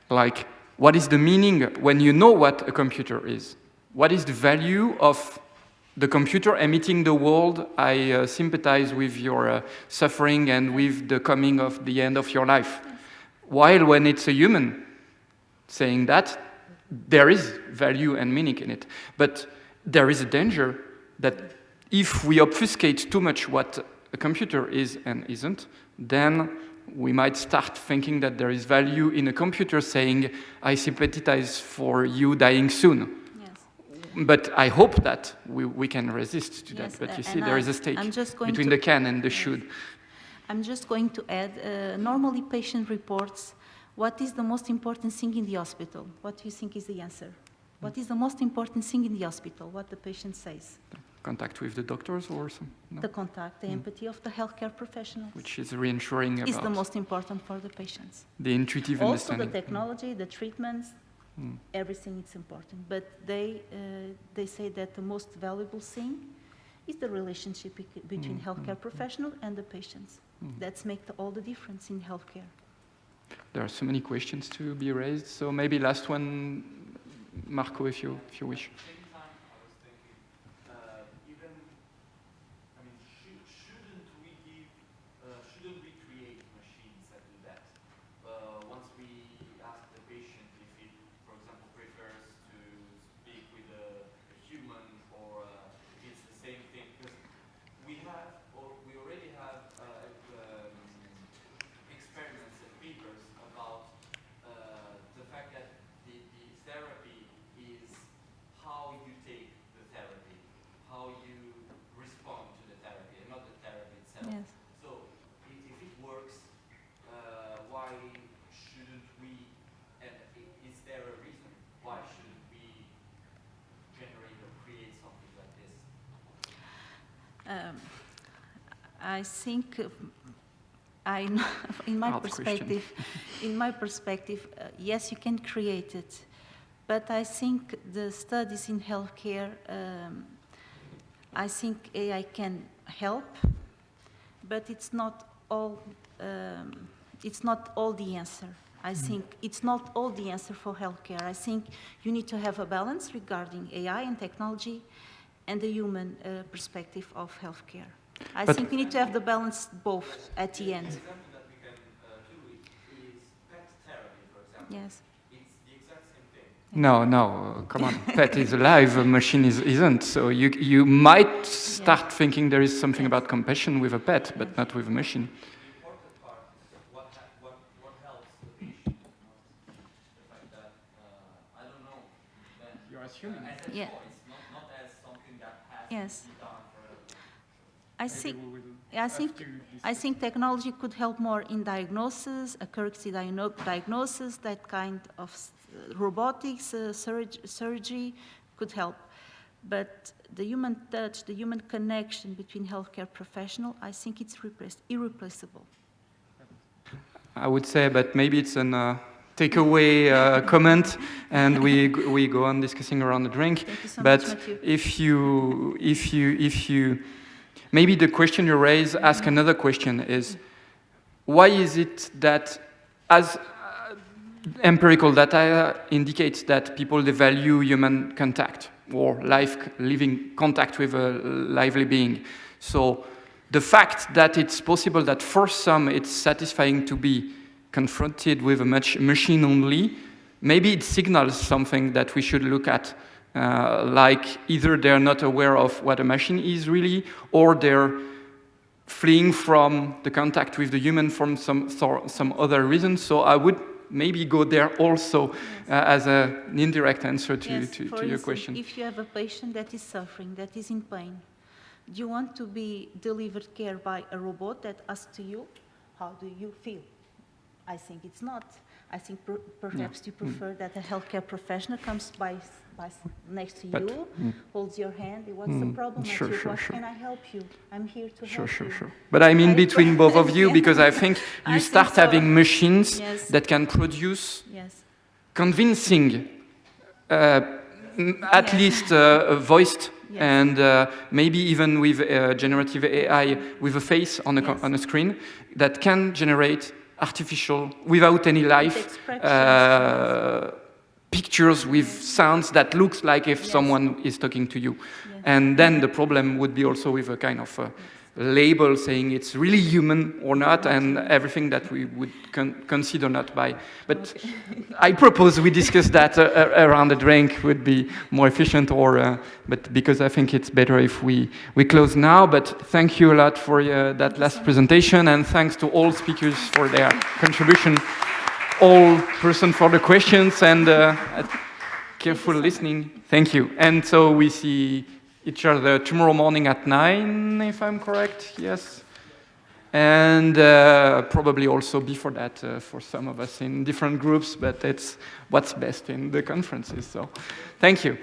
like, what is the meaning when you know what a computer is? What is the value of the computer emitting the world? I sympathize with your suffering and with the coming of the end of your life. While when it's a human saying that, there is value and meaning in it. But there is a danger that if we obfuscate too much what a computer is and isn't, then we might start thinking that there is value in a computer saying, I sympathize for you dying soon. But I hope that we can resist to that. But you see, there is a stake between the can and the should. I'm just going to add, normally patient reports, what is the most important thing in the hospital? What do you think is the answer? What is the most important thing in the hospital? What the patient says? Contact with the doctors or something? No? The contact, the empathy of the healthcare professionals. Which is reassuring about... is the most important for the patients. The intuitive understanding. Also the technology, the treatments, everything is important. But they say that the most valuable thing is the relationship between healthcare professional and the patients. That's make all the difference in healthcare. There are so many questions to be raised, so maybe last one, Marco, if you wish. Shouldn't we create machines that do that? Once we ask the patient if he, for example, prefers to speak with a human or it's the same thing, because we already have experiments and papers about the fact that the therapy is how it I think, in my perspective, yes, you can create it, but I think the studies in healthcare, I think AI can help, but it's not all. It's not all the answer. I think it's not all the answer for healthcare. I think you need to have a balance regarding AI and technology and the human perspective of healthcare. I think we need to have the balance both at the end. An example that we can do is pet therapy, for example. Yes. It's the exact same thing. No, come on. Pet is alive, a machine isn't. So you might start thinking there is something about compassion with a pet, but not with a machine. The important part is what helps the patient. The fact that, I don't know, you're assuming as a choice, not as something that has to be done forever. I think technology could help more in diagnosis, accuracy diagnosis, that kind of robotics, surgery could help. But the human touch, the human connection between healthcare professionals, I think it's irreplaceable. I would say, but maybe it's an takeaway comment, and we go on discussing around the drink. Thank you so but much, Matthew. if you maybe the question you raise, ask another question is, why is it that as empirical data indicates that people, they value human contact or living contact with a lively being? So the fact that it's possible that for some it's satisfying to be confronted with a machine only, maybe it signals something that we should look at. Like either they're not aware of what a machine is really, or they're fleeing from the contact with the human from some other reason. So I would maybe go there also as an indirect answer to your question. If you have a patient that is suffering, that is in pain, do you want to be delivered care by a robot that asks to you, how do you feel? I think it's not. I think perhaps you prefer that a healthcare professional comes by next to you, holds your hand. What's the problem? What can I help you? I'm here to help you. Sure. But I mean between both of you, because I think you start having machines that can produce convincing, at least voiced, and maybe even with generative AI, with a face on a screen, that can generate artificial, without any life, pictures with sounds that looks like if someone is talking to you. And then the problem would be also with a kind of label saying it's really human or not, and everything that we would consider not by. But I propose we discuss that around the drink would be more efficient, or but because I think it's better if we close now. But thank you a lot for that last presentation, and thanks to all speakers for their contribution, all person for the questions, and careful listening. Thank you. And so we see each other tomorrow morning at 9, if I'm correct, yes. And probably also before that for some of us in different groups, but it's what's best in the conferences. So thank you.